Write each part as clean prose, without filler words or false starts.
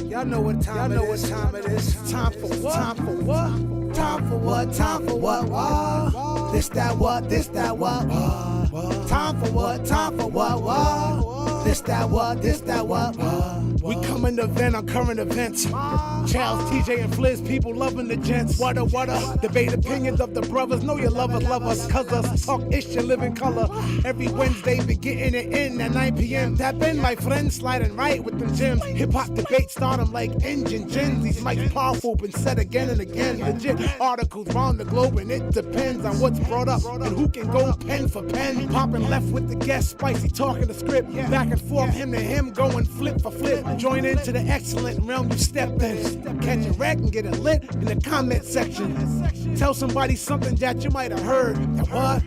Y'all know what time it is. Time for what? Time for what? Time for what? Time for what? This that what? This that what? Time for what? Time for what? This that what? This that what? We coming to vent on current events. Challz, TJ, and Fliz, people loving the gents. What a debate opinions of the brothers. Know your lovers love us, cause us talk ish and live in color. Every Wednesday, be getting it in at 9 p.m. Tap in, my friends, sliding right with them gems. Hip hop debate start them like engine gens. These mics powerful, been said again and again. Legit articles round the globe, and it depends on what's brought up and who can go pen for pen. Popping left with the guest, spicy talking the script. Back and forth, him to him, going flip for flip. Join into the excellent realm you stepped in. Catch a wreck and get it lit in the comment section. Tell somebody something that you might have heard. That what?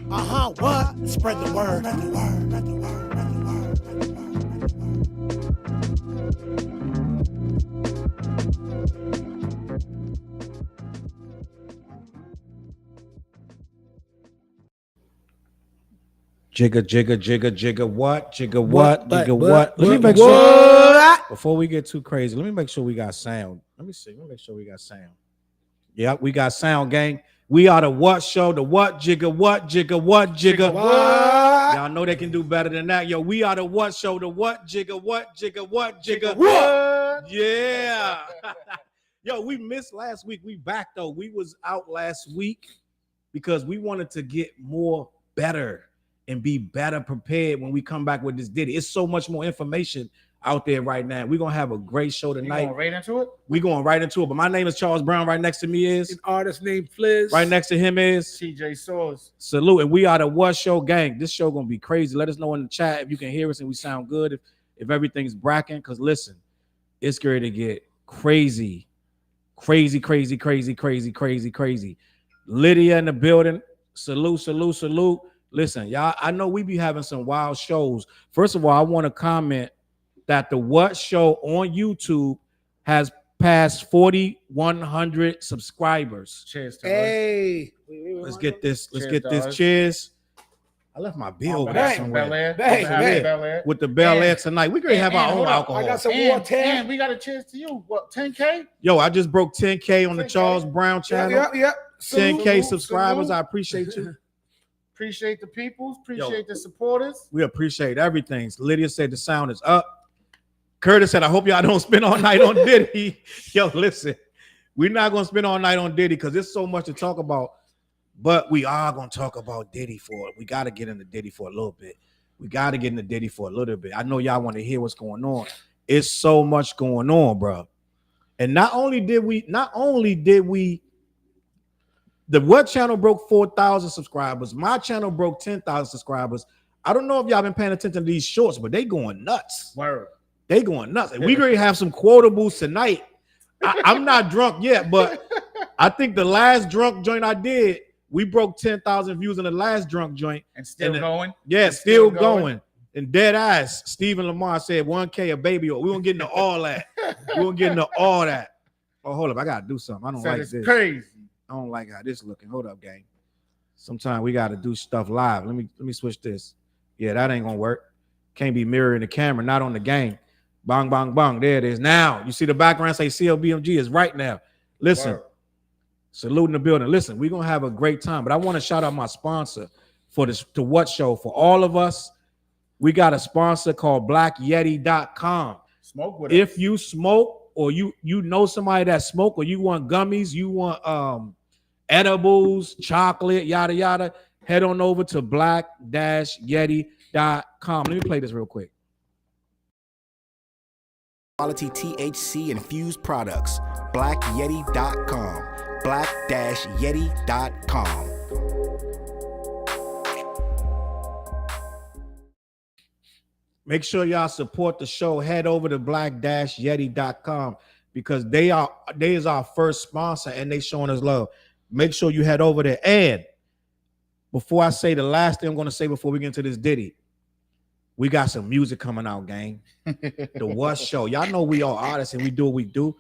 What? Spread the word. Spread the word. Spread the word. Jigga, jigga, jigga, jigga, what? Jigga, what? Jigga, what? Let me make sure. Before we get too crazy, let me make sure we got sound. Let me see. Let me make sure we got sound. Yeah, we got sound, gang. We are the what show, the what, jigga, what, jigga, what, jigga, what? Y'all know they can do better than that. Yo, we are the what show, the what, jigga, what, jigga, what, jigga, what? Yeah. Yo, we missed last week. We back, though. We was out last week because we wanted to get more better and be better prepared when we come back with this Diddy. It's so much more information out there right now. We're going to have a great show tonight. Going right into it? We're going right into it. But my name is Challz Brown. Right next to me is? An artist named Fliz. Right next to him is? TJ Sauce. Salute. And we are the What Show gang. This show going to be crazy. Let us know in the chat if you can hear us and we sound good. If everything's bracking. Because listen, it's going to get crazy. Crazy, crazy, crazy, crazy, crazy, crazy. Lydia in the building. Salute, salute, salute. Listen, y'all, I know we be having some wild shows. First of all, I want to comment that the What Show on YouTube has passed 4,100 subscribers. Cheers to Hey. Let's get this. Let's Cheers, get this. dog. Cheers. I left my bill over there somewhere. Bel-Air. With the Bel Air tonight. We're going to have our own alcohol. I got some And more 10. we got a cheers to you. What, 10K? Yo, I just broke 10K on the 10K? Challz Brown channel. Yep. 10K subscribers. I appreciate you. Appreciate the peoples. Appreciate the supporters. We appreciate everything. Lydia said the sound is up. Curtis said, I hope y'all don't spend all night on Diddy. Yo, listen, we're not going to spend all night on Diddy because there's so much to talk about. But we are going to talk about Diddy for it. We got to get into Diddy for a little bit. We got to get into Diddy for a little bit. I know y'all want to hear what's going on. It's so much going on, bro. And not only did we, the What channel broke 4,000 subscribers. My channel broke 10,000 subscribers. I don't know if y'all been paying attention to these shorts, but they going nuts. Word. They going nuts. And we going to have some quotables tonight. I'm not drunk yet, but I think the last drunk joint I did, we broke 10,000 views in the last drunk joint. And still going? Yeah, still going. And dead ass, Stephen Lamar said 1K a baby. We won't get into all that. We won't get into all that. Oh, hold up. I got to do something. I don't like this. Crazy. I don't like how this looking. Hold up, gang. Sometimes we got to do stuff live. Let me switch this. Yeah, that ain't gonna work. Can't be mirroring the camera, not on the game. Bang, bang, bang. There it is. Now you see the background say CLBMG is right now. Listen, saluting the building. Listen, we're gonna have a great time. But I want to shout out my sponsor for this to What Show. For all of us, we got a sponsor called BlackYeti.com. Smoke with if us. you smoke or you know somebody that smoke or you want gummies, you want edibles, chocolate, yada yada, head on over to black-yeti.com. Let me play this real quick. Quality THC infused products. BlackYeti.com. Black-Yeti.com. Make sure y'all support the show. Head over to black-yeti.com because they is our first sponsor and they showing us love. Make sure you head over there. And before I say the last thing I'm going to say before we get into this Diddy, we got some music coming out, gang. The What Show. Y'all know we all artists and we do what we do.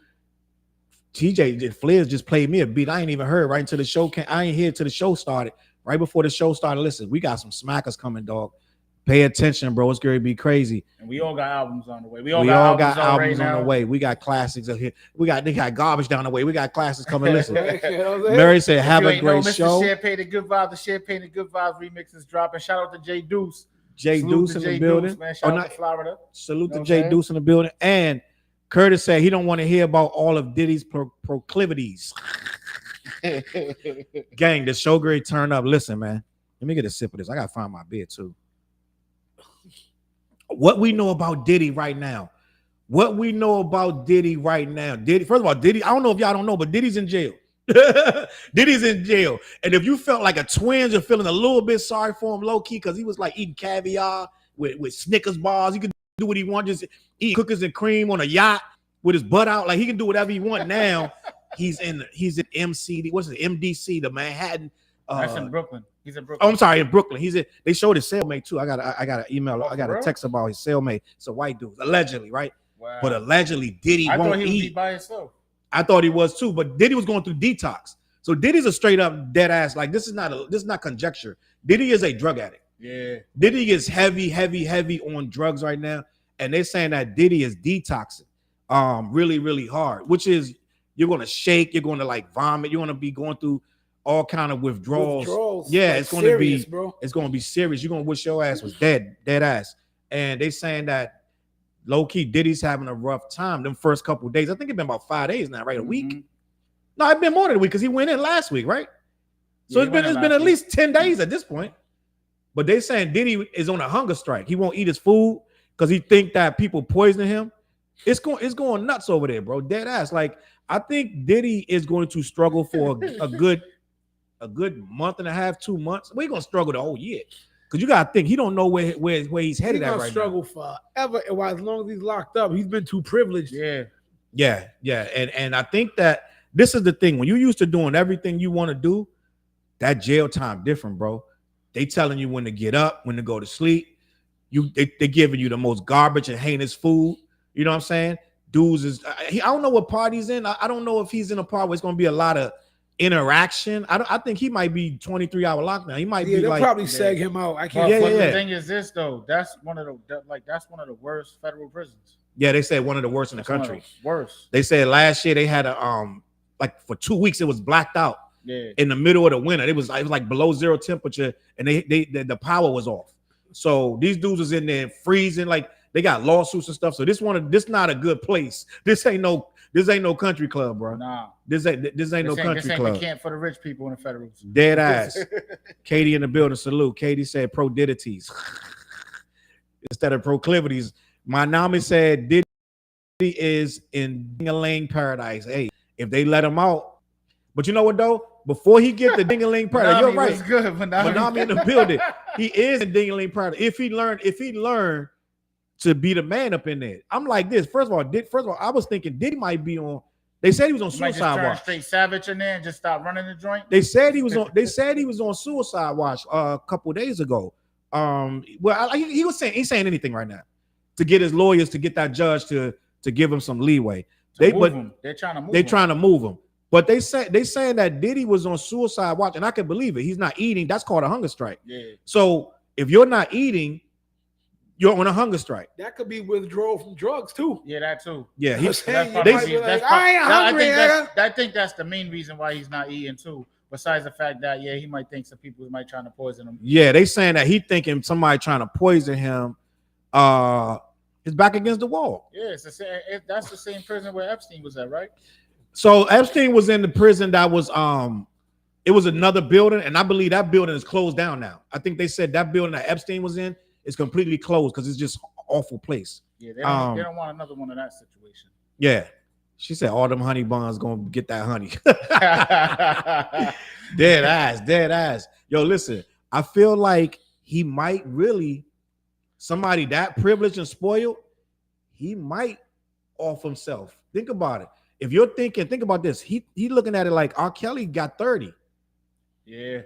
TJ Fliz just played me a beat. I ain't even heard right until the show came. I ain't here till the show started. Right before the show started. Listen, we got some smackers coming, dog. Pay attention, bro. It's going to be crazy. And we all got albums on the way. We all got albums on the way. We got classics up here. They got garbage down the way. We got classics coming. Listen, Mary said, "Have a great show." Champagne the Good Vibes. The Champagne the Good Vibes remix is dropping. Shout out to Jay Deuce. Jay Deuce in the building. Man. Shout out to Florida. Salute to Jay Deuce in the building. And Curtis said he don't want to hear about all of Diddy's proclivities. Gang, the show grade turn up. Listen, man. Let me get a sip of this. I gotta find my beer too. What we know about Diddy right now. Diddy, first of all, Diddy, I don't know if y'all don't know, but Diddy's in jail. Diddy's in jail. And if you felt like a twinge or feeling a little bit sorry for him low-key, because he was like eating caviar with Snickers bars, he could do what he wanted, just eat cookies and cream on a yacht with his butt out. Like he can do whatever he want now. He's in MCD, what's it, MDC, the Manhattan. That's in Brooklyn. He's in Brooklyn. Oh, I'm sorry, in Brooklyn. They showed his cellmate too. I got an email. I got a text about his cellmate. It's a white dude, allegedly, right? Wow. But allegedly, Diddy won't eat by himself. I thought he was too, but Diddy was going through detox. So Diddy's a straight up dead ass. Like this is not conjecture. Diddy is a drug addict. Yeah. Diddy is heavy on drugs right now, and they're saying that Diddy is detoxing, really, really hard. Which is you're going to shake, you're going to like vomit, you're going to be going through all kind of withdrawals. Yeah, like it's going to be, bro. It's going to be serious. You're going to wish your ass was dead ass. And they saying that low key Diddy's having a rough time. Them first couple of days, I think it's been about 5 days now, right? A week. No, it's been more than a week because he went in last week, right? So it's been at least 10 days at this point. But they saying Diddy is on a hunger strike. He won't eat his food because he think that people poisoning him. It's going nuts over there, bro. Dead ass. Like I think Diddy is going to struggle for a good month and a half, 2 months. We're gonna struggle the whole year because you gotta think he don't know where he's headed at right now. He's gonna struggle forever, and as long as he's locked up, he's been too privileged. Yeah. And I think that this is the thing when you're used to doing everything you want to do, that jail time different, bro. They telling you when to get up, when to go to sleep. They giving you the most garbage and heinous food. You know what I'm saying? Dudes is I don't know what part he's in. I don't know if he's in a part where it's gonna be a lot of interaction. I think he might be 23-hour lockdown. He might be they'll like probably seg him out. I can't. But the thing is this though, that's one of the worst federal prisons. Yeah, they said one of the worst in the country. Worst. They said last year they had a like for 2 weeks it was blacked out. Yeah. In the middle of the winter, it was like below zero temperature, and the power was off. So these dudes was in there freezing, like they got lawsuits and stuff. So this not a good place. This ain't no country club, bro. Nah. This ain't no country club. The camp for the rich people in the federals. Dead ass. Katie in the building. Salute. Katie said prodidities instead of proclivities. My Nami said Diddy is in ding-a-ling paradise. Hey, if they let him out, but you know what though? Before he get the ding-a-ling paradise, you're right. Good, Manami in the building. He is in ding-a-ling paradise. If he learned to be the man up in there. I'm like this. First of all, I was thinking Diddy might be on. They said he was on suicide watch. Straight savage in there and just stop running the joint. They said he was on. They said he was on suicide watch a couple days ago. He's saying anything right now to get his lawyers to get that judge to give him some leeway. They're trying to move him. But they saying that Diddy was on suicide watch, and I can believe it. He's not eating. That's called a hunger strike. Yeah. So if you're not eating, you're on a hunger strike. That could be withdrawal from drugs too. Yeah, that too. Yeah, I ain't hungry. I think that's the main reason why he's not eating too. Besides the fact that he might think some people might trying to poison him. Yeah, they saying that he thinking somebody trying to poison him. Is back against the wall. Yeah, that's the same prison where Epstein was at, right? So Epstein was in the prison that was it was another building, and I believe that building is closed down now. I think they said that building that Epstein was in is completely closed because it's just an awful place. Yeah, they don't want another one of that situation. Yeah. She said all them honey buns gonna get that honey. Dead ass. Yo, listen, I feel like he might really, somebody that privileged and spoiled, he might off himself. Think about it. If you're thinking, think about this. He looking at it like R. Kelly got 30. Yeah.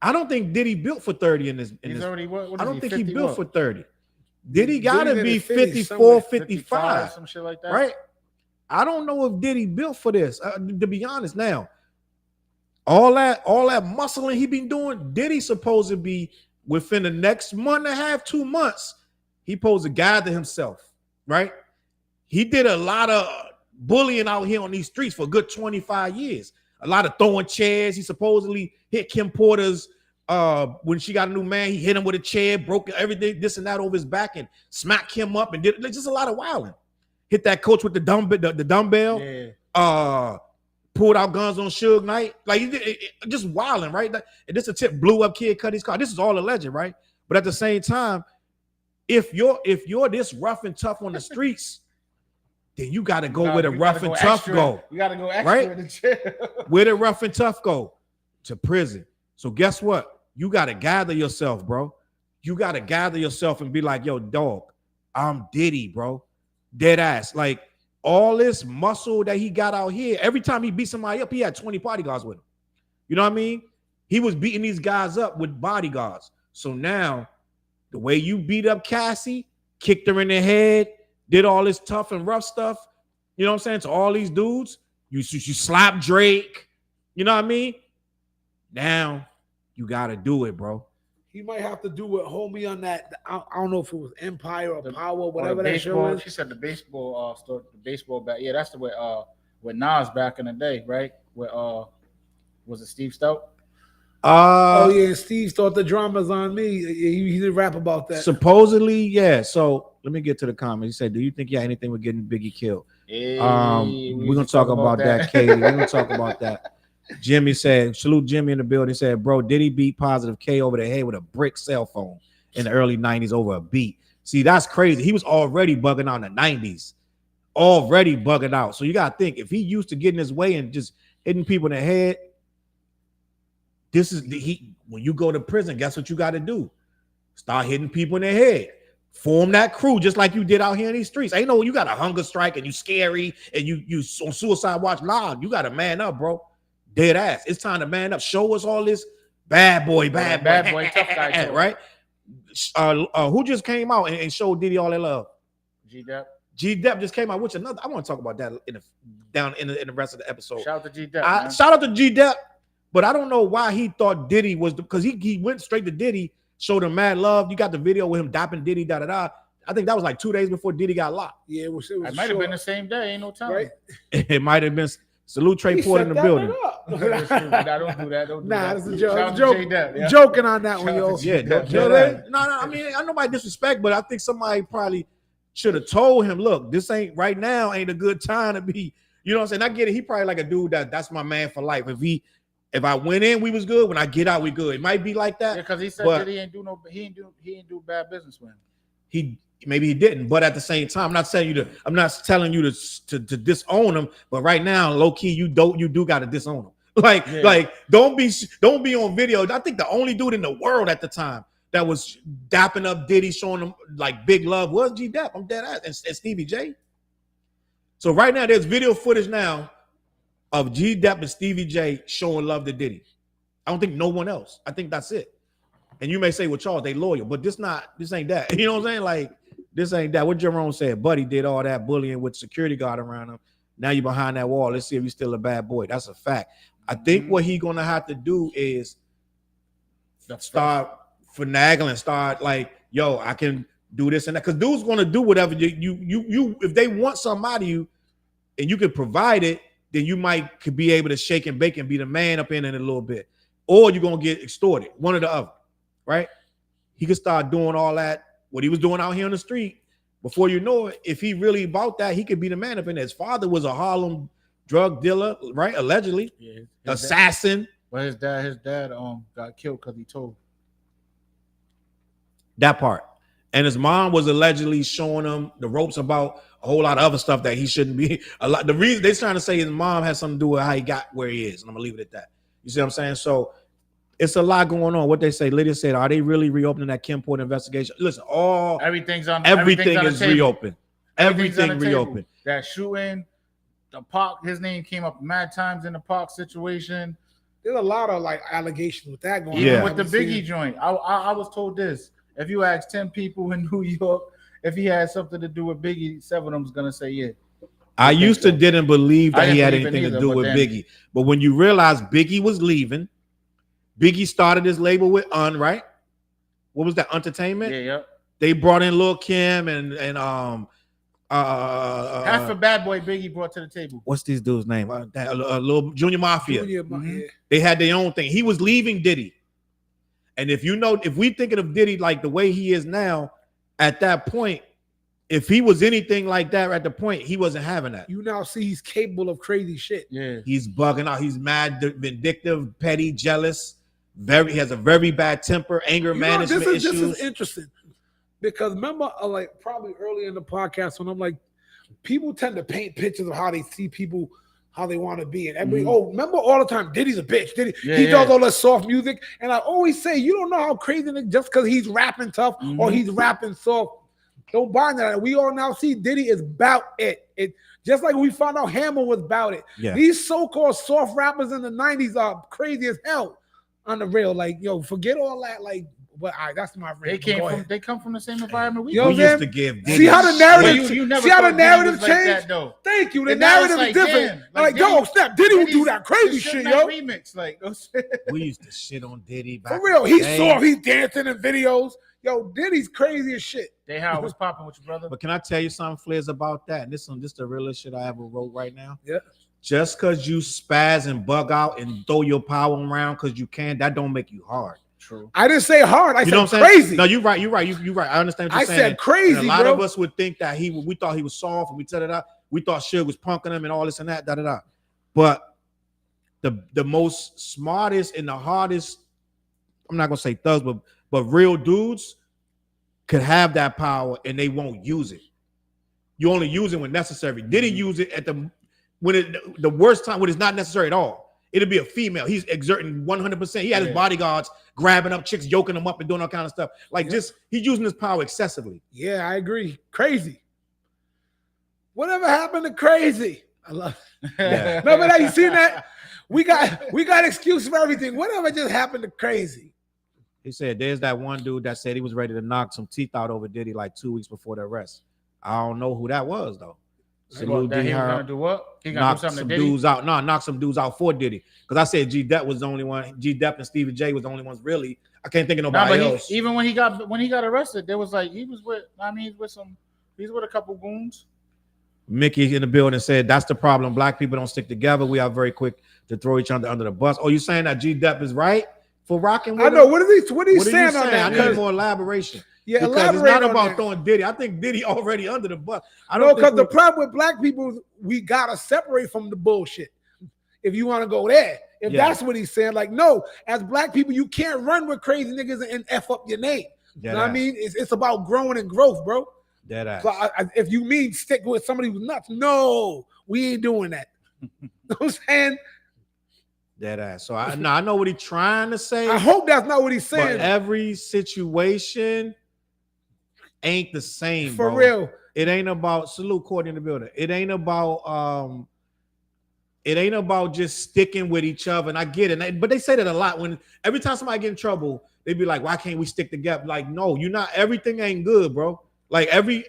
I don't think Diddy built for 30 in this. Already, what I don't think 50 he built what? for 30. Diddy gotta be 54, 55, some shit like that. Right? I don't know if Diddy built for this. To be honest, now all that muscling he been doing, Diddy supposed to be within the next month and a half, 2 months, he supposed to gather himself, right? He did a lot of bullying out here on these streets for a good 25 years. A lot of throwing chairs. He supposedly hit Kim Porter's when she got a new man. He hit him with a chair, broke everything, this and that over his back, and smacked him up and did just a lot of wilding. Hit that coach with the dumbbell. Yeah. Pulled out guns on Suge Knight. Like just wilding, right? And this a tip, blew up kid, cut his car. This is all alleged, right? But at the same time, if you're this rough and tough on the streets, then you got to go where the rough and tough go. You got to go extra, right? In the jail. Where the rough and tough go? To prison. So guess what? You got to gather yourself, bro. You got to gather yourself and be like, yo, dog, I'm Diddy, bro. Dead ass. Like all this muscle that he got out here, every time he beat somebody up, he had 20 bodyguards with him. You know what I mean? He was beating these guys up with bodyguards. So now, the way you beat up Cassie, kicked her in the head, did all this tough and rough stuff, you know what I'm saying, to all these dudes, you slap Drake, you know what I mean? Now, you got to do it, bro. He might have to do with homie on that. I don't know if it was Empire or Power, whatever that show is. She said the baseball store, the baseball bat. Yeah, that's the way with Nas back in the day, right? With was it Steve Stout? Oh yeah, Steve thought the drama's on me. He did rap about that. Supposedly, yeah. So let me get to the comments. He said, "Do you think you had anything with getting Biggie killed?" Hey, we're gonna talk about that, Katie. We're gonna talk about that. Jimmy said, salute Jimmy in the building. He said, bro, Diddy beat Positive K over the head with a brick cell phone in the early 90s over a beat. See, that's crazy. He was already bugging out in the 90s. Already bugging out. So you got to think, if he used to get in his way and just hitting people in the head, when you go to prison, guess what you got to do? Start hitting people in the head. Form that crew just like you did out here in these streets. Ain't no, you got a hunger strike and you scary and you on suicide watch live. You got to man up, bro. Dead ass. It's time to man up. Show us all this bad boy, tough guy, right? Who just came out and showed Diddy all that love? G-Dep just came out. Which another? I want to talk about that in the rest of the episode. Shout out to G-Dep. Shout out to G-Dep. But I don't know why he thought Diddy was because he went straight to Diddy, showed him mad love. You got the video with him dapping Diddy, da da da. I think that was like 2 days before Diddy got locked. Yeah, it might have been the same day. Ain't no time. Right? It might have been. Salute Trey Porter in the building. Don't do that. That's a joke. Joking on that one, yo. Yeah, no. I mean, I know nobody disrespect, but I think somebody probably should have told him, look, this ain't right now, ain't a good time to be. You know what I'm saying? I get it. He probably like a dude that's my man for life. If I went in, we was good. When I get out, we good. It might be like that. Yeah, because he said that he ain't do bad business with him. Maybe he didn't, but at the same time, I'm not telling you to disown him. But right now, low key, you do got to disown him. Like don't be on video. I think the only dude in the world at the time that was dapping up Diddy, showing him like big love was G-Dep. I'm dead ass and Stevie J. So right now, there's video footage now of G-Dep and Stevie J showing love to Diddy. I don't think no one else. I think that's it. And you may say, well, Challz, they loyal, but this ain't that. You know what I'm saying? Like, this ain't that. What Jerome said, Buddy did all that bullying with security guard around him. Now you're behind that wall. Let's see if he's still a bad boy. That's a fact. I think what he's gonna have to do is start finagling, start like, yo, I can do this and that. Because dude's gonna do whatever you if they want somebody you and you can provide it, then you could be able to shake and bake and be the man up in it a little bit. Or you're gonna get extorted, one or the other, right? He could start doing all that, what he was doing out here on the street. Before you know it, if he really about that, he could be the man up in there. His father was a Harlem drug dealer, right? Allegedly. Yeah, assassin. But his dad got killed because he told. That part. And his mom was allegedly showing him the ropes about a whole lot of other stuff that he shouldn't be. The reason they're trying to say his mom has something to do with how he got where he is. And I'm gonna leave it at that. You see what I'm saying? So it's a lot going on. What they say, Lydia said, are they really reopening that Kim Porter investigation? Listen, everything is reopened. Everything reopened. That shooting, the Pac, his name came up mad times in the Pac situation. There's a lot of like allegations with that going on. Even with the Biggie joint. I was told this. If you ask 10 people in New York if he had something to do with Biggie, 7 of them's gonna say yeah. I used to didn't believe that he had anything to do with Biggie. But when you realize Biggie was leaving, Biggie started his label with right? what was that, Entertainment? Yeah. They brought in Lil Kim and half a bad boy Biggie brought to the table. What's these dudes' name? Little Junior Mafia. Yeah. They had their own thing. He was leaving Diddy. And if we thinking of Diddy like the way he is now, at that point, if he was anything like that at the point, he wasn't having that. You now see he's capable of crazy shit. Yeah. He's bugging out. He's mad, vindictive, petty, jealous. He has a very bad temper, anger management issues. This is interesting. Because remember, like probably early in the podcast when I'm like, people tend to paint pictures of how they see people, how they want to be. And everybody, remember all the time, Diddy's a bitch. He does all that soft music. And I always say, you don't know how crazy just because he's rapping tough or he's rapping soft. Don't buy that. We all now see Diddy is about it. It just like we found out Hammer was about it. Yeah. These so-called soft rappers in the 90s are crazy as hell on the real. Like, yo, forget all that. Like, but that's my rant. They come from the same environment. We used to give Diddy. See how the narrative changed? Like that, Thank you. The narrative is different. Like, yo, snap, Diddy would do that crazy shit, yo. Remix, like we used to shit on Diddy. For real, he's soft. He's dancing in videos. Yo, Diddy's crazy as shit. They how was popping with your brother. But can I tell you something, Flares, about that? And this the realest shit I ever wrote right now. Yeah. Just because you spaz and bug out and throw your power around because you can, that don't make you hard. True. I didn't say hard. I said crazy. No, you're right. You're right. I understand what you're saying. I said crazy, and a lot of us would think that we thought he was soft, and we set it up. We thought Suge was punking him and all this and that, da. But the most smartest and the hardest, I'm not gonna say thugs, but real dudes could have that power and they won't use it. You only use it when necessary. Diddy use it at the worst time when it's not necessary at all. It'll be a female. He's exerting 100%. He had his bodyguards grabbing up chicks, yoking them up, and doing all kind of stuff. Like he's using his power excessively. Yeah, I agree. Crazy. Whatever happened to crazy? I love it. Yeah. Remember that? You seen that? We got excuses for everything. Whatever just happened to crazy? He said there's that one dude that said he was ready to knock some teeth out over Diddy like 2 weeks before the arrest. I don't know who that was though. Salute D. He was gonna do what? He gonna do something to Diddy? Dudes out. No, knock some dudes out for Diddy. Because I said G Dep was the only one. G Dep and Stevie J was the only ones really. I can't think of nobody else. Even when he got arrested, there was like he's with a couple goons. Mickey in the building said that's the problem. Black people don't stick together. We are very quick to throw each other under the bus. Oh, you saying that G Dep is right for rocking with I know. him? What are you saying on that? I need more elaboration. Yeah, because it's not about throwing Diddy. I think Diddy already under the bus. I don't know because the problem with black people is we gotta separate from the bullshit. If you want to go there, if that's what he's saying, like no, as black people, you can't run with crazy niggas and f up your name. You know what I mean? It's about growing and growth, bro. Dead ass. So if you mean stick with somebody who's nuts, no, we ain't doing that. You know what I'm saying? Dead ass. So I know what he's trying to say. I hope that's not what he's saying. But every situation ain't the same, for bro. real. It ain't about salute Courtney in the building. It ain't about just sticking with each other. And I get it. But they say that a lot. When every time somebody get in trouble, they be like, why can't we stick together? Like, no, you're not, everything ain't good, bro. Like everything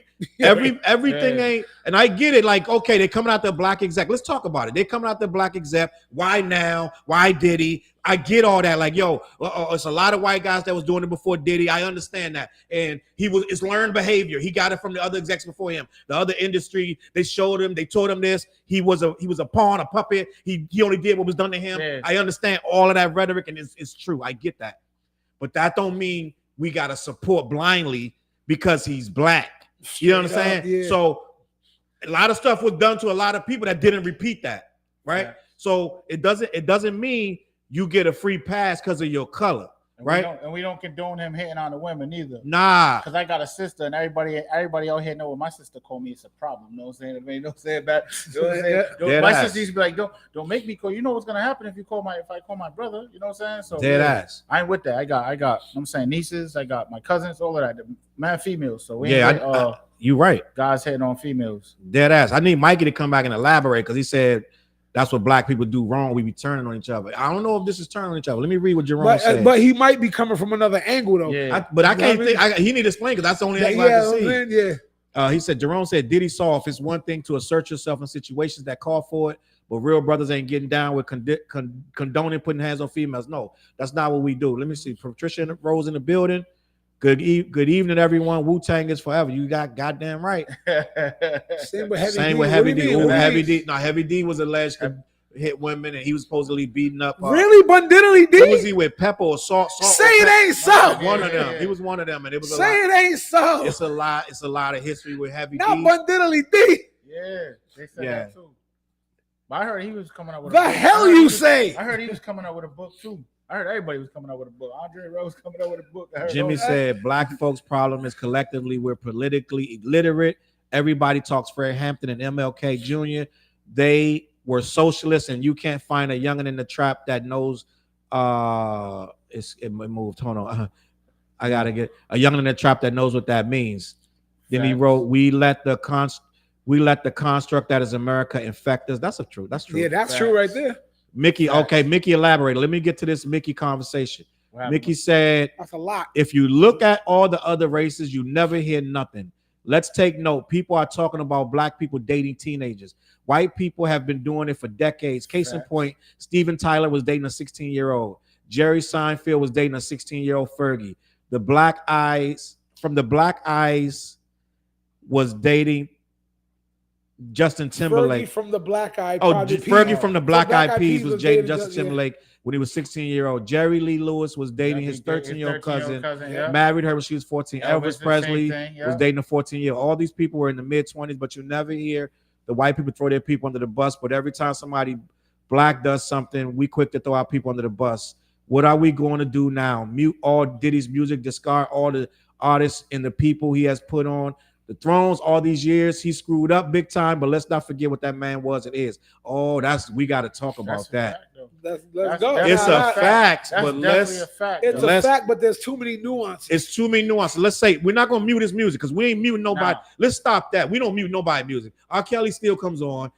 ain't, and I get it. Like, okay, they coming out the black exec. Let's talk about it. They coming out the black exec. Why now? Why Diddy? I get all that. Like, yo, it's a lot of white guys that was doing it before Diddy. I understand that. And it's learned behavior. He got it from the other execs before him. The other industry, they showed him, they taught him this. He was a pawn, a puppet. He only did what was done to him. Yeah. I understand all of that rhetoric, and it's true. I get that. But that don't mean we gotta support blindly because he's black. You know what I'm saying? Yeah. So a lot of stuff was done to a lot of people that didn't repeat that, right? Yeah. So it doesn't mean you get a free pass because of your color, right? We don't condone him hitting on the women either. Nah. Because I got a sister and everybody out here know what my sister called me. It's a problem. You know what I'm saying? I mean, you know what I'm saying? My sister used to be like, don't make me call. You know what's gonna happen if I call my brother, you know what I'm saying? So dead ass. I ain't with that. I got I'm saying nieces, I got my cousins, all of that. Man, females. So we you right. Guys hitting on females. Dead ass. I need Mikey to come back and elaborate because he said that's what black people do wrong. We be turning on each other. I don't know if this is turning on each other. Let me read what Jerome said. But he might be coming from another angle though. Yeah. I can't think. He need to explain because that's the only angle I can see. Yeah. He said Jerome said Diddy soft. It's one thing to assert yourself in situations that call for it, but real brothers ain't getting down with condoning putting hands on females. No, that's not what we do. Let me see. Patricia Rose in the building. Good evening, everyone. Wu-Tang is forever. You got goddamn right. Same with Heavy D. Same with Heavy D. What do you mean? Heavy D. No, Heavy D was alleged to hit women, and he was supposedly beating up. Really, Bundidily D? Who was he with? Pepper or Salt? Say it ain't so. One of them. He was one of them, and it was Say it ain't so. It's a lot. It's a lot of history with Heavy Not D. Bundidily D. Yeah, they said that too. But I heard he was coming out with the hell you say? I heard he was coming out with a book too. I heard everybody was coming out with a book. Andre Rose coming out with a book. Jimmy said, "Black folks' problem is collectively we're politically illiterate. Everybody talks Fred Hampton and MLK Jr. They were socialists, and you can't find a youngin' in the trap that knows." It moved. Hold on. I gotta get a youngin' in the trap that knows what that means. Then he wrote, "We let the construct that is America infect us." That's true. That's true. Yeah, that's true right there. Mickey, okay, Mickey elaborated. Let me get to this Mickey conversation. Mickey said, that's a lot. If you look at all the other races, you never hear nothing. Let's take note. People are talking about black people dating teenagers. White people have been doing it for decades. Case in point, Steven Tyler was dating a 16-year-old. Jerry Seinfeld was dating a 16-year-old Fergie. The Black Eyes was dating Justin Timberlake. Fergie from the Black Eyed Fergie from the Black Eyed Peas was dating Justin Timberlake when he was 16-year-old. Jerry Lee Lewis was dating his 13-year-old cousin. Married her when she was 14. Elvis Presley was dating a 14-year-old. All these people were in the mid-20s, but you never hear the white people throw their people under the bus. But every time somebody black does something, we quick to throw our people under the bus. What are we going to do now? Mute all Diddy's music, discard all the artists and the people he has put on the thrones all these years. He screwed up big time, but let's not forget what that man was and is. Oh, we got to talk about that. Let's go. It's a fact, but It's a fact, but there's too many nuances. It's too many nuances. Let's say we're not going to mute his music because we ain't muting nobody. Nah. Let's stop that. We don't mute nobody's music. R. Kelly still comes on.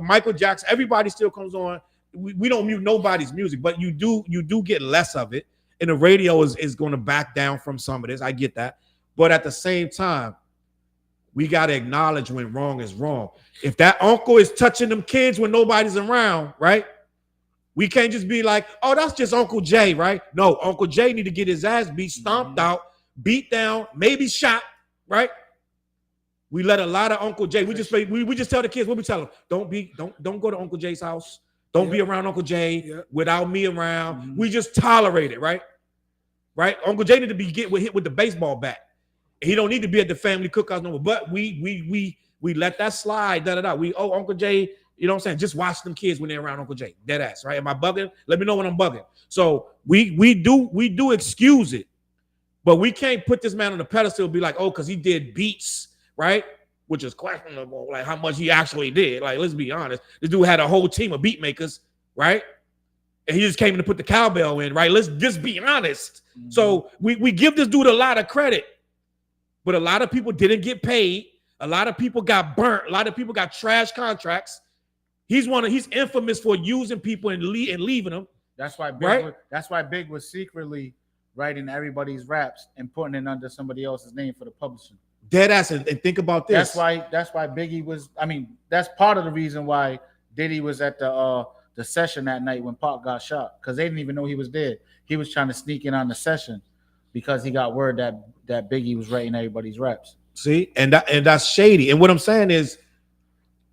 Michael Jackson, everybody still comes on. We don't mute nobody's music, but you do get less of it. And the radio is going to back down from some of this. I get that. But at the same time, we got to acknowledge when wrong is wrong. If that uncle is touching them kids when nobody's around, right? We can't just be like, oh, that's just Uncle Jay, right? No, Uncle Jay need to get his ass beat, stomped out, beat down, maybe shot, right? We let a lot of Uncle Jay. We just tell the kids what we tell them. Don't go to Uncle Jay's house. Don't be around Uncle Jay without me around. We just tolerate it, right? Right? Uncle Jay need to be hit with the baseball bat. He don't need to be at the family cookhouse no more. But we let that slide. We Uncle Jay, you know what I'm saying? Just watch them kids when they're around Uncle Jay. Dead ass, right? Am I bugging? Let me know when I'm bugging. So we do excuse it, but we can't put this man on the pedestal and be like, oh, because he did beats, right? Which is questionable, like how much he actually did. Like, let's be honest. This dude had a whole team of beat makers, right? And he just came in to put the cowbell in, right? Let's just be honest. Mm-hmm. So we give this dude a lot of credit. But a lot of people didn't get paid. A lot of people got burnt. A lot of people got trash contracts. He's infamous for using people and leaving them. That's why Big was secretly writing everybody's raps and putting it under somebody else's name for the publishing. Dead ass. And think about this. That's why Biggie was. I mean, that's part of the reason why Diddy was at the session that night when Pac got shot, because they didn't even know he was dead. He was trying to sneak in on the session because he got word that Biggie was writing everybody's raps. See, and that's shady. And what I'm saying is,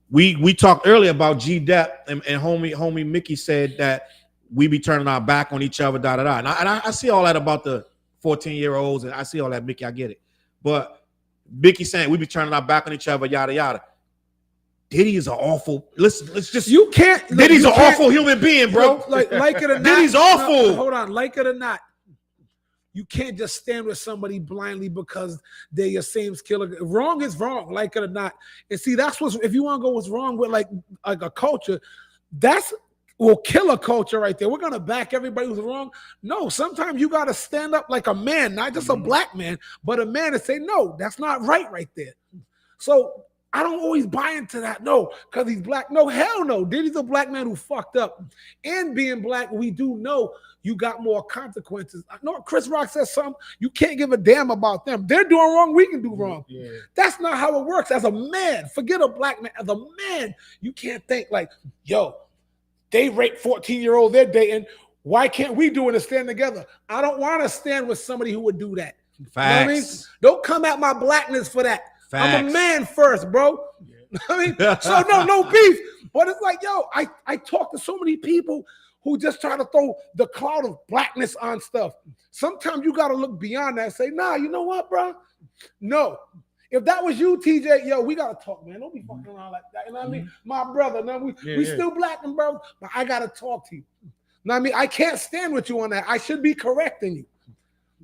we talked earlier about G-Dep and homie Mickey said that we be turning our back on each other, And I see all that about the 14-year-olds, and I see all that, Mickey. I get it. But Mickey saying we be turning our back on each other, yada yada. Diddy is an awful. Let's just. You can't. Diddy's an awful human being, bro. Like it or not. Diddy's awful. No, hold on, like it or not. You can't just stand with somebody blindly because they're your same killer. Wrong is wrong, like it or not. And see, that's if you want to go what's wrong with like a culture, will kill a culture right there. We're gonna back everybody who's wrong. No, sometimes you gotta stand up like a man, not just a black man, but a man and say, no, that's not right there. So I don't always buy into that. No, because he's black. No, hell no. Diddy's a black man who fucked up. And being black, we do know you got more consequences. I know Chris Rock says something. You can't give a damn about them. They're doing wrong. We can do wrong. Yeah. That's not how it works. As a man, forget a black man. As a man, you can't think like, yo, they rape 14-year-old they're dating. Why can't we do it and stand together? I don't want to stand with somebody who would do that. Facts. You know what I mean? Don't come at my blackness for that. Facts. I'm a man first, bro. I mean, so no beef. But it's like, yo, I talk to so many people who just try to throw the cloud of blackness on stuff. Sometimes you got to look beyond that and say, nah, you know what, bro? No. If that was you, TJ, yo, we got to talk, man. Don't be fucking around like that. You know what I mean? My brother, no, we still black and bro, but I got to talk to you. You know what I mean? I can't stand with you on that. I should be correcting you.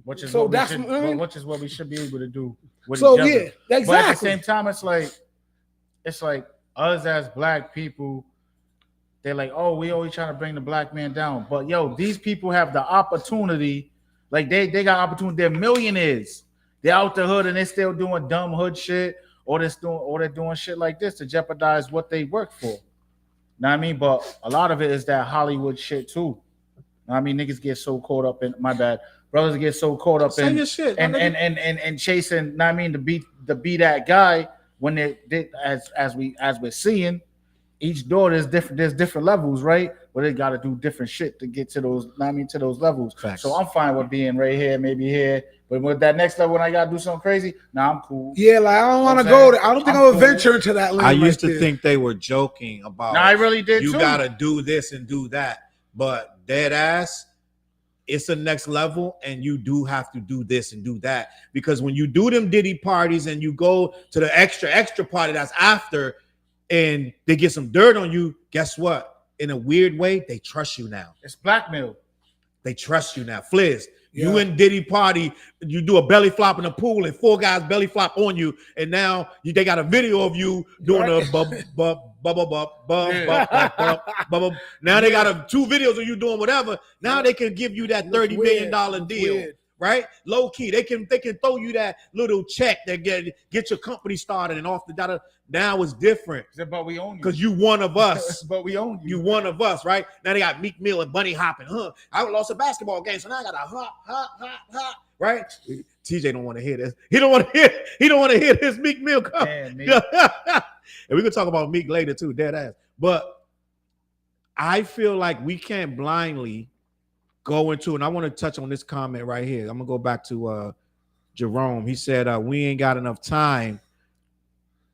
Which is, so which is what we should be able to do with so, each other. Yeah, exactly. But at the same time, it's like us as black people, they're like, oh, we always trying to bring the black man down. But yo, these people have the opportunity, like they got opportunity. They're millionaires. They're out the hood and they're still doing dumb hood shit, or they're doing shit like this to jeopardize what they work for. Know what I mean? But a lot of it is that Hollywood shit too. Know what I mean, niggas get so caught up in brothers get so caught up in your shit, and chasing. Know what I mean, to be that guy when they as we're seeing. Each door there's different levels, right? Where they got to do different shit to get to those, to those levels. Facts. So I'm fine with being right here, maybe here, but with that next level, when I gotta do something crazy, I'm cool. Yeah, like I don't want to go there. I don't think I would venture into that lane. I used to think they were joking about. No, I really did. You too. Gotta do this and do that, but dead ass, it's the next level, and you do have to do this and do that, because when you do them Diddy parties and you go to the extra party that's after, and they get some dirt on you, guess what? In a weird way, they trust you now. It's blackmail. They trust you now. Fliz, you and Diddy party, you do a belly flop in the pool, and 4 guys belly flop on you, and now they got a video of you doing a bub. Now they got 2 videos of you doing whatever. Now they can give you that $30 million deal. Weird. Right, low key, they can throw you that little check that get your company started and off the data. Now it's different, but we own you because you one of us. But we own you. You one of us, right? Now they got Meek Mill and Bunny hopping. I lost a basketball game, so now I got a hop. Right? TJ don't want to hear this. He don't want to hear this Meek Mill come. And we can talk about Meek later too, dead ass. But I feel like we can't blindly go into, and I want to touch on this comment right here. I'm gonna go back to Jerome. He said, we ain't got enough time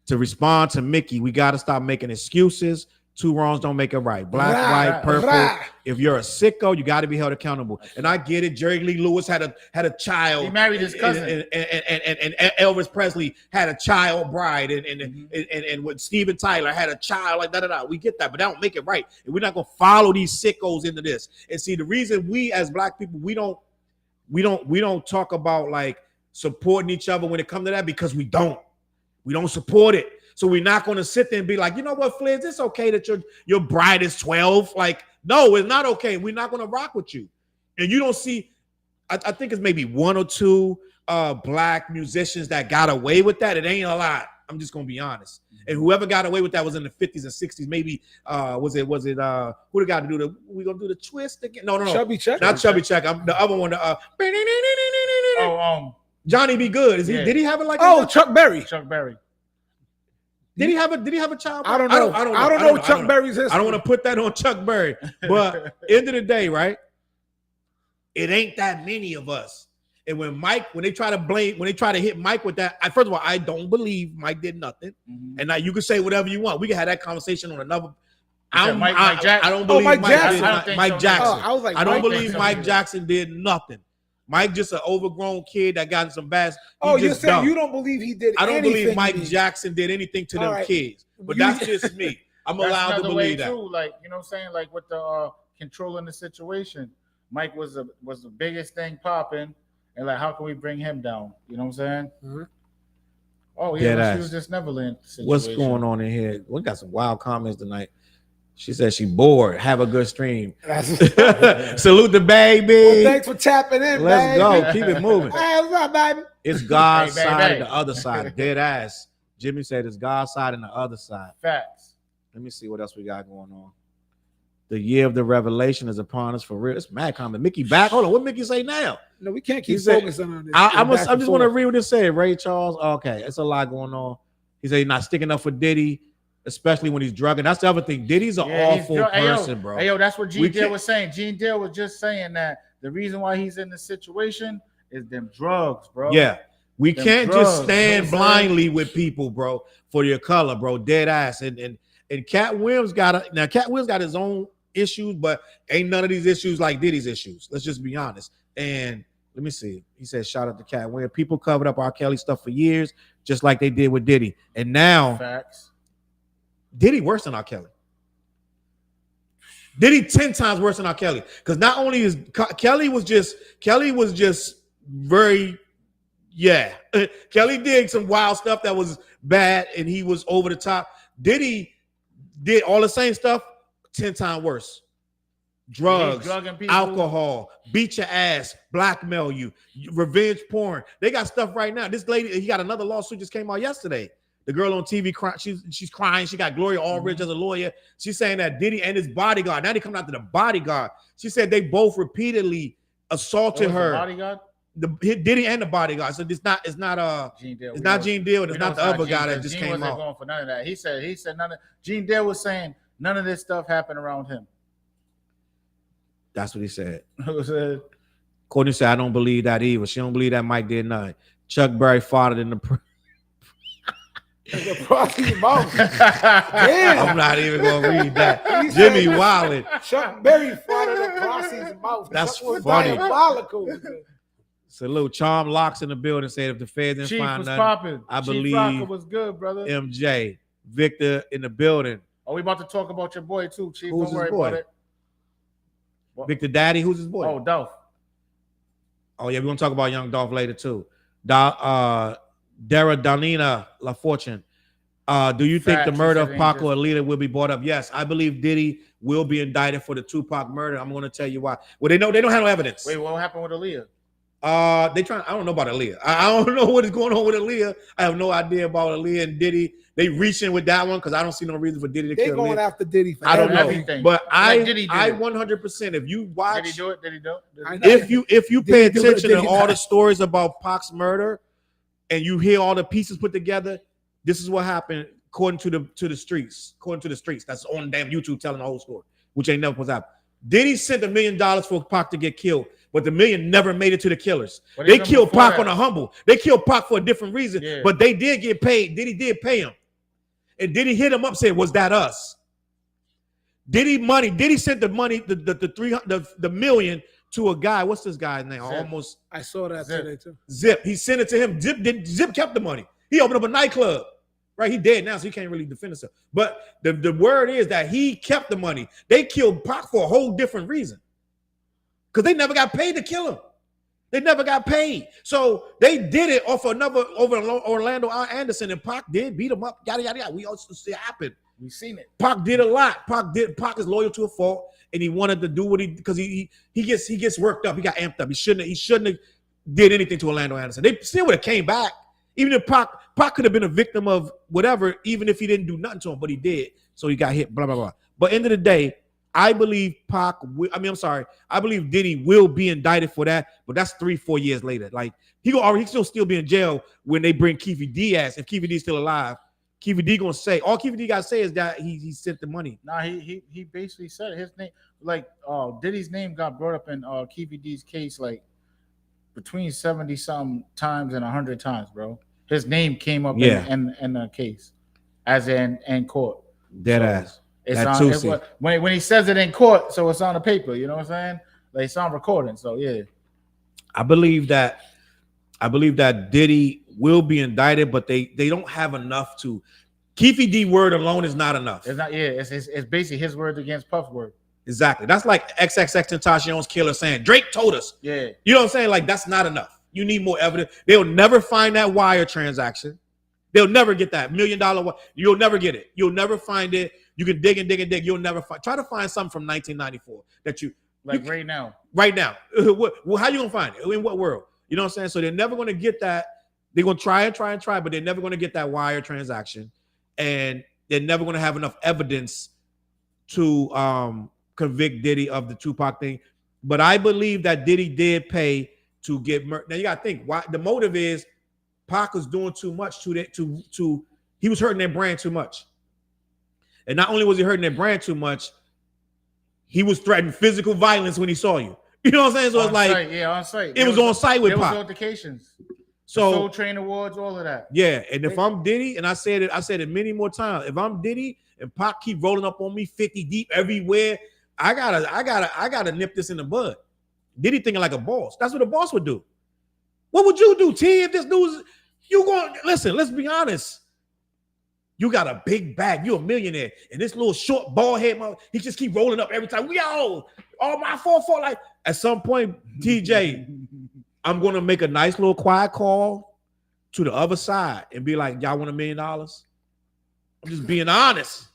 to respond to Mickey. We got to stop making excuses. 2 wrongs don't make it right. Black, white, purple. If you're a sicko, you got to be held accountable. And I get it. Jerry Lee Lewis had a child. He married his cousin. And Elvis Presley had a child bride. And when Steven Tyler had a child, like da. We get that, but that don't make it right. And we're not gonna follow these sickos into this. And see, the reason we as black people we don't talk about like supporting each other when it comes to that, because we don't support it. So we're not going to sit there and be like, you know what, Fliz, it's okay that your bride is 12. Like, no, it's not okay. We're not going to rock with you. And you don't see, I think it's maybe 1 or 2 black musicians that got away with that. It ain't a lot. I'm just going to be honest. And whoever got away with that was in the 50s and 60s. Maybe, was it who the guy to do we going to do the twist again? No. Chubby Check? Not Chubby Check. I'm the other one. Johnny Be Good. Did he have it like that? Chuck Berry. Did he have a child? I don't know. I don't know Chuck Berry's history. I don't want to put that on Chuck Berry. But end of the day, right? It ain't that many of us. And when they try to hit Mike with that, first of all, I don't believe Mike did nothing. And now you can say whatever you want. We can have that conversation on another. I don't believe Mike Jackson. Mike Jackson. I don't believe Mike Jackson did nothing. Mike just an overgrown kid that got in some bad. You're saying dumb. You don't believe he did anything? I don't believe Mike Jackson did anything to them kids. But that's just me. I'm allowed to believe that. Too, like, you know what I'm saying? Like with the controlling the situation, Mike was the biggest thing popping. And like, how can we bring him down? You know what I'm saying? Mm-hmm. Oh, yeah, she was just Neverland situation. What's going on in here? We got some wild comments tonight. She said she bored. Have a good stream. Salute the baby. Well, thanks for tapping in, Let's go. Keep it moving. Hey, what's up, baby? It's God's side and the other side. Dead ass. Jimmy said it's God's side and the other side. Facts. Let me see what else we got going on. The year of the revelation is upon us for real. It's mad comment. Mickey back. Hold on. What Mickey say now? No, we can't keep focusing on this. I just want to read what it said. Ray Charles. Okay. It's a lot going on. He said he's not sticking up for Diddy, especially when he's drugging. That's the other thing. Diddy's an awful person, bro. Hey, yo, that's what Gene Deal was saying. Gene Deal was just saying that the reason why he's in this situation is them drugs, bro. Yeah. We Them can't drugs, just stand you know what I'm saying? blindly with people, bro, for your color, bro. Dead ass. And Cat Williams Cat Williams got his own issues, but ain't none of these issues like Diddy's issues. Let's just be honest. And let me see. He said, shout out to Cat Williams. People covered up R. Kelly stuff for years, just like they did with Diddy. And now Facts. Diddy worse than R. Kelly. Diddy 10 times worse than R. Kelly. Because not only is Kelly was just very, yeah. Kelly did some wild stuff that was bad and he was over the top. Diddy did all the same stuff 10 times worse. Drugs, alcohol, beat your ass, blackmail you, revenge porn. They got stuff right now. This lady, he got another lawsuit just came out yesterday. The girl on TV crying, she's crying. She got Gloria Allred as a lawyer. She's saying that Diddy and his bodyguard. Now they coming after the bodyguard. She said they both repeatedly assaulted her. Bodyguard? Diddy and the bodyguard. So it's not Gene Dale. It's not Gene Dale, and it's not the other guy that just Gene came wasn't out. going for none of that. He said none of Gene Dale was saying none of this stuff happened around him. That's what he said. Courtney said, I don't believe that either. She don't believe that Mike did nothing. Chuck Berry fought it in the I'm not even gonna read that. Jimmy Wildin. Chuck Berry fought in the Posse's mouth. That's Chuck funny. Diabolical. Salute. Charm Locks in the building said if the feds didn't Chief find was nothing, popping. I Chief believe Rocker was good, brother. MJ. Victor in the building. Oh, we about to talk about your boy too, Chief. Who's Don't worry his boy? about it. Victor Daddy, who's his boy? Oh, Dolph. Oh, yeah, we're gonna talk about Young Dolph later too. Dara Danina La Fortune. Do you think the murder of Pac or Alita will be brought up? Yes, I believe Diddy will be indicted for the Tupac murder. I'm going to tell you why. Well, they don't have no evidence. Wait, what happened with Aaliyah? I don't know about Aaliyah. I don't know what is going on with Aaliyah. I have no idea about Aaliyah and Diddy. They reaching with that one because I don't see no reason for Diddy to kill They're going Aaliyah. after Diddy. For I don't know, everything. but Like Diddy did I it. 100%. If you watch, Did he do it? Did he do it? if you pay Diddy do it, attention to Diddy all not? the stories about Pac's murder, and you hear all the pieces put together, this is what happened according to the streets. According to the streets, that's on damn YouTube telling the whole story, which ain't never supposed to happen. Diddy sent $1 million for Pac to get killed, but the million never made it to the killers. But They even killed before Pac that- on a humble. They killed Pac for a different reason, Yeah. but they did get paid. Diddy did pay him, and Diddy hit him up, said, "Was that us?" Diddy sent the money, the million to a guy. What's this guy's name? Zip. Almost I saw that Zip. today too. Zip. He sent it to him. Zip kept the money. He opened up a nightclub. Right, he dead now, so he can't really defend himself. But the word is that he kept the money. They killed Pac for a whole different reason, because they never got paid to kill him. They never got paid, so they did it over Orlando Anderson, and Pac did beat him up. Yada yada yada. We also see it happen. We seen it. Pac did a lot. Pac is loyal to a fault, and he wanted to do what because he gets worked up. He got amped up. He shouldn't have did anything to Orlando Anderson. They still would have came back. Even if Pac could have been a victim of whatever, even if he didn't do nothing to him, but he did. So he got hit, blah, blah, blah. But end of the day, I believe I believe Diddy will be indicted for that, but that's 3-4 years later. Like, he still be in jail when they bring Keefe Diaz. If Keefe D is still alive, Keefe D gonna say, all Keefe D got to say is that he sent the money. Nah, he basically said his name, like Diddy's name got brought up in Keefe D's case like between 70 something times and 100 times, bro. His name came up in the case, as in court. Dead So ass. It's That on Tusi. when he says it in court, so it's on the paper. You know what I'm saying? Like it's on recording. So yeah, I believe that Diddy will be indicted, but they don't have enough to. Keefe D word alone is not enough. it's not. Yeah, it's basically his word against Puff's word. Exactly. That's like XXXTentacion's killer saying Drake told us. Yeah, You know what I'm saying? Like, that's not enough. You need more evidence. They'll never find that wire transaction. They'll never get that $1 million. You'll never get it. You'll never find it. You can dig and dig and dig. You'll never find. Try to find something from 1994 that you like right now. right now. Well, how you gonna find it? In what world? You know what I'm saying? So they're never gonna get that. They're gonna try, but they're never gonna get that wire transaction, and they're never gonna have enough evidence to convict Diddy of the Tupac thing. But I believe that Diddy did pay to get murdered. Now you gotta think why the motive is. Pac was doing too much he was hurting their brand too much. And not only was he hurting their brand too much, he was threatening physical violence when he saw you. You know what I'm saying? So it's like on site. It was on site with Pac. Pac. There was altercations. So Soul Train Awards, all of that. Yeah, and if I'm Diddy, and I said it many more times, if I'm Diddy and Pac keep rolling up on me 50 deep everywhere, I gotta nip this in the bud. Diddy thinking like a boss. That's what a boss would do. What would you do, T, if this dude's you going listen, let's be honest. You got a big bag, you're a millionaire, and this little short bald head, he just keep rolling up every time. All my 4-4. Like at some point, TJ, I'm gonna make a nice little quiet call to the other side and be like, y'all want $1 million? I'm just being honest.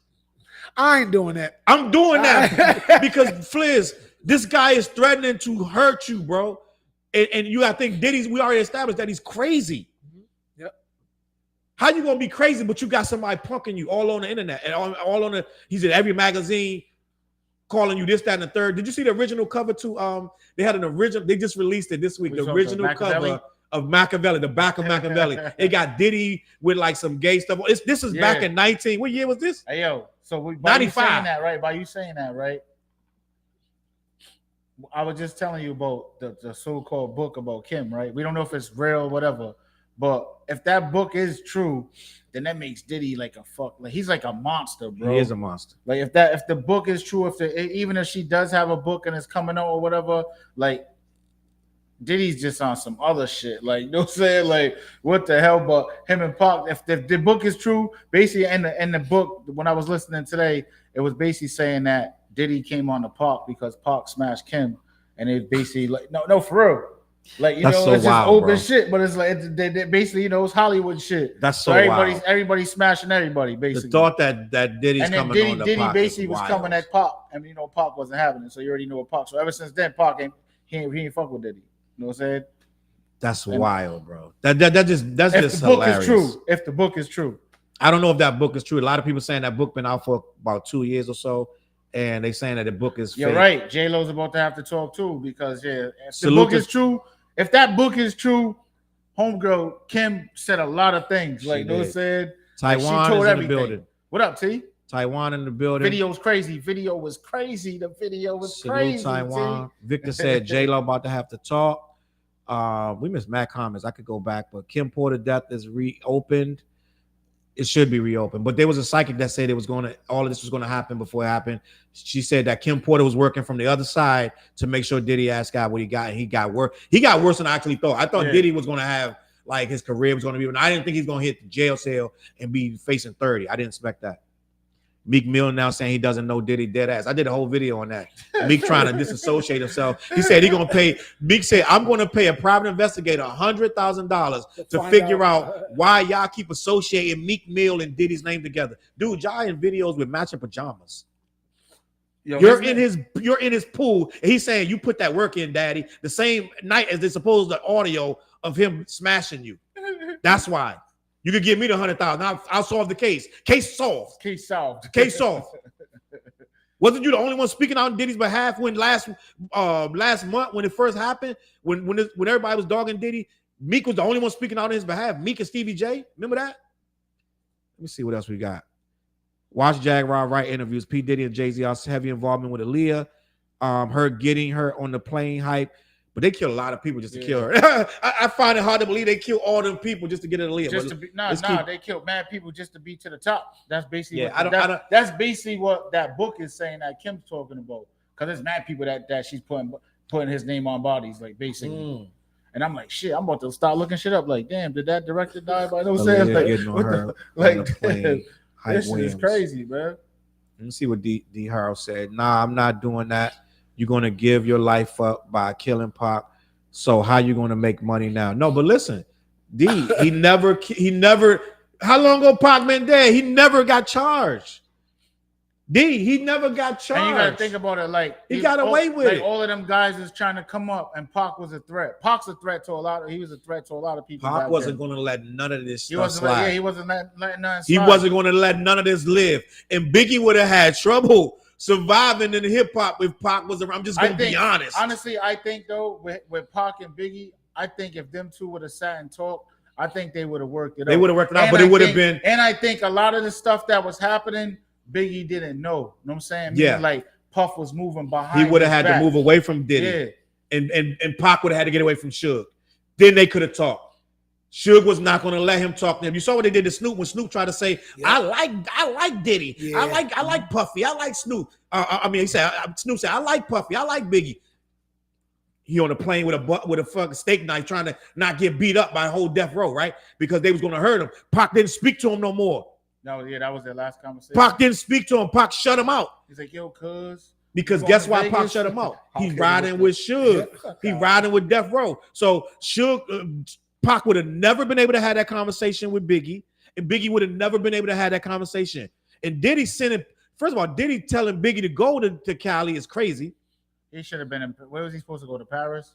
I ain't doing that. I'm doing that because Fliz, this guy is threatening to hurt you, bro. And you gotta think we already established that he's crazy. Yep. How you gonna be crazy, but you got somebody punking you all on the internet and all on the he's in every magazine calling you this, that, and the third. Did you see the original cover to they had an original, they just released it this week, the original cover of Machiavelli, the back of Machiavelli. It got Diddy with like some gay stuff. This is back in 19. What year was this? Hey yo, so by 95. you saying that, right? By you saying that, right? I was just telling you about the so-called book about Kim, right? We don't know if it's real or whatever, but if that book is true, then that makes Diddy like he's like a monster, bro. He is a monster. Like if the book is true, even if she does have a book and it's coming out or whatever, like Diddy's just on some other shit. Like, you know what I'm saying? Like, what the hell? But him and Pac, if the book is true, basically in the book, when I was listening today, it was basically saying that Diddy came on to Pac because Pac smashed Kim. And it's basically like, no, for real. Like, That's know, so it's just wild, open bro. shit, but it's like, they basically, it's Hollywood shit. That's so everybody's smashing everybody, basically. The thought that Diddy's and then coming on the Diddy Pac basically was wild. coming at Pac. I mean, Pac wasn't having it, so you already know what Pac. So ever since then, Pac ain't fuck with Diddy. You know what I'm saying? That's wild, bro. That's just hilarious. If the book is true. I don't know if that book is true. A lot of people saying that book been out for about 2 years or so, and they saying that the book is You're fake. right. J-Lo's about to have to talk too, because if the book is true, if that book is true, homegirl Kim said a lot of things. Like, you know what I'm saying? Taiwan like, she told is in everything. the building. What up, T? Taiwan in the building. Video's crazy. Video was crazy. The video was crazy. Taiwan. Victor said J-Lo about to have to talk. We missed mad comments. I could go back, but Kim Porter death is reopened. It should be reopened, but there was a psychic that said all of this was going to happen before it happened. She said that Kim Porter was working from the other side to make sure Diddy asked God what he got, and he got worse. He got worse than I actually thought. I thought Diddy was going to have like his career was going to be, but I didn't think he's going to hit the jail cell and be facing 30. I didn't expect that. Meek Mill now saying he doesn't know Diddy dead ass. I did a whole video on that. Meek trying to disassociate himself. He said Meek said, I'm going to pay a private investigator $100,000 to figure out why y'all keep associating Meek Mill and Diddy's name together. Dude, y'all in videos with matching pajamas. You're in his pool, and he's saying you put that work in, daddy, the same night as they supposed the audio of him smashing you. That's why. You could give me the $100,000. I'll solve the case. Case solved. Case solved. Case solved. Wasn't you the only one speaking on Diddy's behalf when last month when it first happened? When everybody was dogging Diddy, Meek was the only one speaking out on his behalf. Meek and Stevie J. Remember that? Let me see what else we got. Watch Jaguar Wright interviews. P. Diddy and Jay-Z are heavy involvement with Aaliyah. Her getting her on the plane hype. But they kill a lot of people just to kill her. I find it hard to believe they kill all them people just to get Aaliyah. They killed mad people just to be to the top. That's basically that's basically what that book is saying that Kim's talking about. Because there's mad people that she's putting his name on bodies, like basically. And I'm like, shit, I'm about to start looking shit up. Like, damn, did that director die by those saying? Like, this shit is crazy, man. Let me see what D. Harrell said. Nah, I'm not doing that. You're going to give your life up by killing Pac. So how you going to make money now? No, but listen, D, he never, how long ago Pac been dead? He never got charged. D, he never got charged. And you got to think about it like he got away with it. All of them guys is trying to come up, and Pac was a threat. Pac's a threat to a lot of. He was a threat to a lot of people. Pac wasn't going to let none of this stuff slide. He wasn't letting none slide. He wasn't going to let none of this live. And Biggie would have had trouble surviving in hip hop if Pac was around. I'm just going to be honest. Honestly, I think though with Pac and Biggie, I think if them two would have sat and talked, I think they would have worked it out. They would have worked it out, but it would have been. And I think a lot of the stuff that was happening, Biggie didn't know. You know what I'm saying? Yeah. Like Puff was moving behind. He would have had to move away from Diddy. Yeah. and Pac would have had to get away from Suge. Then they could have talked. Suge was not going to let him talk to him. You saw what they did to Snoop when Snoop tried to say, I like Diddy. Yeah. I like Puffy. I like Snoop. Snoop said, I like Puffy. I like Biggie. He on a plane with a fucking steak knife trying to not get beat up by a whole death row, right? Because they was going to hurt him. Pac didn't speak to him no more. No, yeah, that was their last conversation. Pac didn't speak to him. Pac shut him out. He's like, yo, cuz. Because guess why Pac shut him out? He's riding with Suge. He's riding with Death Row. So Suge, Pac would have never been able to have that conversation with Biggie, and Biggie would have never been able to have that conversation. And Diddy sending, first of all, Diddy telling Biggie to go to Cali is crazy. He should have been in, where was he supposed to go, to Paris?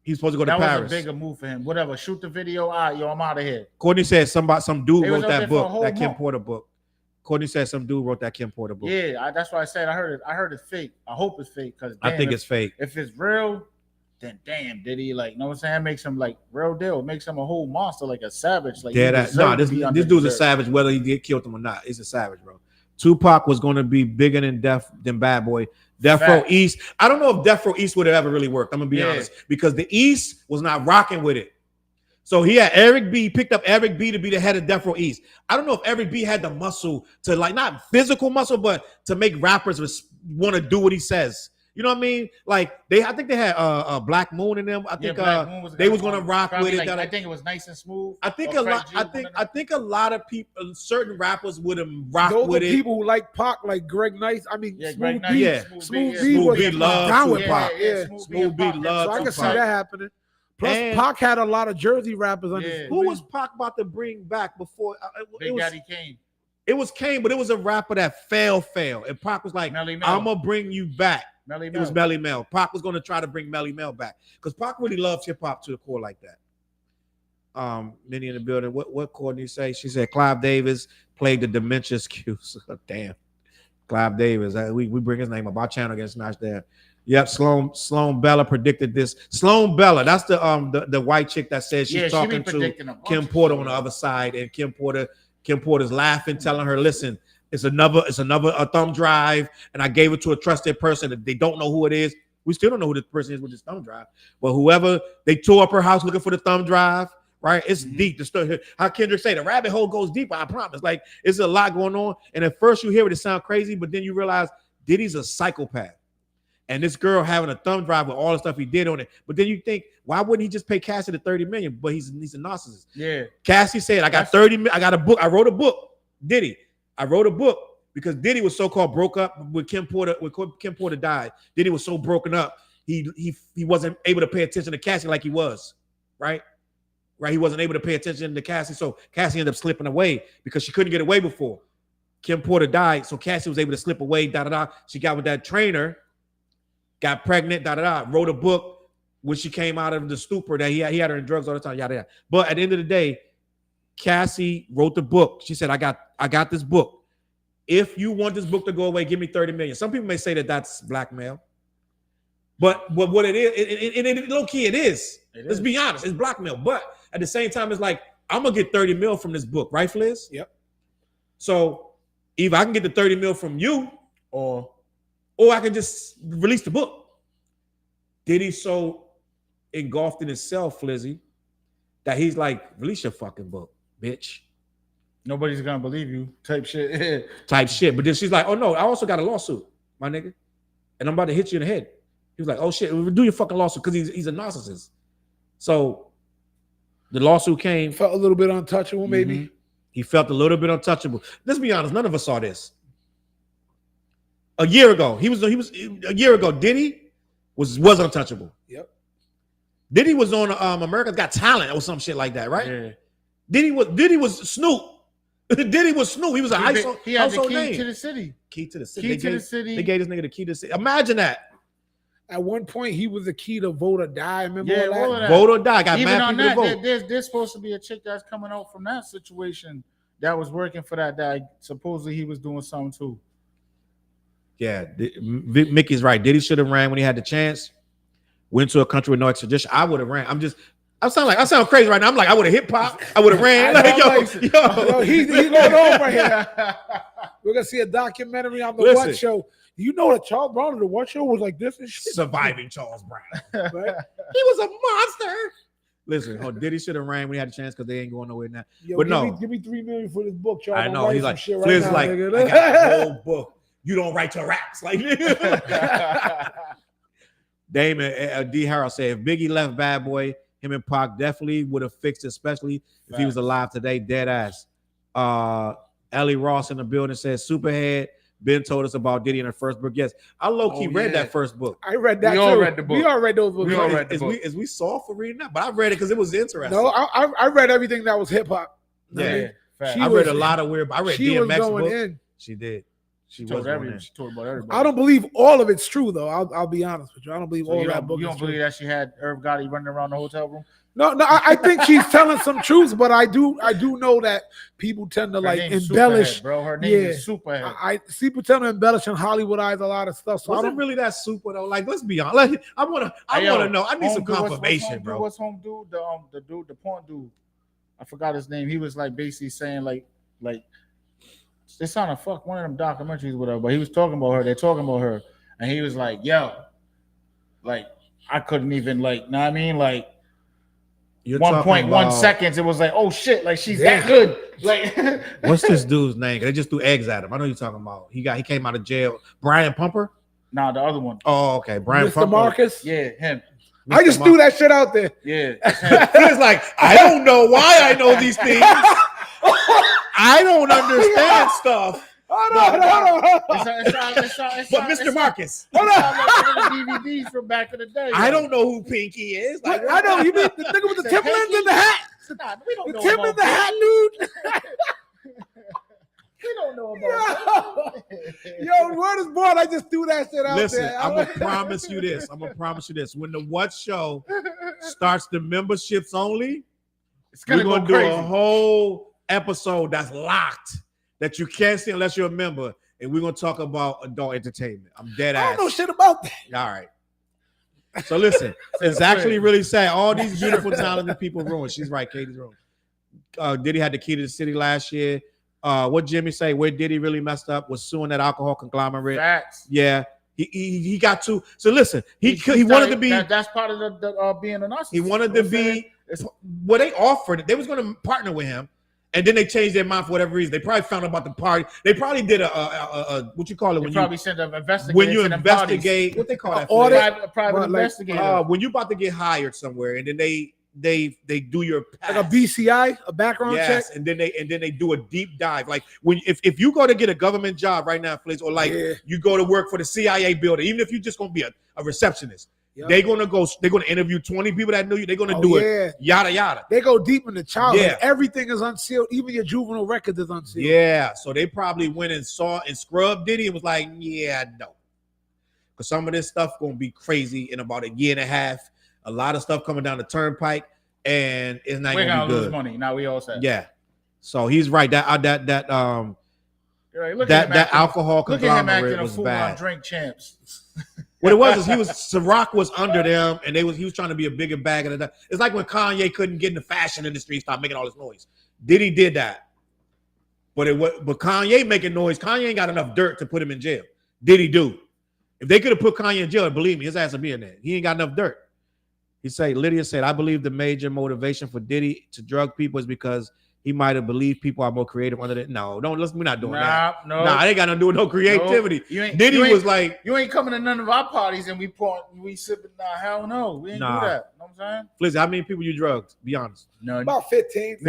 He's supposed to go to Paris. That was a bigger move for him. Whatever, shoot the video. All right, yo, I'm out of here. Courtney said some dude wrote that book, that Kim month. Porter book. Courtney said some dude wrote that Kim Porter book. Yeah, that's why I said I heard it's fake. I hope it's fake because I think it's fake. If it's real, then damn, Diddy, like, you know what I'm saying? It makes him like real deal. It makes him a whole monster, like a savage. Like, this dude's a savage, whether he did kill him or not. He's a savage, bro. Tupac was going to be bigger than Bad Boy. Death Row East. I don't know if Death Row East would have ever really worked. I'm gonna be honest, because the East was not rocking with it. So he had Eric B. Picked up Eric B. to be the head of Death Row East. I don't know if Eric B. had the muscle to, like, not physical muscle, but to make rappers want to do what he says. You know what I mean? Like, I think they had Black Moon in them. I think they was gonna rock with it. I think it was nice and smooth. I think a lot of people, certain rappers would have rocked with it. People who like Pac, like Greg Nice. I mean, Greg Nice. Smooth B was down with Pac. Smooth B loved. So I can see that happening. Plus, Pac had a lot of Jersey rappers on his. Who was Pac about to bring back before? Big Daddy Kane. It was Kane, but it was a rapper that failed. And Pac was like, I'm gonna bring you back. It was Melly Mel. Pac was going to try to bring Melly Mel back because Pac really loves hip hop to the core like that. Minnie in the building. What Courtney say? She said Clive Davis played the dementia excuse. Damn, Clive Davis. We bring his name up. Our channel gets smashed there. Yep, Sloan Bella predicted this. Sloan Bella, that's the white chick that says she's talking to Kim Porter on the other side, and Kim Porter's laughing, telling her, "Listen, it's another thumb drive, and I gave it to a trusted person that they don't know who it is. We still don't know who this person is with this thumb drive, but whoever, they tore up her house looking for the thumb drive, right? It's deep. The story, how Kendrick say, the rabbit hole goes deeper. I promise. Like, it's a lot going on, and at first you hear it sound crazy, but then you realize Diddy's a psychopath, and this girl having a thumb drive with all the stuff he did on it. But then you think, why wouldn't he just pay Cassie the $30 million? But he's a narcissist. Yeah. Cassie said, I got a book. I wrote a book. Diddy. I wrote a book because Diddy was so-called broke up with Kim Porter. When Kim Porter died, Diddy was so broken up, he wasn't able to pay attention to Cassie like he was, right? He wasn't able to pay attention to Cassie, so Cassie ended up slipping away because she couldn't get away before. Kim Porter died, so Cassie was able to slip away, She got with that trainer, got pregnant, wrote a book when she came out of the stupor that he had her in drugs all the time, yada, yada. But at the end of the day, Cassie wrote the book. She said, I got this book. If you want this book to go away, give me 30 million. Some people may say that that's blackmail. But what it is, low key, it is. Let's be honest, it's blackmail. But at the same time, it's like, I'm going to get 30 mil from this book, right, Fliz? Yep. So either I can get the 30 mil from you or I can just release the book. Diddy's so engulfed in himself, Flizzy, that he's like, release your fucking book, bitch. Nobody's gonna believe you, type shit. But then she's like, oh no, I also got a lawsuit, my nigga, and I'm about to hit you in the head. He was like, oh shit, do your fucking lawsuit because he's a narcissist. So the lawsuit came. Felt a little bit untouchable, maybe. He felt a little bit untouchable. Let's be honest, none of us saw this. A year ago, Diddy was untouchable. Yep. Diddy was on America's Got Talent or some shit like that, right? Yeah. Diddy was Snoop. Diddy was Snoop. He was a household name. He had the key to the city. Key to the city. They gave this nigga the key to the city. Imagine that. At one point, he was the key to Vote or Die. Remember all that? Vote or Die. Got even mad on people that, to vote. There's supposed to be a chick that's coming out from that situation that was working for that. Supposedly he was doing something too. Yeah, Mickey's right. Diddy should have ran when he had the chance. Went to a country with no extradition. I would have ran. I sound crazy right now. I'm like, I would have hit Pop. I would have ran. Yo, he's going on right here. We're gonna see a documentary on the What Show. You know that Charles Brown in the What Show was like this and shit. Surviving Charles Brown. Right? He was a monster. Listen, Diddy should have ran when he had a chance because they ain't going nowhere now. Yo, But give me $3 million for this book, Charles. I know. He's like, shit Fliz now, like, nigga. I got a whole book. You don't write your raps. Like, Damon, D. Harrell said, if Biggie left Bad Boy, him and Pac definitely would have fixed it, especially if he was alive today, dead ass. Ellie Ross in the building says, Superhead, Ben told us about Diddy in the first book. Yes, I low-key read that first book. I read that We too. all read the book. We all read those books. We all read the book. Is we soft for reading that? But I read it because it was interesting. No, I read everything that was hip-hop. Yeah. Fact. I read a lot of weird. I read She was DMX going books. in. She did. She told was going everything. in. She told about everybody. I don't believe all of it's true, though. I'll be honest with you. I don't believe So all you that book you is don't true. believe that she had Irv Gotti running around the hotel room? No, I think she's telling some truths, but I do know that people tend to Her like name's embellish. Superhead, bro. Her name is Superhead. I see people tend to embellish and Hollywoodize a lot of stuff. So I Wasn't don't really that super though. Like, let's be honest. Like, I want to know. I need some confirmation, bro. What's home dude? The dude, the porn dude. I forgot his name. He was like basically saying like it's on a fuck one of them documentaries, or whatever. But he was talking about her. They're talking about her, and he was like, "Yo, like I couldn't even like, know what I mean, like." 1.1 seconds. It was like, oh shit, like she's that good. Like, what's this dude's name? They just threw eggs at him. I know you're talking about. He came out of jail. Brian Pumper? Nah, the other one. Oh, okay. Brian Mr. Pumper. Marcus? Yeah, him. I just threw that shit out there. Yeah. It's like, I don't know why I know these things. I don't understand stuff. Hold on. But Mr. Marcus. Hold on. DVDs from back in the day. I don't know who Pinky is. Like, I know you mean the nigga with the Timberlands and the hat. Nah, we don't The know Timberlands and the hat, dude. We don't know about Yo, word is born. I just threw that shit out listen, there. I'm gonna promise you this. When the What Show starts the memberships only, we're gonna do a whole episode that's locked that you can't see unless you're a member, and we're gonna talk about adult entertainment. I'm dead ass. I don't know shit about that. All right. So listen, it's actually really sad. All these beautiful, talented people ruined. She's right, Katie's ruined. Diddy had the key to the city last year. What Jimmy say? Where Diddy really messed up was suing that alcohol conglomerate. Facts. Yeah, he got to. So listen, he wanted to be. That's part of the being a narcissist. He wanted to be. Well, they offered it. They was going to partner with him, and then they changed their mind for whatever reason. They probably found out about the party. They probably did a what you call it when probably send an investigator. when you investigate. What they call that? Audit. Private investigator. When you about to get hired somewhere, and then they do your past. Like a BCI, a background check. And then they do a deep dive. Like when if you go to get a government job right now, Fliz, or like you go to work for the CIA building, even if you're just gonna be a receptionist, they're gonna interview 20 people that knew you. They're gonna do it. Yada yada. They go deep in the child. Yeah. Like everything is unsealed. Even your juvenile record is unsealed. Yeah. So they probably went and saw and scrubbed Diddy and was like, yeah, no. Because some of this stuff gonna be crazy in about a year and a half. A lot of stuff coming down the turnpike, and it's not gonna be good. Lose money. Now we all said. Yeah. So he's right. That alcohol conglomerate was bad. Drink champs. What it was is Ciroc was under them, and he was trying to be a bigger bag of the. It's like when Kanye couldn't get in the fashion industry and start making all this noise. Diddy did that, but Kanye making noise. Kanye ain't got enough dirt to put him in jail. Diddy do. If they could have put Kanye in jail, believe me, his ass would be in there. He ain't got enough dirt. Lydia said, I believe the major motivation for Diddy to drug people is because he might have believed people are more creative under that. No, we're not doing that. No, they ain't got nothing to do with no creativity. Diddy was like, you ain't coming to none of our parties and we sipping. Nah, hell no, we ain't do that. You know what I'm saying? Flizzy, how many people you drugged? Be honest. None. About 15. 15.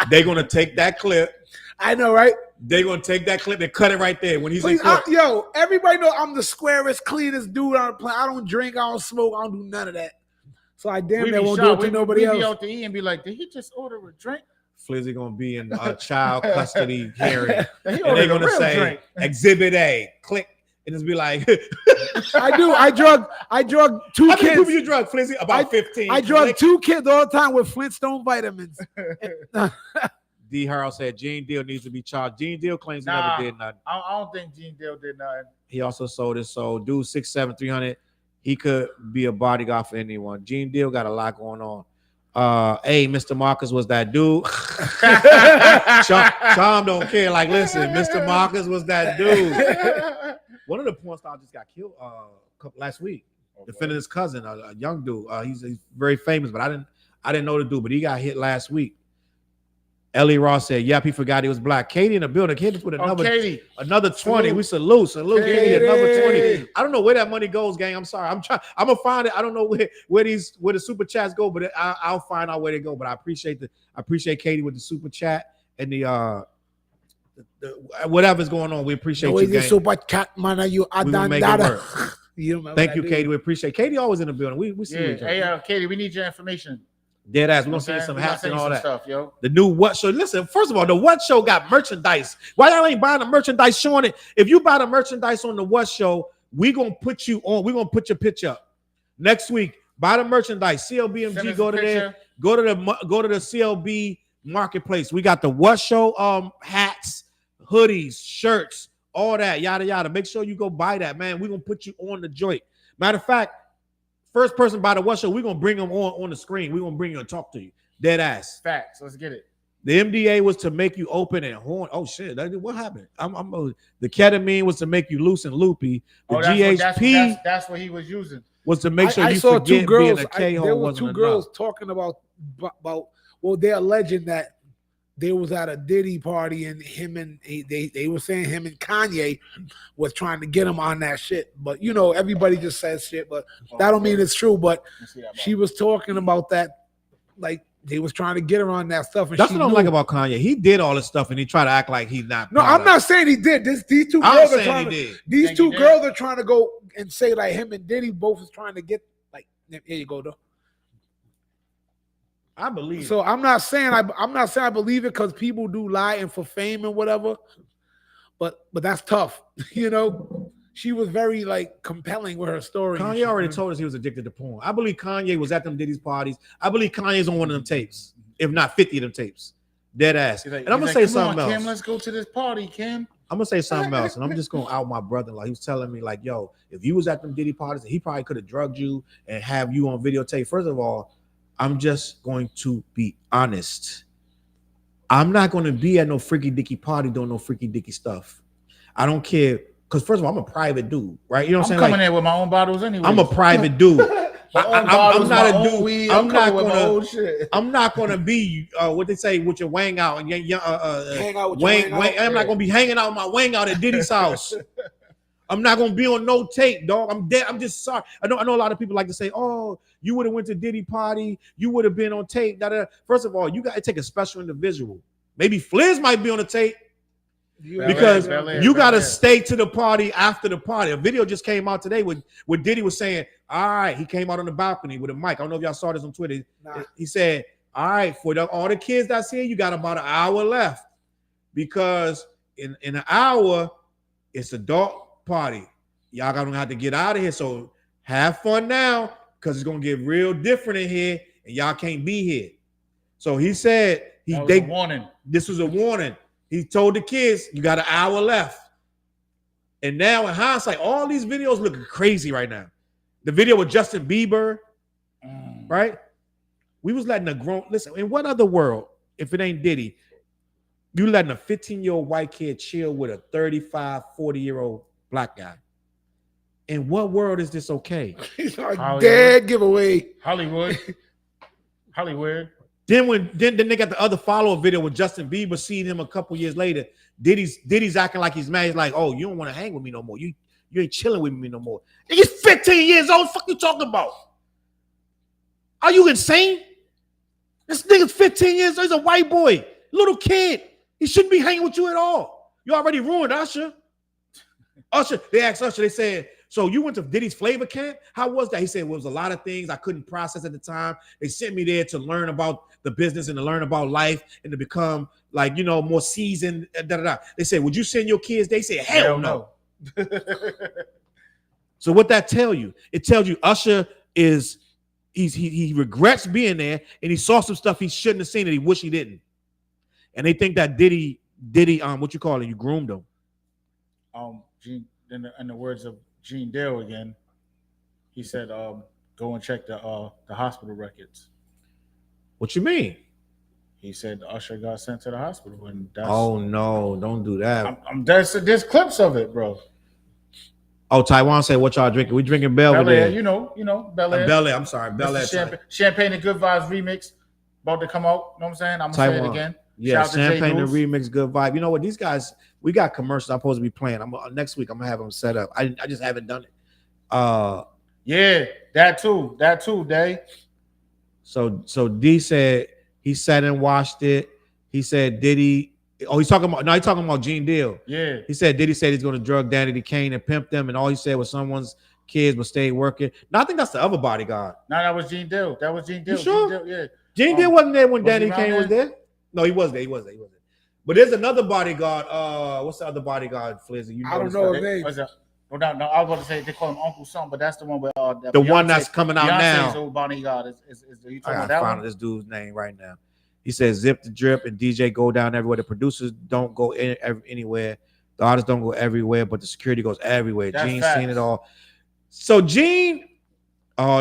They're gonna take that clip. I know, right? They're gonna take that clip and cut it right there when he's Please, in court. yo, everybody know I'm the squarest, cleanest dude on the planet. I don't drink, I don't smoke, I don't do none of that. So I damn near won't do it to nobody else. We be out to eat and be like, did he just order a drink? Flizzy gonna be in a child custody hearing, and they're gonna say drink. Exhibit A, click, and just be like, I drug 2 how kids. many people you drug, Flizzy? About 15. I drug 2 kids all the time with Flintstone vitamins. D. Harrell said Gene Deal needs to be charged. Gene Deal claims he never did nothing. I don't think Gene Deal did nothing. He also sold his soul. Dude, 6'7", 300. He could be a bodyguard for anyone. Gene Deal got a lot going on. Hey, Mr. Marcus was that dude. Charm don't care. Like, listen, Mr. Marcus was that dude. One of the porn stars just got killed last week. Defending his cousin, a young dude. He's very famous, but I didn't know the dude, but he got hit last week. Ellie Ross said, "Yep, he forgot he was black." Katie in the building. Katie put another 20. Salute. We salute Katie. Another 20. I don't know where that money goes, gang. I'm sorry. I'm gonna find it. I don't know where the super chats go, but I'll find out where they go. But I appreciate Katie with the super chat and the whatever's going on. We appreciate you, gang. Super chat, man. You we gonna make it work. Thank you, dude? Katie. We appreciate Katie. Always in the building. We see each other. Hey, Katie, we need your information. Dead ass. We're gonna send you some hats and all that stuff, yo. The new What Show. Listen, first of all, the What Show got merchandise. Why y'all ain't buying the merchandise showing it? If you buy the merchandise on the What Show, we gonna put you on. We're gonna put your picture up next week. Buy the merchandise. CLBMG. Go to there. Go to the CLB marketplace. We got the What Show hats, hoodies, shirts, all that, yada yada. Make sure you go buy that, man. We're gonna put you on the joint. Matter of fact, first person by the What Show, we're gonna bring them on the screen. We're gonna bring you and talk to you. Dead ass. Facts. Let's get it. The MDA was to make you open and horn. Oh shit! What happened? The ketamine was to make you loose and loopy. The GHP that's what he was using. Was to make sure I you saw forget two girls. being a K-hole. There were wasn't two girls enough. talking about well, they're alleging that they was at a Diddy party and they were saying him and Kanye was trying to get him on that shit. But you know, everybody just says shit, but that don't mean it's true. But she was talking about that, like they was trying to get her on that stuff. And that's what I don't like about Kanye. He did all this stuff and he tried to act like he's not. No, I'm not saying he did. These two girls are trying to. These two girls are trying to go and say like him and Diddy both is trying to get like. Here you go, though. I believe. So I'm not saying I believe it because people do lie and for fame and whatever, but that's tough. You know, she was very like compelling with her story. Kanye already told us he was addicted to porn. I believe Kanye was at them Diddy's parties. I believe Kanye's on one of them tapes, if not 50 of them tapes. Dead ass. And I'm gonna say something else. Kim, let's go to this party, Kim. I'm gonna say something else, and I'm just gonna out my brother. Like he was telling me, like, yo, if you was at them Diddy parties, he probably could have drugged you and have you on videotape. First of all, I'm just going to be honest. I'm not going to be at no freaky dicky party doing no freaky dicky stuff. I don't care. Because first of all, I'm a private dude, right? You know what I'm saying? I'm coming there with my own bottles anyway. I'm a private dude. I'm not a dude. Weed, I'm not gonna be what they say with your wang out and hang out with wang. I'm not gonna be hanging out with my wang out at Diddy's house. I'm not gonna be on no tape, dog. I'm dead. I'm just sorry. I know a lot of people like to say, "Oh, you would have went to Diddy party. You would have been on tape." Da-da. First of all, you got to take a special individual. Maybe Fliz might be on the tape because you got to stay to the party after the party. A video just came out today where Diddy was saying, "All right," he came out on the balcony with a mic. I don't know if y'all saw this on Twitter. Nah. He said, "All right, for all the kids that's here, you got about an hour left because in an hour it's adult party. Y'all gonna have to get out of here. So have fun now because it's gonna get real different in here, and y'all can't be here." So he said a warning. This was a warning. He told the kids, "You got an hour left." And now in hindsight, all these videos looking crazy right now. The video with Justin Bieber, right? We was letting a grown listen. In what other world, if it ain't Diddy, you letting a 15-year-old white kid chill with a 35, 40-year-old black guy? In what world is this okay? He's like dead giveaway. Hollywood. Then they got the other follow-up video with Justin Bieber seeing him a couple years later. Diddy's acting like he's mad. He's like, "Oh, you don't want to hang with me no more. You ain't chilling with me no more." He's 15 years old. What the fuck you talking about? Are you insane? This nigga's 15 years old. He's a white boy, little kid. He shouldn't be hanging with you at all. You already ruined Usher. They asked Usher, they said, "So you went to Diddy's Flavor Camp? How was that?" He said, "Well, it was a lot of things I couldn't process at the time. They sent me there to learn about the business and to learn about life and to become like, you know, more seasoned." They said, "Would you send your kids?" They said, "Hell no." So what that tell you? It tells you Usher is he regrets being there and he saw some stuff he shouldn't have seen that he wish he didn't. And they think that Diddy, what you call it? You groomed him. Gene, in the words of Gene Dale again, he said, "Go and check the hospital records." What you mean? He said Usher got sent to the hospital, and that's, oh no, don't do that. There's clips of it, bro. Oh, Taiwan said, what y'all drinking? We drinking Belvedere. You know, Bel Air. Bel Air. I'm sorry, Bel Air. Champagne and Good Vibes remix about to come out. You know what I'm saying? I'm gonna say it again. Yeah, Champagne and remix, Good Vibe. You know what? These guys, we got commercials I'm supposed to be playing. Next week I'm gonna have them set up. I just haven't done it. Yeah, that too, Day. So D said he sat and watched it. He said Diddy. Oh, he's talking about Gene Deal. Yeah. He said Diddy said he's going to drug Danny Kane and pimp them, and all he said was someone's kids will stay working. No, I think that's the other bodyguard. No, that was Gene Deal. You sure? Yeah. Gene Deal wasn't there when Danny Kane was there. No, he was there. He was there. But there's another bodyguard. What's the other bodyguard, Flizzy? I don't know his name. No, I was about to say they call him Uncle Something, but that's the one where the one that's coming out now. Old bodyguard is you talking I about that found one? this dude's name right now. He says Zip the Drip and DJ go down everywhere. The producers don't go anywhere. The artists don't go everywhere, but the security goes everywhere. That's Gene's facts. seen it all. So Gene,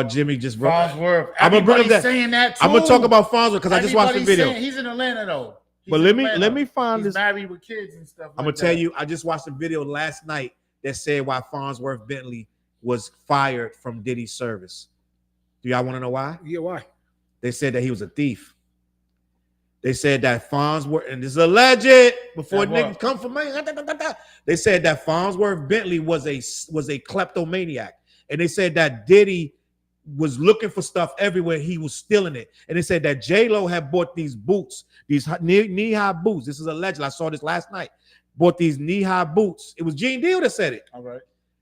Jimmy just Farnsworth. I'm gonna bring up that. Saying that too. I'm gonna talk about Farnsworth because I just watched the video. He's in Atlanta though. But let me find He's this. married with kids and stuff. I'm gonna tell you. I just watched a video last night that said why Farnsworth Bentley was fired from Diddy's service. Do y'all want to know why? Yeah, why? They said that he was a thief. They said that Farnsworth, and this is alleged before niggas come for me. They said that Farnsworth Bentley was a kleptomaniac, and they said that Diddy was looking for stuff everywhere. He was stealing it, and they said that J-Lo had bought these boots, these knee-high boots. This is alleged. I saw this last night. Bought these knee-high boots. It was Gene Deal that said it. All right.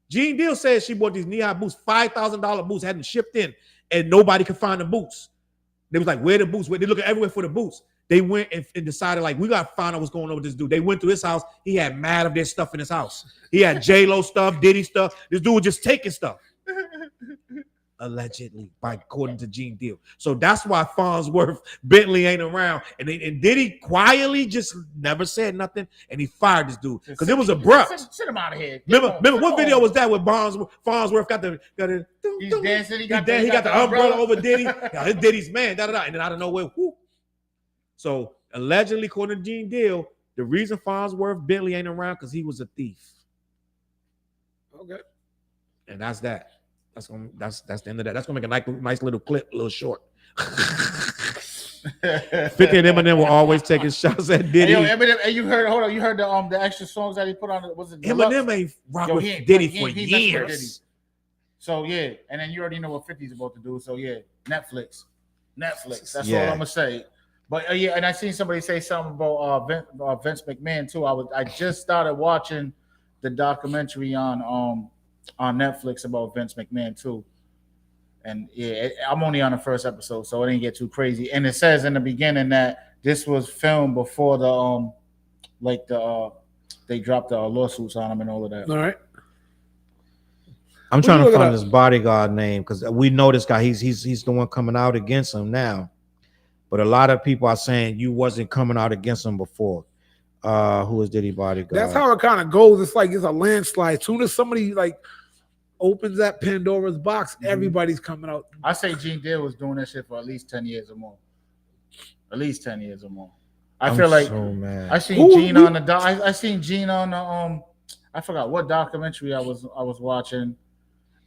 Gene Deal said she bought these knee-high boots, $5,000 boots, hadn't shipped in, and nobody could find the boots. They was like, where the boots? Where they looking everywhere for the boots. They went and decided, like, we got to find out what's going on with this dude. They went to his house. He had mad of their stuff in his house. He had J-Lo stuff, Diddy stuff. This dude was just taking stuff. Allegedly, according to Gene Deal. So that's why Farnsworth Bentley ain't around. And Diddy quietly just never said nothing, and he fired this dude because it was abrupt. Sit him out of here. Remember what video was that with Farnsworth got the He's dancing. He got the umbrella over Diddy. Yeah, his Diddy's man. And then out of nowhere, whoop. So allegedly, according to Gene Deal, the reason Farnsworth Bentley ain't around because he was a thief. Okay. And that's that. That's the end of that. That's gonna make a nice little clip, a little short. 50 and Eminem will always taking shots at Diddy. Hey, yo, Eminem, and you heard the extra songs that he put on. Was it Eminem ain't rock with Diddy for years. So yeah, and then you already know what 50's about to do. So yeah, Netflix. That's all I'm gonna say. But yeah, and I seen somebody say something about Vince McMahon too. I just started watching the documentary on Netflix about Vince McMahon too, and yeah, I'm only on the first episode, so it didn't get too crazy. And it says in the beginning that this was filmed before they dropped the lawsuits on him and all of that. All right. I'm trying to find his bodyguard name because we know this guy. He's the one coming out against him now. But a lot of people are saying you wasn't coming out against him before. Who is Diddy bodyguard? That's how it kind of goes. It's like it's a landslide. As soon as somebody like opens that Pandora's box, everybody's coming out. I say Gene Deal was doing that shit for at least 10 years or more. At least 10 years or more. I feel like so mad. I seen Gene on the I seen Gene on the I forgot what documentary I was watching.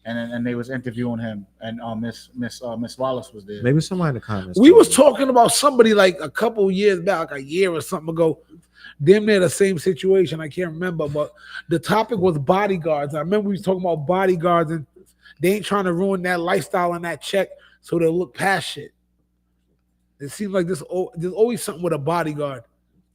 And they was interviewing him, and Miss Wallace was there. Maybe somebody in the comments. We was talking about somebody like a couple years back, like a year or something ago. Damn near the same situation. I can't remember, but the topic was bodyguards. I remember we was talking about bodyguards, and they ain't trying to ruin that lifestyle and that check, so they'll look past shit. It seems like there's always something with a bodyguard.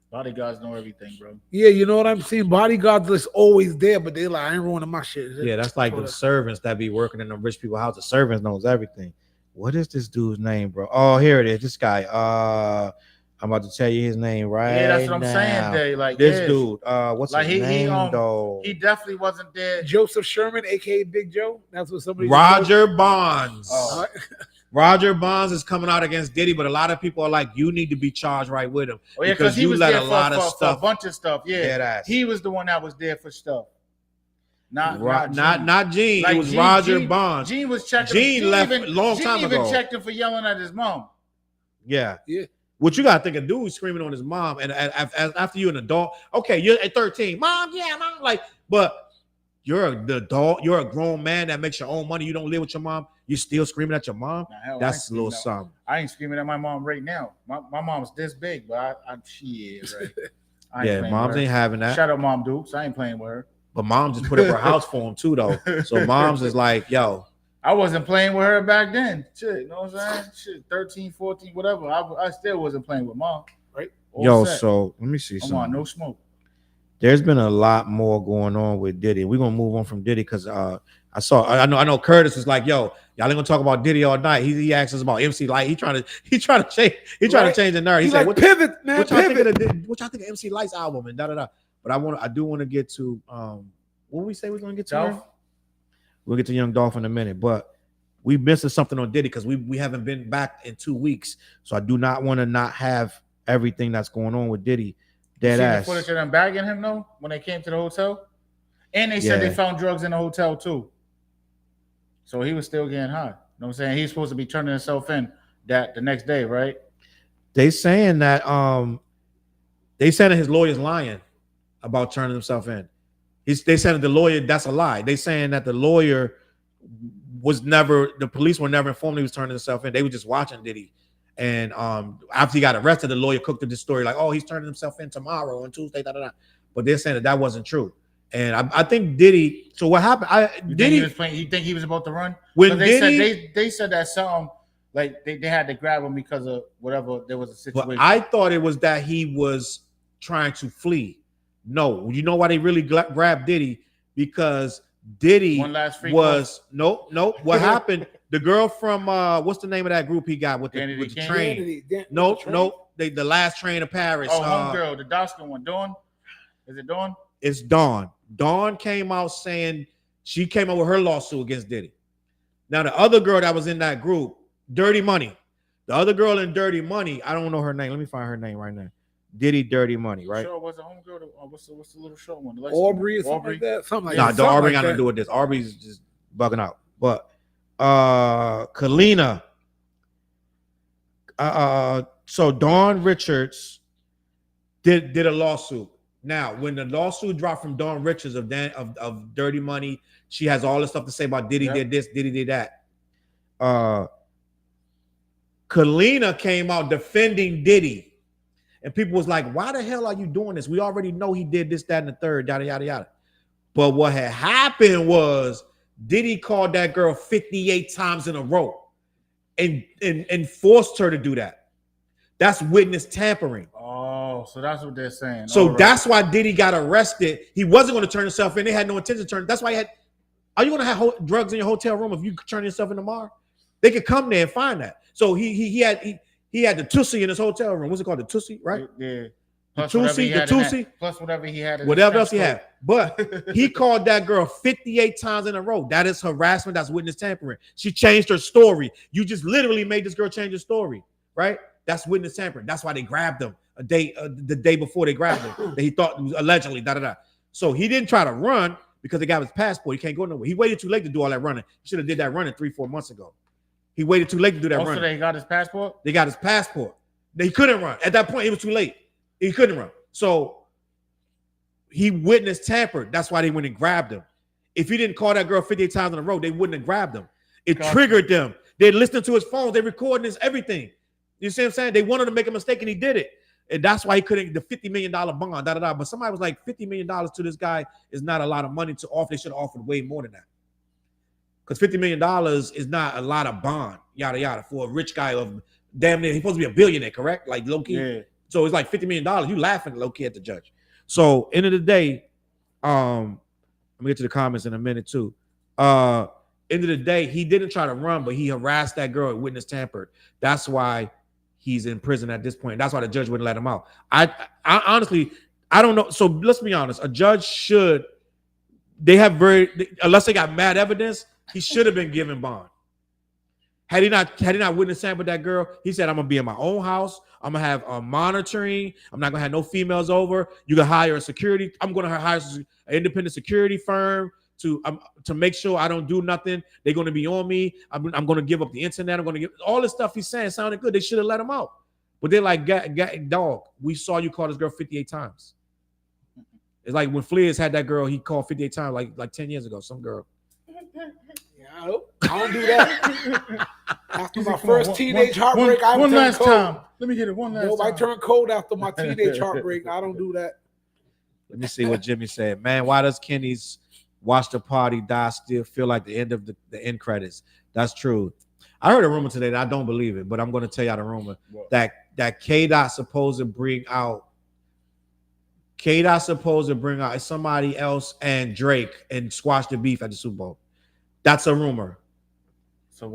Bodyguards know everything, bro. Yeah, you know what I'm saying? Bodyguards is always there, but they like, I ain't ruining my shit. Yeah, that's like the servants that be working in the rich people's house. The servants knows everything. What is this dude's name, bro? Oh, here it is. This guy. I'm about to tell you his name right now. Yeah, that's what I'm saying, Day. Like this dude. What's like his name though? He definitely wasn't there. Joseph Sherman, aka Big Joe. That's what somebody. Roger Bonds. Oh. Roger Bonds is coming out against Diddy, but a lot of people are like, you need to be charged right with him. Oh, yeah, because he was let there a lot of for stuff. a bunch of stuff. Yeah, he was the one that was there for stuff. Not Gene. Like it was Roger Bonds. Gene was checking. Gene left a long time ago. Gene even checked him for yelling at his mom. Yeah. What you gotta think, a dude screaming on his mom, and after you're an adult, okay, you're at 13, mom, yeah, mom, like, but you're an adult, you're a grown man that makes your own money. You don't live with your mom. You're still screaming at your mom. Nah, hell, That's a little something. I ain't screaming at my mom right now. My mom's this big, but she is right. Yeah, moms ain't having that. Shout out Mom Dukes. I ain't playing with her. But mom just put up her house for him too, though. So mom's is like, yo. I wasn't playing with her back then. Shit, you know what I'm saying? Shit, 13, 14, whatever. I still wasn't playing with mom. Right? Yo, so let me see something. No smoke. There's been a lot more going on with Diddy. We're gonna move on from Diddy because I know Curtis is like, yo, y'all ain't gonna talk about Diddy all night. He asks us about MC Light. He trying to change the narrative. He's like, pivot, man. What y'all think of MC Light's album and da da da. But I do want to get to what we say we're gonna get to. Dolph? We'll get to Young Dolph in a minute, but we missing something on Diddy because we haven't been back in 2 weeks. So I do not want to not have everything that's going on with Diddy. Dead ass. The footage of them bagging him though when they came to the hotel, and they said they found drugs in the hotel too. So he was still getting high. You know what I'm saying? He's supposed to be turning himself in that the next day, right? They saying that his lawyer's lying about turning himself in. They said that the lawyer, that's a lie. They saying that the lawyer the police were never informed he was turning himself in. They were just watching Diddy. And after he got arrested, the lawyer cooked up this story like, oh, he's turning himself in tomorrow on Tuesday, da, da, da. But they're saying that wasn't true. And I think Diddy. So what happened? Diddy was playing. You think he was about to run? When they said that something like they had to grab him because of whatever there was a situation. But I thought it was that he was trying to flee. No, you know why they really grabbed Diddy? Because Diddy was no. What happened? The girl from what's the name of that group he got with the train? The last train to Paris. Oh, homegirl, the dark skin one. Dawn? Is it Dawn? It's Dawn. Dawn came out saying she came out with her lawsuit against Diddy. Now the other girl that was in that group, Dirty Money. The other girl in Dirty Money, I don't know her name. Let me find her name right now. Diddy Dirty Money, right? Sure, was a homegirl. What's the little short one? Aubrey or something like that. Something like that. Aubrey got nothing to do with this. Aubrey's just bugging out. But Kalina. So Dawn Richards did a lawsuit. Now, when the lawsuit dropped from Dawn Richards of Dirty Money, she has all this stuff to say about Diddy did this, Diddy did that. Kalina came out defending Diddy. And people was like, why the hell are you doing this? We already know he did this, that, and the third, yada, yada, yada. But what had happened was Diddy called that girl 58 times in a row and forced her to do that. That's witness tampering. Oh, so that's what they're saying. So that's why Diddy got arrested. He wasn't going to turn himself in. They had no intention to turn. That's why are you going to have drugs in your hotel room if you turn yourself in tomorrow? They could come there and find that. So he had the Tussie in his hotel room. What's it called? The Tussie, right? Yeah. Plus the Tussie. Plus whatever he had. Whatever else he had. But he called that girl 58 times in a row. That is harassment. That's witness tampering. She changed her story. You just literally made this girl change her story, right? That's witness tampering. That's why they grabbed him the day before they grabbed him. That he thought was allegedly, da-da-da. So he didn't try to run because they got his passport. He can't go nowhere. He waited too late to do all that running. He should have did that running 3-4 months ago. He waited too late to do that running. So they got his passport? They got his passport. He couldn't run. At that point, it was too late. He couldn't run. So he witness tampered. That's why they went and grabbed him. If he didn't call that girl 58 times in a row, they wouldn't have grabbed him. It triggered them. They listened to his phones. They recording his everything. You see what I'm saying? They wanted to make a mistake, and he did it. And that's why he couldn't, the $50 million bond, da-da-da. But somebody was like, $50 million to this guy is not a lot of money to offer. They should have offered way more than that. Because $50 million is not a lot of bond, yada, yada, for a rich guy of damn near, he's supposed to be a billionaire, correct? Like low-key. Yeah. So it's like $50 million. You laughing low-key at the judge. So end of the day, I'm gonna get to the comments in a minute too. End of the day, he didn't try to run, but he harassed that girl and witness tampered. That's why he's in prison at this point. That's why the judge wouldn't let him out. I honestly, I don't know. So let's be honest. A judge should, unless they got mad evidence, he should have been given bond. Had he not witness tampered that girl, he said, I'm gonna be in my own house. I'm gonna have monitoring. I'm not gonna have no females over. You can hire a security. I'm gonna hire an independent security firm to make sure I don't do nothing. They're gonna be on me. I'm gonna give up the internet. I'm gonna give all this stuff he's saying sounded good. They should have let him out. But they're like, dog, we saw you call this girl 58 times. It's like when Fleers had that girl he called 58 times like 10 years ago. Some girl. I don't do that. After my first teenage heartbreak, I one last cold. time. Let me get it one last No, time. I turned cold after my teenage heartbreak. I don't do that. Let me see what Jimmy said. Man, why does Kenny's Watch the Party Die still feel like the end of the end credits? That's true. I heard a rumor today that I don't believe it, but I'm going to tell y'all the rumor that K-Dot supposed to bring out somebody else and Drake and squash the beef at the Super Bowl. That's a rumor. So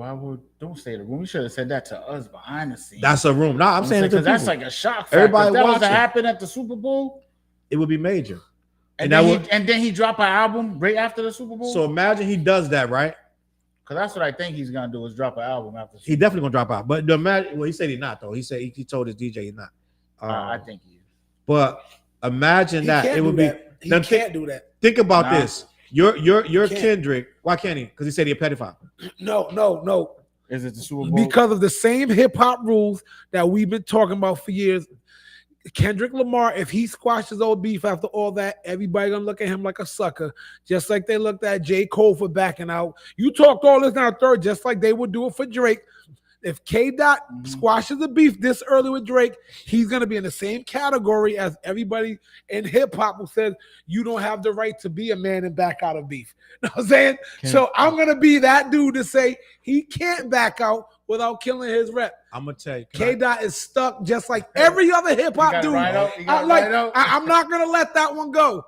don't say the rumor. You should have said that to us behind the scenes. That's a rumor. No, I'm saying because that's like a shock factor. Everybody if that was to watching. happen at the Super Bowl, it would be major. And then he drop an album right after the Super Bowl. So imagine he does that, right? Because that's what I think he's gonna do is drop an album after. He definitely gonna drop out. But he said he's not though. He said he told his DJ he's not. I think he is. But imagine that it would be. He can't do that. Think about this. You're Kendrick. Why can't he? Because he said he's a pedophile. No. Is it the Super Bowl? Because of the same hip hop rules that we've been talking about for years. Kendrick Lamar, if he squashes old beef after all that, everybody gonna look at him like a sucker, just like they looked at J. Cole for backing out. You talked all this now third, just like they would do it for Drake. If K-Dot squashes the beef this early with Drake, he's going to be in the same category as everybody in hip-hop who says you don't have the right to be a man and back out of beef. You know what I'm saying? So I'm going to be that dude to say he can't back out without killing his rep. I'm going to tell you. K-Dot is stuck just like every other hip-hop dude. I'm not going to let that one go.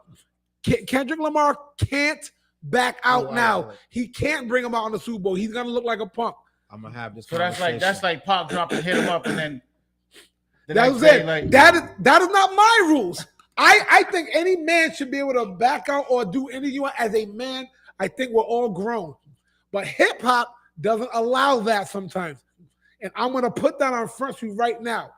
Kendrick Lamar can't back out now. He can't bring him out on the Super Bowl. He's going to look like a punk. I'm gonna have this. So that's like Pop dropping, hit him up, and then that was it. That is not my rules. I think any man should be able to back out or do anything as a man. I think we're all grown, but hip hop doesn't allow that sometimes. And I'm gonna put that on Front Street right now.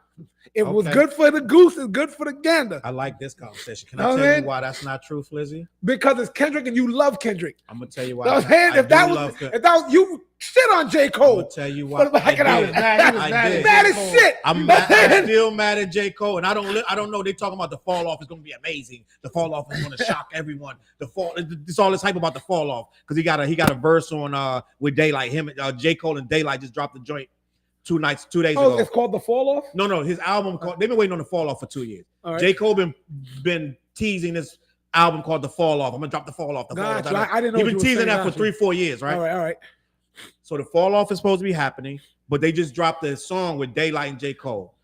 It was good for the goose, it's good for the gander. I like this conversation. Can I tell you why that's not true, Flizzy? Because it's Kendrick and you love Kendrick. I'm gonna tell you why. If that was you shit on J. Cole. I'm gonna tell you why. Mad as shit. I'm still mad at J. Cole, and I don't know. They talking about the fall off is gonna be amazing. The fall off is gonna shock everyone. It's all this hype about the fall off because he got a verse on with Daylight. Him, J. Cole and Daylight just dropped the joint. 2 days ago. Oh, it's called The Fall Off? No, his album they've been waiting on The Fall Off for 2 years. Right. J. Cole been teasing this album called The Fall Off. I'm gonna drop The Fall Off. I didn't know. He's been teasing that for 3-4 years, right? All right. So The Fall Off is supposed to be happening, but they just dropped a song with Daylight and J. Cole.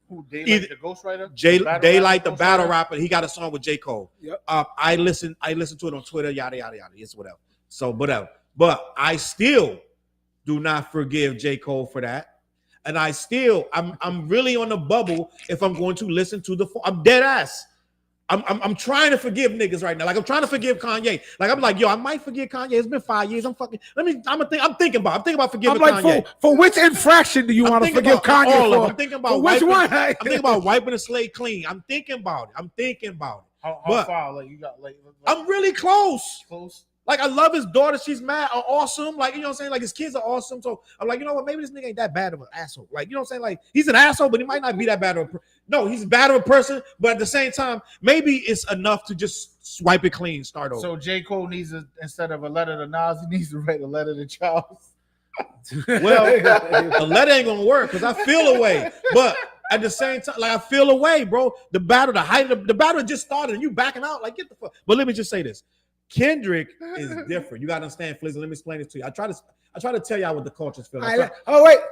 Who, Daylight, the ghostwriter? Daylight, the battle rapper. He got a song with J. Cole. Yep. I listened to it on Twitter, yada yada yada. It's whatever. So whatever. But I still do not forgive J. Cole for that. And I'm really on the bubble if I'm going to listen to I'm dead ass. I'm trying to forgive niggas right now. Like I'm trying to forgive Kanye. Like I'm like, yo, I might forgive Kanye. It's been 5 years. I'm thinking about forgiving Kanye. For which infraction do you want to forgive Kanye for? I'm thinking about which one. I'm thinking about wiping the slate clean. I'm thinking about it. How far? Like you got like I'm really close. Close. Like, I love his daughter. She's mad or awesome. Like, you know what I'm saying? Like, his kids are awesome. So I'm like, you know what? Maybe this nigga ain't that bad of an asshole. Like, you know what I'm saying? Like, he's an asshole, but he might not be that bad of a No, he's bad of a person. But at the same time, maybe it's enough to just swipe it clean, start over. So J. Cole needs, instead of a letter to Nas, he needs to write a letter to Challz. Well, the letter ain't going to work because I feel away. But at the same time, like, I feel away, bro. The battle just started and you backing out. Like, get the fuck. But let me just say this. Kendrick is different. You gotta understand, Flizzy. Let me explain this to you. I try to tell y'all what the culture's feeling. Let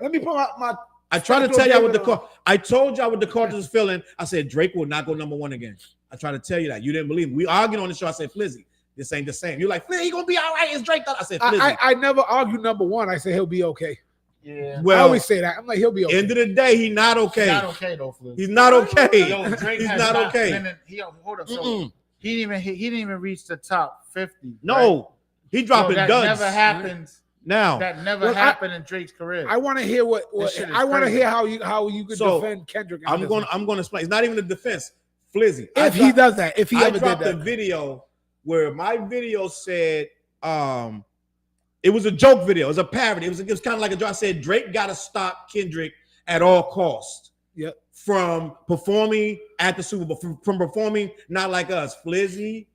me pull out my. I try to tell y'all what I told y'all what the culture's feeling. I said Drake will not go number 1 again. I try to tell you that. You didn't believe me. We argued on the show. I said, Flizzy, this ain't the same. You're like, Flizzy, he gonna be all right. It's Drake. I said, Flizzy. I never argue number 1. I said he'll be okay. Yeah. Well, I always say that. I'm like, he'll be okay. End of the day, he's not okay. He's not okay though, Flizzy. He's not okay. Yo, Drake he's not okay. Hold up. So he didn't even reach the top 50. No, right? He dropping that duds. Never happens. Now that never happened in Drake's career. I want to hear what I want to hear how you could defend Kendrick. I'm going to explain. It's not even a defense, Flizzy. If he does that, if he ever did that, I dropped a video where my video said it was a joke video. It was a parody. It was kind of like a joke. I said Drake got to stop Kendrick at all costs. Yep. From performing at the Super Bowl from performing Not Like Us. Flizzy,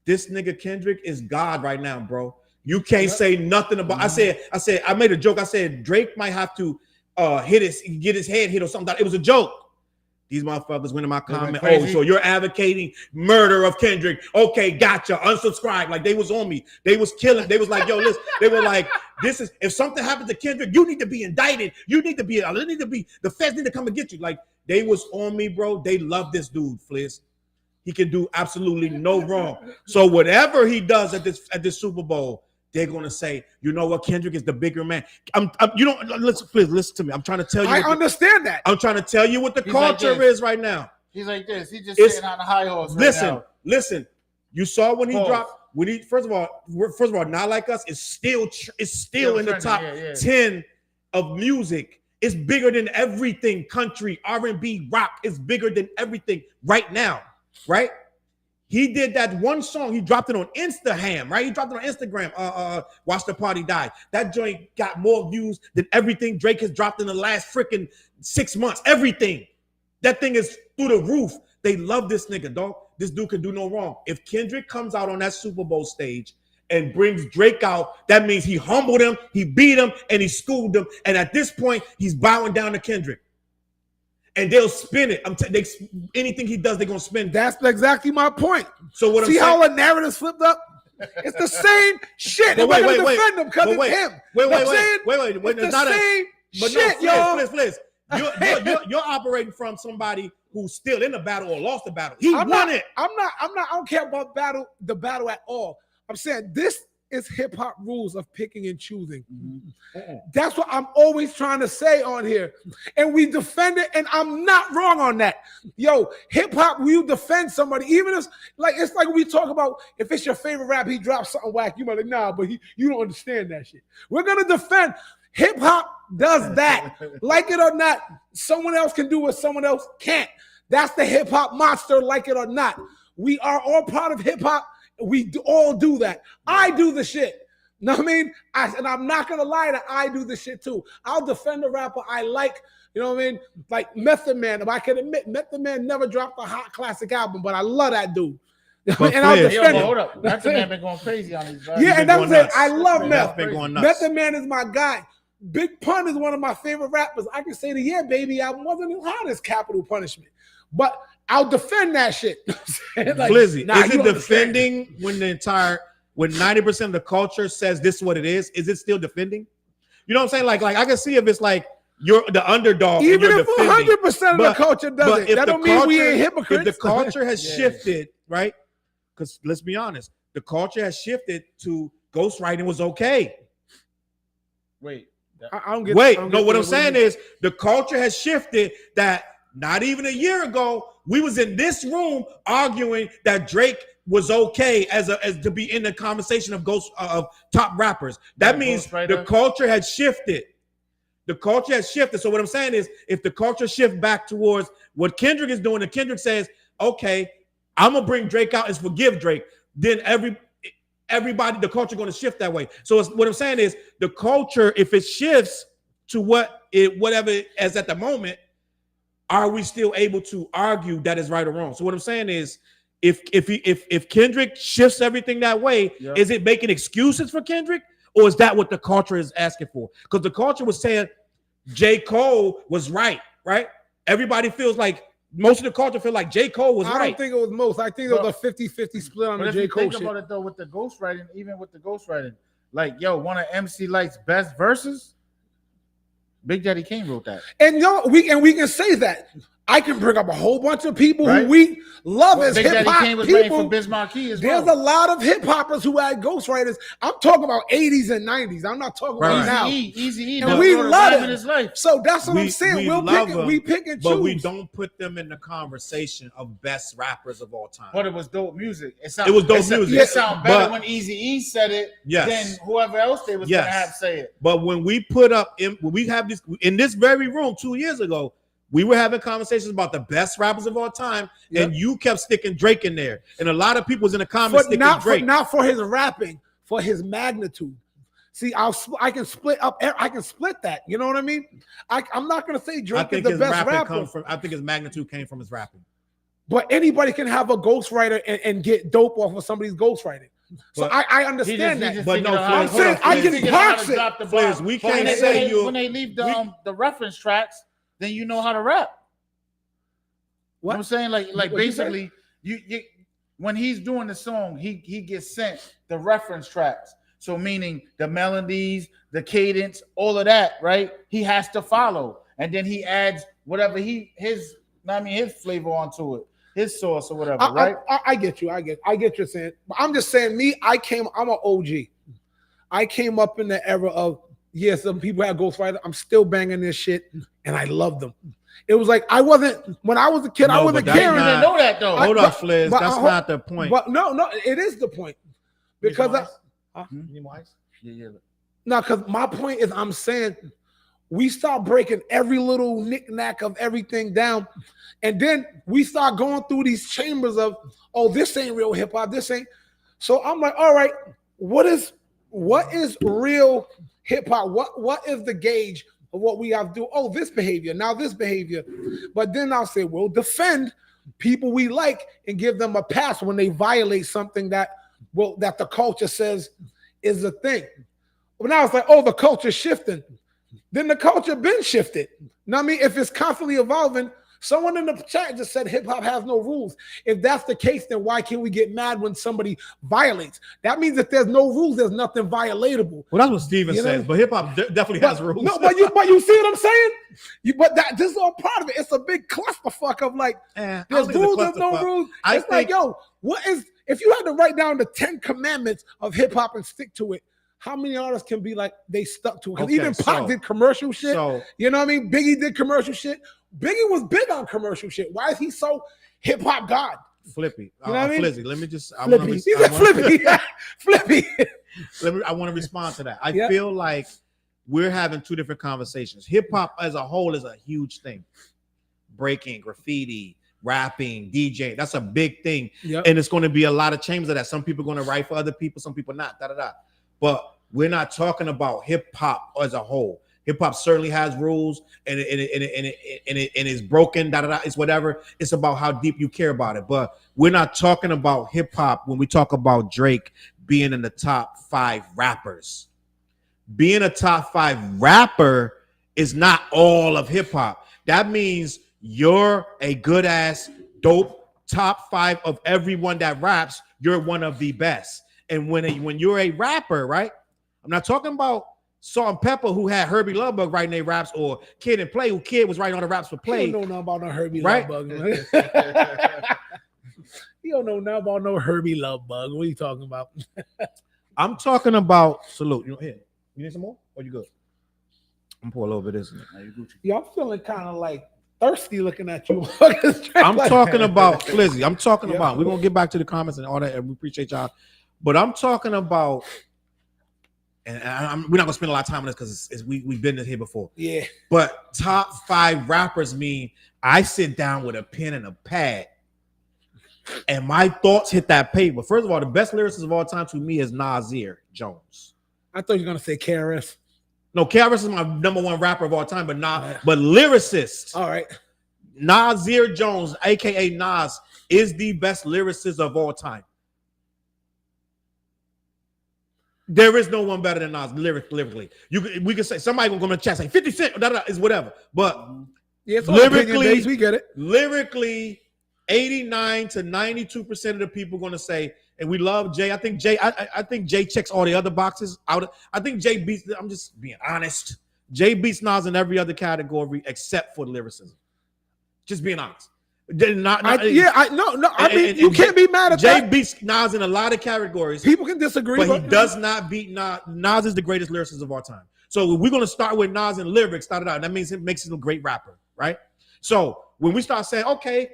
this nigga Kendrick is God right now, bro. You can't say nothing about. I said, I made a joke. I said Drake might have to get his head hit or something. It was a joke. These motherfuckers went in my comment. Oh, so you're advocating murder of Kendrick? Okay, gotcha. Unsubscribe. Like they was on me. They was killing. They was like, yo, listen. They were like, this is if something happens to Kendrick, you need to be indicted. You need to be. The feds need to come and get you. Like they was on me, bro. They love this dude, Fliz. He can do absolutely no wrong. So whatever he does at this Super Bowl, they're gonna say, you know what, Kendrick is the bigger man. Listen to me. I'm trying to tell you. I understand that. I'm trying to tell you what the culture is right now. He's like this. He's just sitting on the high horse. Listen. You saw when he dropped. When he first of all, Not Like Us is still in the top 10 of music. It's bigger than everything. Country, R&B, rock is bigger than everything right now. Right? He did that one song. He dropped it on Instagram, right? He dropped it on Instagram. Watch the Party Die. That joint got more views than everything Drake has dropped in the last freaking 6 months. Everything. That thing is through the roof. They love this nigga, dog. This dude can do no wrong. If Kendrick comes out on that Super Bowl stage and brings Drake out, that means he humbled him, he beat him, and he schooled him. And at this point, he's bowing down to Kendrick. And they'll spin it. Anything he does, they're gonna spin. That's exactly my point. So what? See how the narrative's flipped up? It's the same shit. They're gonna defend him because it's him. Wait. It's the same shit, yo. Fliz. You're operating from somebody who's still in the battle or lost the battle. He won it. I don't care about the battle at all. I'm saying this is hip hop rules of picking and choosing. Mm-hmm. That's what I'm always trying to say on here. And we defend it, and I'm not wrong on that. Yo, hip hop, you defend somebody, even if it's like we talk about if it's your favorite rap, he drops something whack, you might like, nah, but you don't understand that shit. We're gonna defend. Hip hop does that. Like it or not, someone else can do what someone else can't. That's the hip hop monster, like it or not. We are all part of hip hop. We all do that. I do the shit. Know what I mean? And I'm not gonna lie that I do the shit too. I'll defend a rapper I like. You know what I mean? Like Method Man. If I can admit, Method Man never dropped a hot classic album, but I love that dude. And I'll defend him. Hold up. Method Man been going crazy on these. Yeah, and that's it. I love Meth. Method Man is my guy. Big Pun is one of my favorite rappers. I can say the Yeah Baby album wasn't as hot as Capital Punishment, but I'll defend that shit. Like, Flizzy, is it defending when 90% of the culture says this is what it is? Is it still defending? You know what I'm saying? Like I can see if it's like you're the underdog. Even if 100% of the culture does it, that don't mean we ain't hypocrites. If the culture has shifted, right? Because let's be honest, the culture has shifted to ghostwriting was okay. Wait. What I'm saying is the culture has shifted that not even a year ago, we was in this room arguing that Drake was okay as to be in the conversation of top rappers. That means the culture has shifted. The culture has shifted. So what I'm saying is if the culture shifts back towards what Kendrick is doing, and Kendrick says, okay, I'm going to bring Drake out and forgive Drake, then everybody, the culture going to shift that way. So what I'm saying is the culture, if it shifts to whatever it is at the moment, are we still able to argue that is right or wrong? So what I'm saying is if Kendrick shifts everything that way, is it making excuses for Kendrick, or is that what the culture is asking for? Because the culture was saying J. Cole was right? Everybody feels like most of the culture feel like J. Cole was right. I don't think it was most. I think it was a 50-50 split on the J. Cole shit. Think about it though, with the ghostwriting, even with the ghostwriting, like one of MC Light's best verses, Big Daddy Kane wrote that. And we can say that. I can bring up a whole bunch of people who we love as hip hop people. There's a lot of hip hoppers who had ghostwriters. I'm talking about 80s and 90s. I'm not talking about now. Easy. And we love it. So that's what I'm saying. We pick and choose. But we don't put them in the conversation of best rappers of all time. But it was dope music. It was dope music. It sounded better when Eazy-E said it than whoever else they was going to have say it. But when we have this in this very room 2 years ago, we were having conversations about the best rappers of all time, and you kept sticking Drake in there. And a lot of people was in the comments sticking Drake. Not for his rapping, for his magnitude. See, I can split up. I can split that. You know what I mean? I'm not gonna say I Drake is think the his best rapping rapper, comes from. I think his magnitude came from his rapping. but anybody can have a ghostwriter and get dope off of somebody's ghostwriting. So But I understand that. But no, I'm Fliz, saying I can box it. Fliz, we can't say you. When they leave the reference tracks, then you know how to rap. What? You know what I'm saying? Like What you basically, you when he's doing the song, he gets sent the reference tracks. So meaning the melodies, the cadence, all of that, right? He has to follow, and then he adds whatever his flavor onto it, his sauce or whatever, right? I get you. I get you're saying. But I'm just saying, I'm an OG. I came up in the era of, some people had Ghostwriter. I'm still banging this shit, and I love them. It was like when I was a kid, I wasn't caring. You didn't know that though. Hold on, Fliz. That's not the point. But no, it is the point. Because no, because my point is, I'm saying we start breaking every little knick-knack of everything down, and then we start going through these chambers of, oh, this ain't real hip-hop, this ain't. So I'm like, all right, what is real hip-hop? What is the gauge of what we have to do? Oh, this behavior, now this behavior. But then I'll say, we'll defend people we like and give them a pass when they violate something that the culture says is a thing. But now it's like, oh, the culture's shifting. Then the culture been shifted. You know what I mean? If it's constantly evolving, someone in the chat just said hip hop has no rules. If that's the case, then why can't we get mad when somebody violates? That means if there's no rules, there's nothing violatable. Well, that's what Steven says, but hip hop definitely has rules. No, but you see what I'm saying? This is all part of it. It's a big clusterfuck of like, there's rules, there's no rules. It's like, yo, if you had to write down the 10 commandments of hip hop and stick to it, how many artists can be like they stuck to it? Because even Pac did commercial shit. You know what I mean? Biggie did commercial shit. Biggie was big on commercial shit. Why is he so hip hop god? Flippy. You know what I mean? Flizzy, let me just. Flippy. He said Flippy. Flippy. I want to respond to that. I feel like we're having two different conversations. Hip hop as a whole is a huge thing. Breaking, graffiti, rapping, DJing. That's a big thing. Yep. And it's going to be a lot of chambers of that. Some people are going to write for other people, some people not. But we're not talking about hip hop as a whole. Hip hop certainly has rules and it is broken. It's whatever. It's about how deep you care about it. But we're not talking about hip hop when we talk about Drake being in the top 5 rappers. Being a top 5 rapper is not all of hip hop. That means you're a good ass, dope top 5 of everyone that raps. You're one of the best. And when you're a rapper, right? I'm not talking about Salt and Pepper who had Herbie Lovebug writing their raps, or Kid and Play who Kid was writing all the raps for Play. You don't know nothing about no Herbie Lovebug, man. You don't know nothing about no Herbie Lovebug. What are you talking about? I'm talking about Salute. You need some more? Or you good? I'm pour a little bit of this. Yeah, I'm feeling kind of like thirsty looking at you. I'm talking about Flizzy. I'm talking about. We're gonna get back to the comments and all that, and we appreciate y'all. But I'm talking about, and we're not gonna spend a lot of time on this because we've been here before. Yeah. But top 5 rappers mean I sit down with a pen and a pad, and my thoughts hit that paper. First of all, the best lyricist of all time to me is Nasir Jones. I thought you were gonna say KRS. No, KRS is my number 1 rapper of all time, but but lyricist. All right. Nasir Jones, aka Nas, is the best lyricist of all time. There is no one better than Nas lyrically. We can say somebody going to chat say 50 Cent is whatever, but lyrically, we get it. Lyrically, 89 to 92% of the people going to say, and we love Jay. I think Jay checks all the other boxes out. I think Jay beats. I'm just being honest. Jay beats Nas in every other category except for lyricism. Just being honest. You can't be mad at Jay that. Jay beats Nas in a lot of categories. People can disagree, but he does not beat Nas. Nas is the greatest lyricist of all time. So we're going to start with Nas and lyrics. That means it makes him a great rapper, right? So when we start saying, okay,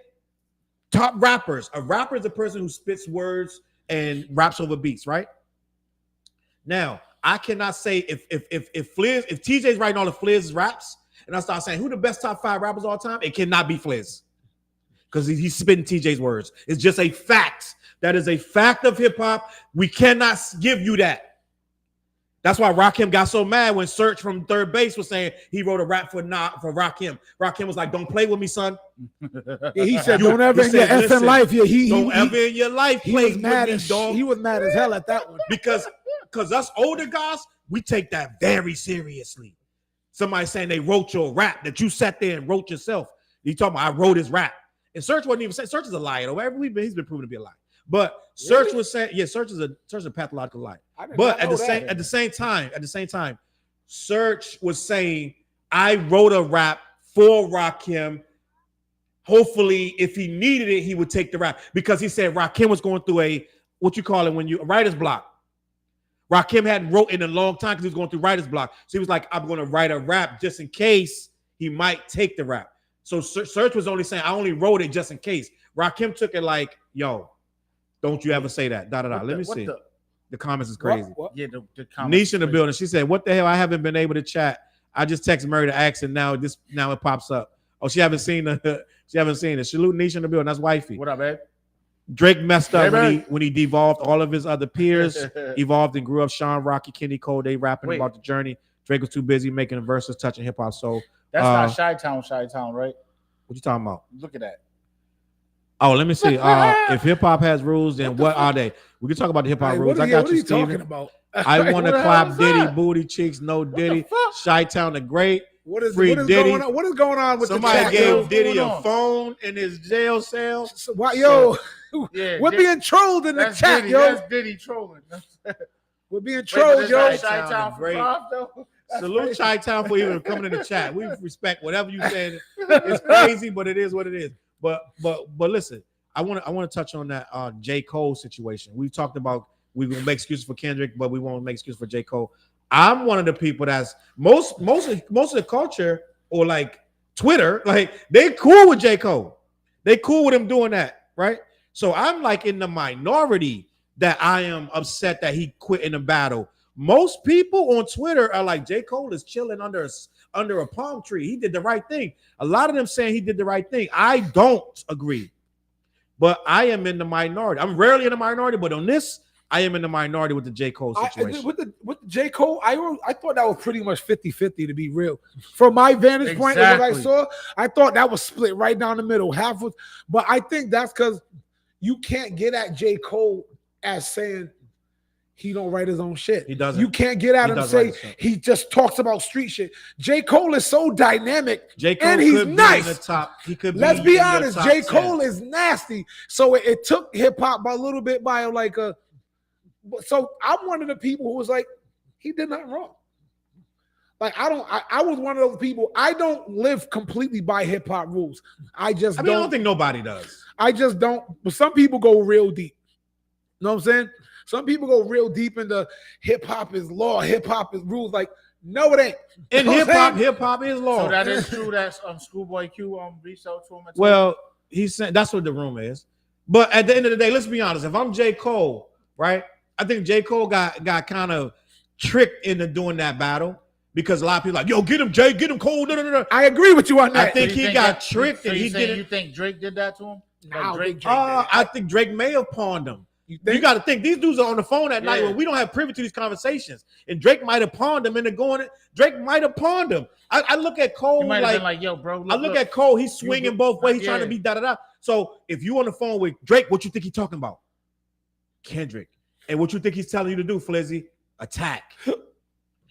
top rappers, a rapper is a person who spits words and raps over beats, right? Now, I cannot say if TJ's writing all of Flizz's raps, and I start saying who the best top 5 rappers of all time, it cannot be Flizz. Because he's spitting TJ's words. It's just a fact. That is a fact of hip hop. We cannot give you that. That's why Rakim got so mad when Search from Third Base was saying he wrote a rap for Rakim. Rakim was like, "Don't play with me, son." Yeah, he said, "Don't ever in your effing life." Yeah, don't ever in your life play with me, dog. He was mad as hell at that one because us older guys, we take that very seriously. Somebody saying they wrote your rap that you sat there and wrote yourself. You talking about I wrote his rap, and Search wasn't even saying Search is a liar. Though he's been proven to be a liar. But Search was saying, yeah, Search is a pathological liar. But at the same time, Search was saying, I wrote a rap for Rakim. Hopefully, if he needed it, he would take the rap because he said Rakim was going through a writer's block. Rakim hadn't wrote in a long time because he was going through writer's block. So he was like, I'm going to write a rap just in case he might take the rap. So Search was only saying, I only wrote it just in case. Rakim took it like, yo, don't you ever say that. Let me see. The comments is crazy. What? Yeah, the comments. Nisha in the building. She said, what the hell? I haven't been able to chat. I just texted Murray to ask and now it pops up. Oh, she haven't seen it. Salute Nisha in the building. That's wifey. What up, babe? Drake messed up when he devolved. All of his other peers evolved and grew up. Sean, Rocky, Kenny Cole, they rapping about the journey. Drake was too busy making verses, touching hip hop. So that's not Chi-Town, right? What you talking about? Look at that. Oh, let me see. If hip hop has rules, then what are they? We can talk about the hip hop rules. I got you, Steven. Talking about? I want to clap Diddy, booty cheeks, no Diddy. Chi-Town the Great. Free Diddy. What is going on with somebody the chat? Gave Diddy a phone in his jail cell. So, we're being trolled in the chat, Diddy, yo. That's Diddy trolling. We're being trolled, yo. Chi-Town for five, though. Salute Chi-Town for even coming in the chat. We respect whatever you said. It's crazy, but it is what it is. But listen, I want to touch on that J. Cole situation. We talked about we're gonna make excuses for Kendrick, but we won't make excuses for J. Cole. I'm one of the people that's most of the culture or like Twitter, like they cool with J. Cole. They cool with him doing that, right? So I'm like in the minority that I am upset that he quit in the battle. Most people on Twitter are like, J. Cole is chilling under a palm tree. He did the right thing. A lot of them saying he did the right thing. I don't agree, but I am in the minority. I'm rarely in the minority, but on this, I am in the minority with the J. Cole situation. With the J. Cole, I thought that was pretty much 50-50 to be real. From my vantage point of what I saw, I thought that was split right down the middle. Half was, but I think that's because you can't get at J. Cole as saying he don't write his own shit. He doesn't. You can't get at him and say he just talks about street shit. J. Cole is so dynamic and he's nice. Be in the top. He could Let's be honest, J. Cole is nasty. So it took hip hop by a little bit by like a. So I'm one of the people who was like, he did nothing wrong. Like I was one of those people. I don't live completely by hip hop rules. I don't think nobody does. I just don't. But some people go real deep. You know what I'm saying? Some people go real deep into hip hop is law, hip hop is rules. Like, no, it ain't. In hip hop is law. So that is true. That's Schoolboy Q reached out to him. Well, he's saying that's what the rumor is. But at the end of the day, let's be honest. If I'm J. Cole, right? I think J. Cole got kind of tricked into doing that battle because a lot of people are like, yo, get him, Jay, get him, Cole. Da, da, da. I agree with you on that. I think he got tricked. So and he did. You think Drake did that to him? Like I think Drake may have pawned him. You got to think these dudes are on the phone at night when we don't have privy to these conversations, and Drake might have pawned him into going. Drake might have pawned him. I look at Cole like yo, bro. I look at Cole. He's swinging both ways. He's trying to be da da da. So if you on the phone with Drake, what you think he's talking about? Kendrick. And what you think he's telling you to do, Flizzy? Attack.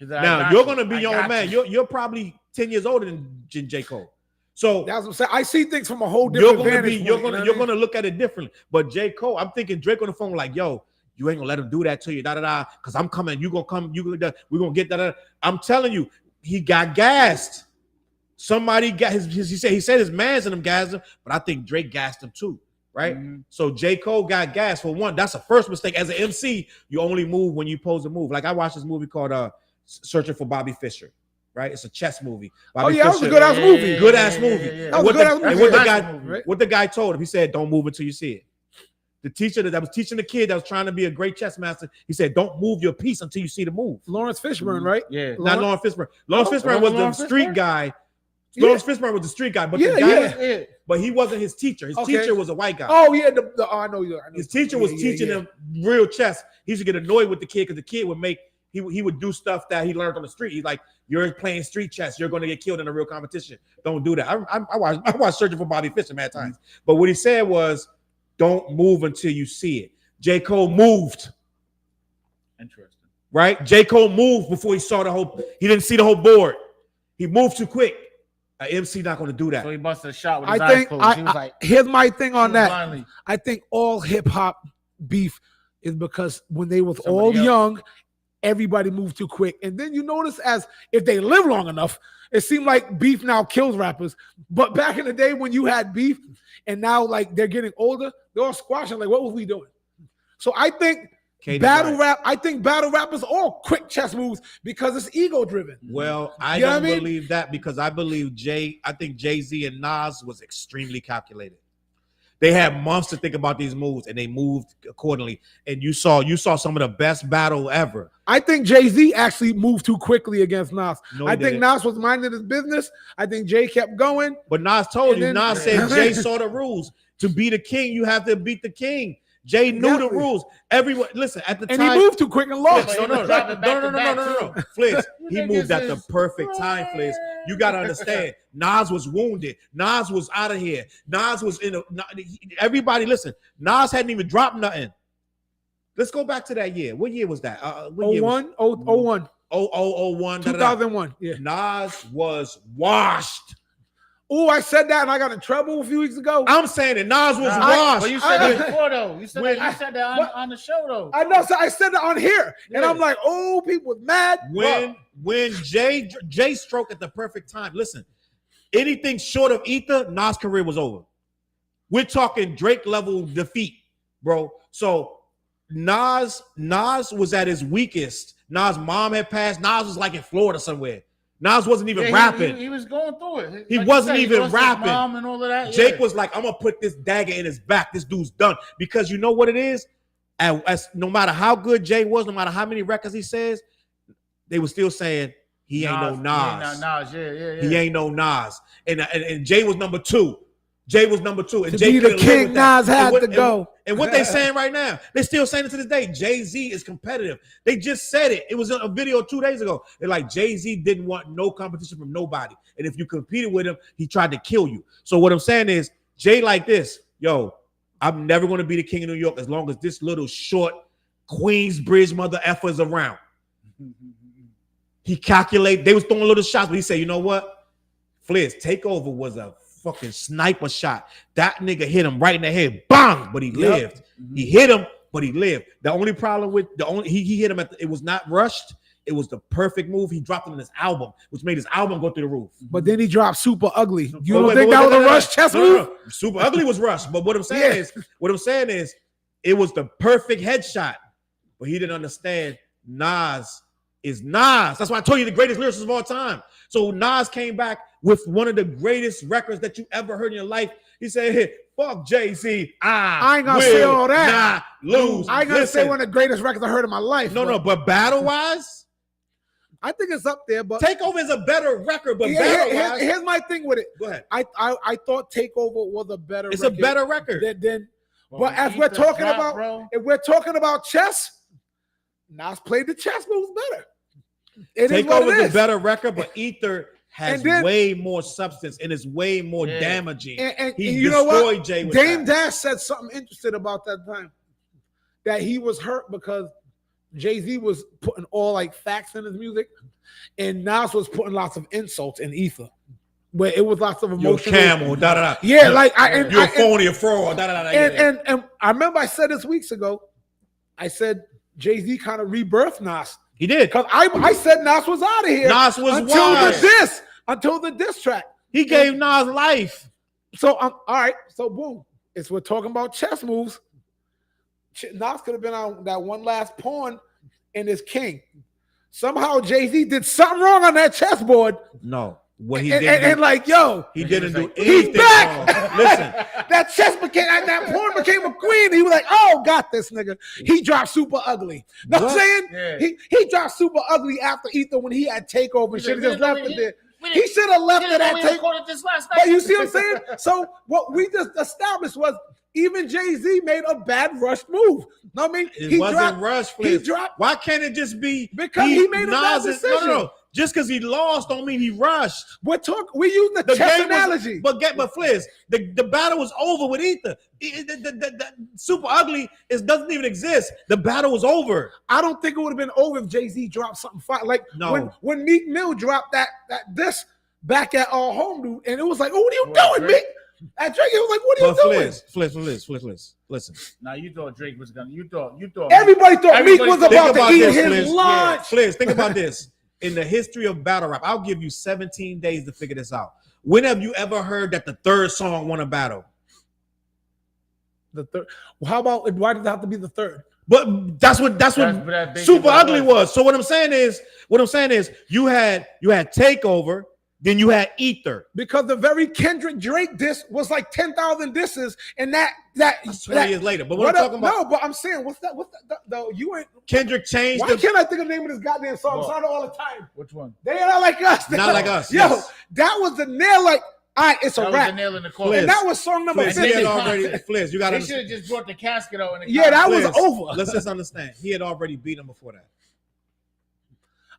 Now you're gonna be your own man. You're probably 10 years older than J. Cole. So that's what I'm saying. I see things from a whole different vantage point. You're gonna look at it differently. But J. Cole, I'm thinking Drake on the phone like, yo, you ain't gonna let him do that to you, da da da. Because I'm coming, you gonna come, we're gonna get that. I'm telling you, he got gassed. Somebody got he said his man's in him gassed him, but I think Drake gassed him too. Right? Mm-hmm. So J. Cole got gas for one. That's the first mistake. As an MC, you only move when you're supposed to move. Like I watched this movie called Searching for Bobby Fischer. Right? It's a chess movie. Bobby Fischer, that was a good ass movie. Good ass movie. What the guy told him, he said, don't move until you see it. The teacher that was teaching the kid that was trying to be a great chess master, he said, don't move your piece until you see the move. Lawrence Fishburne, right? Yeah. Not Lawrence Fishburne. Lawrence Fishburne was the street guy. Lawrence Fishburne was the street guy, but the guy but he wasn't his teacher. His teacher was a white guy. Oh yeah, I know. His teacher was teaching him real chess. He used to get annoyed with the kid because the kid would make he would do stuff that he learned on the street. He's like, you're playing street chess, you're going to get killed in a real competition. Don't do that. I watched Searching for Bobby Fischer mad times. But what he said was, don't move until you see it. J. Cole moved. Interesting. Right? J. Cole moved before he saw the whole, he didn't see the whole board. He moved too quick. An MC not going to do that. So he busted a shot with his eyes closed. He was like, here's my thing on that. blindly. I think all hip hop beef is because when they was Somebody all else. young, everybody moved too quick. And then you notice as if they live long enough, it seemed like beef now kills rappers. But back in the day when you had beef and now like they're getting older, they're all squashing like, what was we doing? So I think battle rap is all quick chess moves because it's ego driven. Well, I don't believe that because I think Jay-Z and Nas was extremely calculated. They had months to think about these moves and they moved accordingly. And you saw some of the best battle ever. I think Jay-Z actually moved too quickly against Nas. No, I think Nas was minding his business. I think Jay kept going. But Nas told And you, then- Nas said Jay saw the rules. To be the king, you have to beat the king. Jay knew the rules. Everyone, listen, at the And time. he moved too quick and lost. No. Fliz, he moved at the perfect time, Fliz. You got to understand, Nas was wounded. Nas was out of here. Nas was in a, everybody listen, Nas hadn't even dropped nothing. Let's go back to that year. What year was that? What year was 01. 01. 2001. Yeah. Nas was washed. Oh, I said that and I got in trouble a few weeks ago. I'm saying that Nas was washed. But you said that before, though. You said that on the show, though. I know, so I said that on here. And I'm like, oh, people was mad. When Jay struck at the perfect time, listen, anything short of Ether, Nas' career was over. We're talking Drake level defeat, bro. So Nas was at his weakest. Nas' mom had passed. Nas was like in Florida somewhere. Nas wasn't even rapping. He was going through it. He wasn't even rapping. Mom and all of that. Jake was like, I'm gonna put this dagger in his back. This dude's done. Because you know what it is? As no matter how good Jay was, no matter how many records he says, they were still saying he ain't no Nas. He ain't no Nas. And Jay was number two. Jay was number two. And To Jay be the king, Nas had to go. And what they saying right now, they still saying it to this day. Jay-Z is competitive. They just said it. It was a video 2 days ago. They're like, Jay-Z didn't want no competition from nobody. And if you competed with him, he tried to kill you. So what I'm saying is, Jay like this, yo, I'm never going to be the king of New York as long as this little short Queensbridge mother effer is around. He calculated. They was throwing little shots, but he said, you know what? Fliz, Takeover was a fucking sniper shot. That nigga hit him right in the head. Bang! But he lived. He hit him, but he lived. The only problem with he hit him it was not rushed. It was the perfect move. He dropped him in his album, which made his album go through the roof. But then he dropped Super Ugly. You don't think that was a rush chess move? No. Super Ugly was rushed. But what I'm saying is, it was the perfect headshot. But he didn't understand Nas is Nas. That's why I told you the greatest lyricist of all time. So Nas came back with one of the greatest records that you ever heard in your life. He said, hey, fuck Jay-Z. I ain't gonna say all that. Lose. I ain't gonna say one of the greatest records I heard in my life. No, but battle-wise, I think it's up there. But Takeover is a better record, but battle-wise. Here's my thing with it. Go ahead. I thought Takeover was a better It's record. a better record. But as we're talking about, if we're talking about chess, Nas played the chess moves better. Takeover is a better record, but Ether has way more substance and is way more damaging. And he you know what? Jay with Dame Dash said something interesting about that time. That he was hurt because Jay-Z was putting all like facts in his music, and Nas was putting lots of insults in Ether, where it was lots of emotional. You're camel, da da da. Yeah, like you're a phony, a fraud, da da da. And I remember I said this weeks ago. I said Jay-Z kind of rebirthed Nas. He did. Because I said Nas was out of here. Nas was until the diss track. He gave Nas life. So all right. So boom. We're talking about chess moves. Nas could have been on that one last pawn in his king. Somehow Jay-Z did something wrong on that chessboard. No. What he did, and like, yo, he didn't do anything. He's back. Wrong. Listen, that pawn became a queen. He was like, oh, got this nigga. He dropped Super Ugly. Know what I'm saying? Yeah. He dropped Super Ugly after Ether when he had Takeover and should have just left it there. He should have left it at Takeover. But you see what I'm saying? So what we just established was even Jay-Z made a bad rush move. I mean, It wasn't rush, he Fliz. dropped Why can't it just be because he made a bad Nas decision. No. Just because he lost don't mean he rushed. We use the chess analogy. But Fliz, the battle was over with Ether. The Super Ugly doesn't even exist. The battle was over. I don't think it would have been over if Jay-Z dropped something fire. Like when Meek Mill dropped this back at Home Dude, and it was like, oh, what are you doing, Meek? At Drake, it was like, what are you doing? Fliz, listen. Now you thought Drake was gonna. You thought. Everybody thought Meek was about to eat his lunch. Fliz, think about this. In the history of battle rap, I'll give you 17 days to figure this out. When have you ever heard that the third song won a battle? The third. Well, how about why does it have to be the third? But that's what Super Ugly was. So what I'm saying is you had Takeover, then you had Ether. Because the very Kendrick Drake diss was like 10,000 disses, and that's 20 years later. But what I'm talking about? No, but I'm saying, what's that? You ain't Kendrick changed. Why can't I think of the name of this goddamn song? It's not all the time. Which one? They are not like us. Not like us. Yo, that was the nail. Like, all right, it's a rap. The nail in the coffin. And that was song number 50. Fliz, you got to. They should have just brought the casket out. That was over. Let's just understand. He had already beat him before that.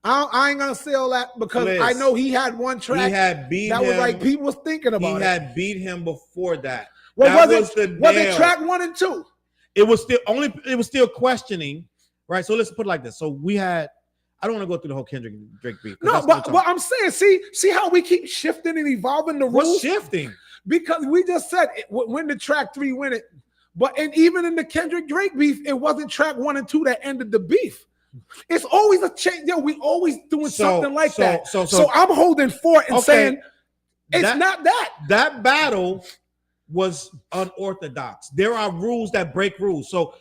I ain't gonna say all that because Fliz, I know he had one track. He had beat that him. Was like people was thinking about. He had beat him before that. Well, was it track 1 and 2? It was still questioning, right? So let's put it like this. So we had. I don't want to go through the whole Kendrick Drake beef. No, but I'm saying, see how we keep shifting and evolving the rules. What's shifting? Because we just said when the track 3 win it, and even in the Kendrick Drake beef, it wasn't track 1 and 2 that ended the beef. It's always a change. Yo, we always doing something like that. So I'm holding fort and saying it's not that. That battle was unorthodox. There are rules that break rules. So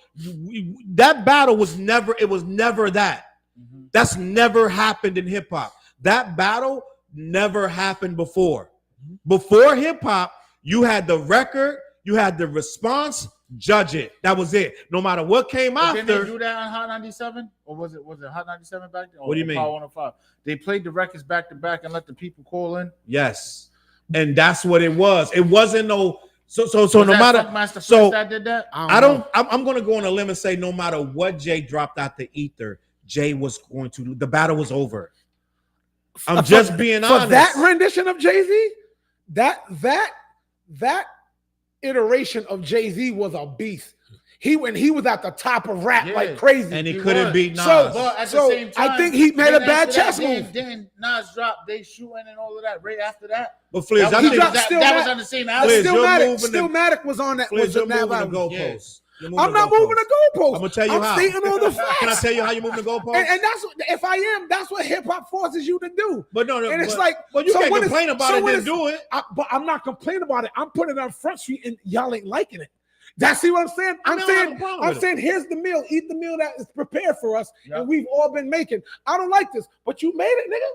that battle was never that. Mm-hmm. That's never happened in hip hop. That battle never happened before. Before hip hop, you had the record, you had the response. Judge it. That was it. No matter what came after. Didn't they do that on Hot 97? Or was it Hot 97 back then? What do you mean? Power 105. They played the records back to back and let the people call in. Yes, and that's what it was. It wasn't no. So no matter. That did that. I'm going to go on a limb and say no matter what Jay dropped out the ether, Jay was going to. The battle was over. I'm just being honest. For that rendition of Jay-Z, that iteration of Jay-Z was a beast. He was at the top of rap like crazy, and he couldn't beat Nas. So at the same time, I think he made a bad chess move. Then Nas dropped They Shooting and all of that right after that. But Fliz, that was on the same album. Stillmatic was on that. Fliz, you're moving the goalposts. I'm not moving the goalposts. I'm gonna tell you how. I'm stating all the facts. Can I tell you how you move the goalposts? And that's what, if I am, that's what hip hop forces you to do. But no, and it's like, but you can't complain about it and do it. But I'm not complaining about it. I'm putting it on Front Street, and y'all ain't liking it. That's see what I'm saying? I'm saying here's the meal. Eat the meal that is prepared for us, and we've all been making. I don't like this, but you made it, nigga.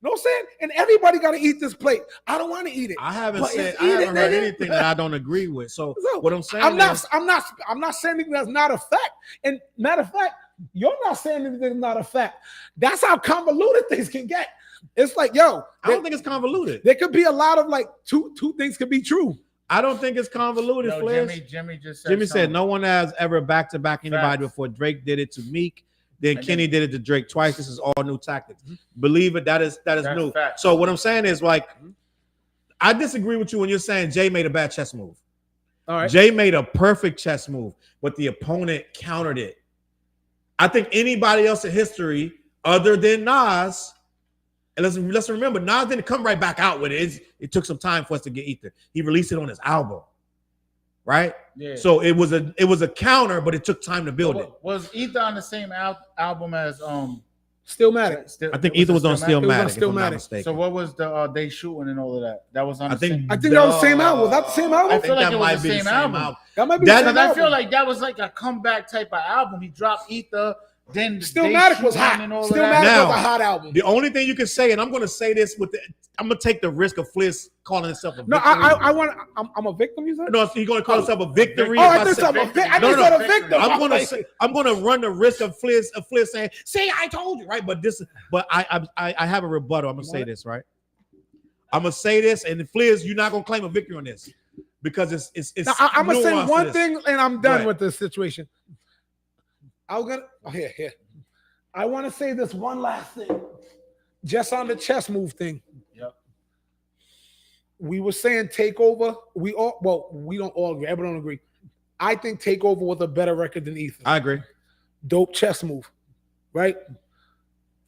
Know what I'm saying? And everybody got to eat this plate. I don't want to eat it. I haven't heard anything that I don't agree with. So what I'm saying, I'm not saying anything that's not a fact. And matter of fact, you're not saying anything that's not a fact. That's how convoluted things can get. It's like, yo, I don't think it's convoluted. There could be a lot of like two things could be true. I don't think it's convoluted, Fliz. Jimmy said no one has ever back-to-back anybody before. Drake did it to Meek. Then Kenny did it to Drake twice. This is all new tactics. Believe it, that is new. Fact. So what I'm saying is, like, I disagree with you when you're saying Jay made a bad chess move. All right. Jay made a perfect chess move, but the opponent countered it. I think anybody else in history other than Nas, and let's remember, Nas didn't come right back out with it. It took some time for us to get Ether. He released it on his album. Right? Yeah. So it was a counter, but it took time to build it. Was Ether on the same album as Stillmatic? I think Ether was on Stillmatic. If I'm not mistaken. So what was the They Shooting and all of that? That was on. I think that was the same album. Was that the same album? I feel like it was the same album. That might be the same album. I feel like that was like a comeback type of album. He dropped Ether. Then Stillmatic was hot. Stillmatic was a hot album. The only thing you can say, and I'm going to say this I'm going to take the risk of Fliz calling himself a victim. No, I'm a victim, you said? No, he's going to call himself a victory. Oh, I said a victim. I'm going to run the risk of Fliz saying, "See, I told you," right? But I have a rebuttal. I'm going to say this, right? I'm going to say this, and Fliz, you're not going to claim a victory on this. because it's. Now, I'm gonna say one nuances. thing, and I'm done with this situation. Here. I want to say this one last thing, just on the chess move thing. Yep. We were saying Takeover. We don't all agree. Everyone don't agree. I think Takeover was a better record than Ether. I agree. Dope chess move, right?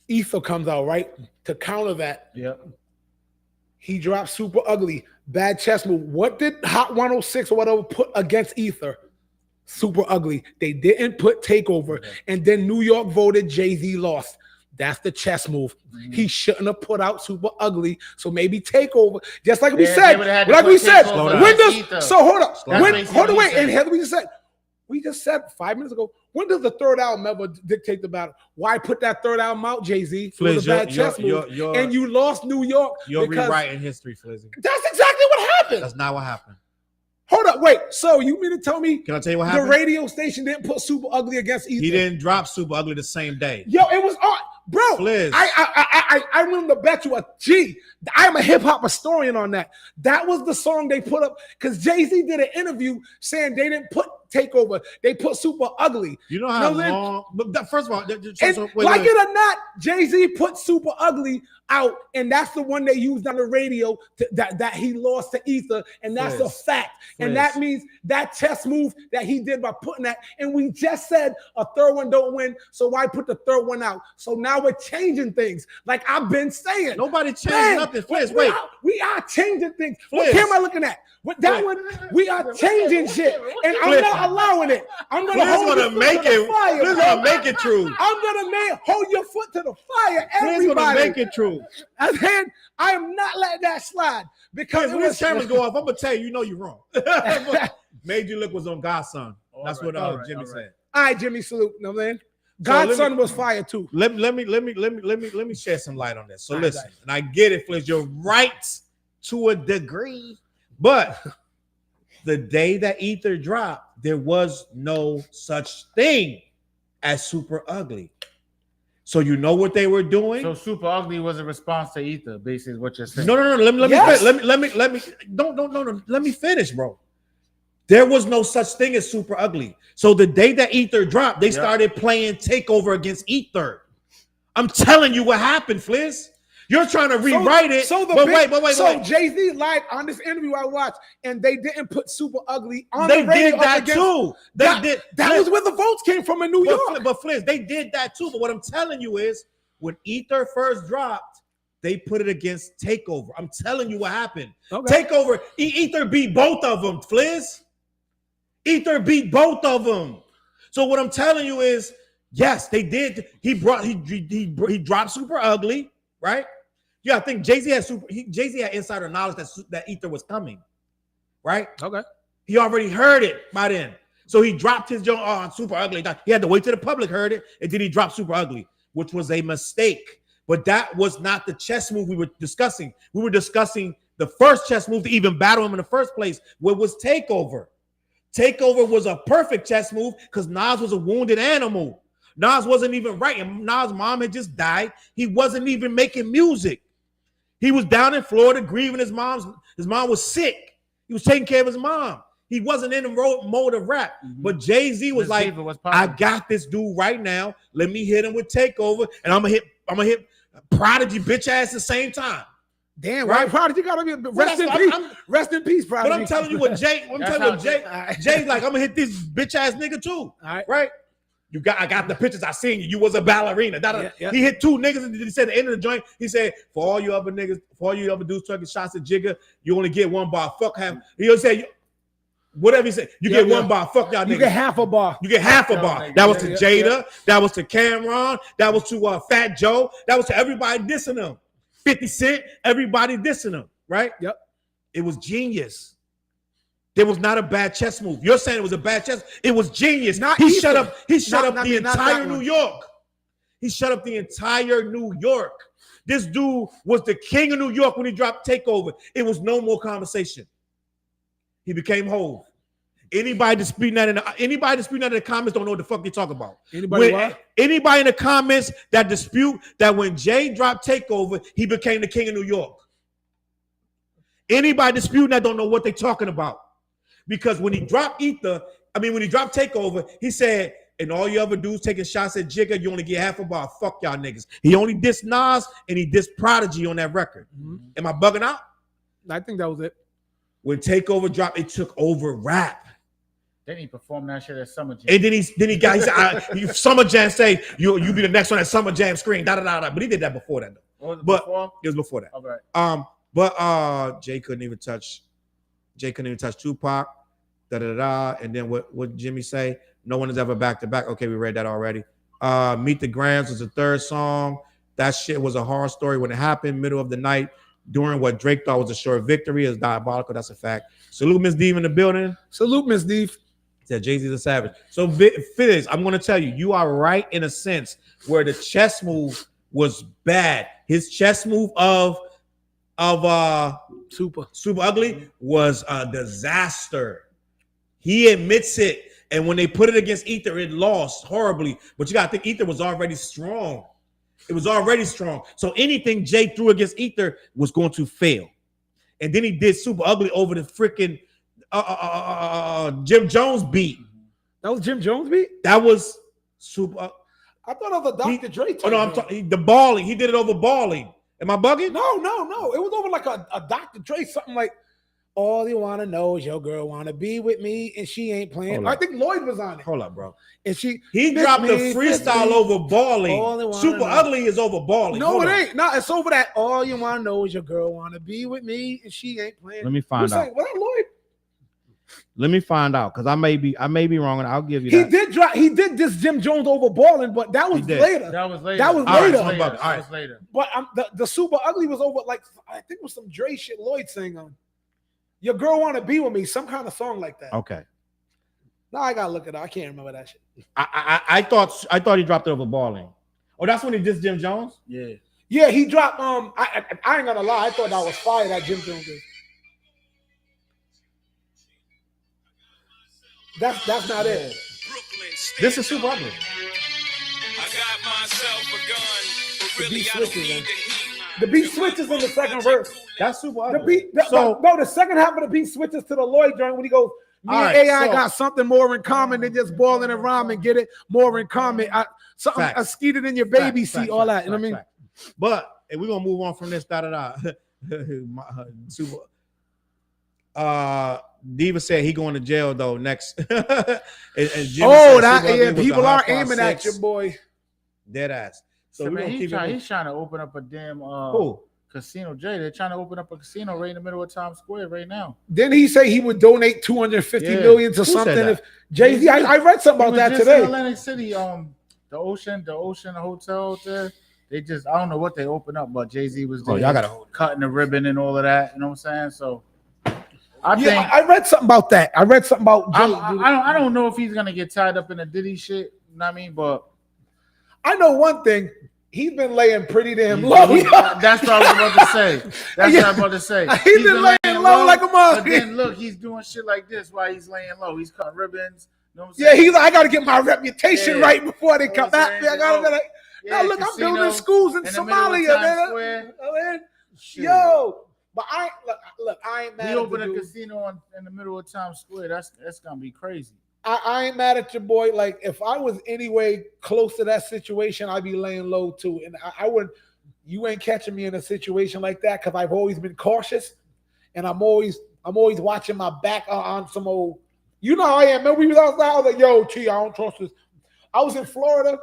Ether comes out, right? To counter that, Yep. he dropped Super Ugly. Bad chess move. What did Hot 106 or whatever put against Ether? Super Ugly. They didn't put Takeover. And then New York voted, Jay-Z lost. That's the chess move. He shouldn't have put out Super Ugly. So maybe Takeover. Just like we said. Like we said. When does, so hold up. Hold on, wait. And here we just said 5 minutes ago, when does the third album ever dictate the battle? Why put that third album out, Jay-Z? It was a bad chess move. And you lost New York. You're rewriting history, Flizzy. That's exactly what happened. That's not what happened. Hold up, wait. So you mean to tell me? Can I tell you what happened? The radio station didn't put Super Ugly against Ether. He didn't drop Super Ugly the same day. Yo, it was on, bro. Fliz. I'm willing to bet you I am a hip hop historian on that. That was the song they put up because Jay-Z did an interview saying they didn't put Takeover. They put Super Ugly. You know how long? But first of all, it or not, Jay-Z put Super Ugly out, and that's the one they used on the radio that he lost to Ether, and that's a fact. And that means that chess move that he did by putting that, and we just said a third one don't win, so why put the third one out? So now we're changing things, like I've been saying. Nobody changed nothing. Fliz, wait. We are changing things. Fliz. What camera am I looking at? That one, we are changing shit, and I'm not allowing it. I'm gonna hold your foot to the fire. Fliz gonna make it true. I'm gonna hold your foot to the fire. Everybody, Fliz gonna make it true. And then I am not letting that slide because when the cameras go off, I'm gonna tell you, you know you're wrong. Made You Look was on Godson. That's what Jimmy said. All right, Jimmy, salute. You know what I'm saying? Godson was fire too. Let me shed some light on this. So listen, and I get it, Fliz. You're right to a degree, but the day that Ether dropped, there was no such thing as Super Ugly. So you know what they were doing. So Super Ugly was a response to Ether, basically, is what you're saying. No. Let me finish, bro. There was no such thing as Super Ugly. So the day that Ether dropped, they started playing Takeover against Ether. I'm telling you what happened, Fliz. You're trying to rewrite it. Wait. So Jay-Z live on this interview I watched, and they didn't put Super Ugly on the radio. They did that too. That was where the votes came from in New York. But Fliz, they did that too. But what I'm telling you is, when Ether first dropped, they put it against Takeover. I'm telling you what happened. Okay. Takeover, Ether beat both of them, Fliz. Ether beat both of them. So what I'm telling you is, yes, they did. He dropped Super Ugly, right? Yeah, I think Jay-Z had insider knowledge that Ether was coming, right? Okay. He already heard it by then. So he dropped his Super Ugly. He had to wait till the public heard it, and then he dropped Super Ugly, which was a mistake. But that was not the chess move we were discussing. We were discussing the first chess move to even battle him in the first place, which was Takeover. Takeover was a perfect chess move because Nas was a wounded animal. Nas wasn't even writing. Nas' mom had just died. He wasn't even making music. He was down in Florida grieving his mom was sick. He was taking care of his mom. He wasn't in the mode of rap. But Jay-Z was like, I got this dude right now. Let me hit him with Takeover, and I'm gonna hit Prodigy bitch ass at the same time. Damn, right? Prodigy gotta be rest in peace. Rest in peace, Prodigy. But I'm telling you what Jay's like, I'm gonna hit this bitch ass nigga too. All right? I got the pictures I seen you. You was a ballerina. He hit two niggas and he said at the end of the joint, he said, for all you other niggas, for all you other dudes taking shots at Jigga, you only get one bar. Fuck him. He'll say, whatever he said, you get one bar. Fuck y'all niggas. You get half a bar. You get half a bar. That was to Jada. That was to Cameron. That was to Fat Joe. That was to everybody dissing them. 50 Cent, everybody dissing them, right? Yep. It was genius. There was not a bad chess move. You're saying it was a bad chess. It was genius. He shut up the entire New York. He shut up the entire New York. This dude was the king of New York when he dropped Takeover. It was no more conversation. He became Hov. Anybody disputing that in the comments don't know what the fuck they talk about. Anybody in the comments that dispute that when Jay dropped Takeover, he became the king of New York. Anybody disputing that don't know what they're talking about. Because when he dropped when he dropped Takeover, he said, and all you other dudes taking shots at Jigga, you only get half a bar. Fuck y'all niggas. He only dissed Nas and he dissed Prodigy on that record. Am I bugging out? I think that was it. When Takeover dropped, it took over rap. Then he performed that shit at Summer Jam. And then he said, Summer Jam say you be the next one at Summer Jam screen. Da da da da. But he did that before that though. Was it but before? It was before that. All right. But Jay couldn't even touch Tupac. Da da da. And then what Jimmy say? No one is ever back to back. Okay, we read that already. Meet the Grams was the third song. That shit was a horror story when it happened, middle of the night, during what Drake thought was a short victory. Is diabolical. That's a fact. Salute Miss Dave in the building. Salute Miss Dave. Said Jay-Z's a savage. So Fizz, I'm gonna tell you, you are right in a sense where the chess move was bad. His chess move of Super Ugly was a disaster. He admits it. And when they put it against Ether, it lost horribly. But you gotta think Ether was already strong. It was already strong. So anything Jay threw against Ether was going to fail. And then he did Super Ugly over the freaking Jim Jones beat. That was Jim Jones beat? That was super. I thought it was a Dr. Dre. Oh no, I'm talking the balling. He did it over balling. Am I bugging? No. It was over like a Dr. Dre, something like, all you want to know is your girl want to be with me and she ain't playing. I think Lloyd was on it. Hold up, bro. And he dropped the freestyle over balling. Super Ugly is over balling. No, it ain't. No, it's over that. All you want to know is your girl want to be with me and she ain't playing. Let me find out. Was that Lloyd? Let me find out because I may be wrong, and I'll give you that. He did this Jim Jones over balling, but that was later. That was later. That was That was later. But the Super Ugly was over, like, I think it was some Dre shit Lloyd sang on. Your girl want to be with me, some kind of song like that. Okay. Now I gotta look it up. I can't remember that shit. I thought he dropped it over balling. Oh, that's when he dissed Jim Jones? Yeah, he dropped I ain't gonna lie, I thought that was fire that Jim Jones did. That's not it. This is Super Ugly. I got myself a gun, but really I don't need the heat. The beat switches in the second verse. That's Super Ugly. The second half of the beat switches to the Lloyd joint when he goes, me and AI got something more in common than just balling and rhyming. Get it? More in common. Something I skeeted in your baby seat, all that. You know what I mean? But if we're gonna move on from this, Super. Diva said he going to jail though next. and people are aiming at your boy. Dead ass. So man, he's trying to open up a damn casino. Jay, they're trying to open up a casino right in the middle of Times Square right now. Didn't he say he would donate $250 million to something? If Jay-Z, I read something about that today. In Atlantic City, the Ocean Hotel there. They just, I don't know what they opened up, but Jay-Z was there cutting the ribbon and all of that. You know what I'm saying? So I read something about that. I read something about Jay. I don't know if he's gonna get tied up in a Diddy shit. You know what I mean? But I know one thing. He's been laying pretty damn low. That's what I was about to say. That's what I was about to say. He's been laying low like a mother. But then look, he's doing shit like this while he's laying low. He's cutting ribbons. You know what I'm saying? He's like, I gotta get my reputation right before they come back. Look, I'm building schools in Somalia, man. Yo, but I ain't mad. He opened a casino in the middle of Times Square. That's gonna be crazy. I ain't mad at your boy. Like, if I was anyway close to that situation, I'd be laying low too. And I wouldn't. You ain't catching me in a situation like that because I've always been cautious, and I'm always watching my back on some old. You know how I am. Man, we was outside. I was like, "Yo, T, I don't trust this." I was in Florida.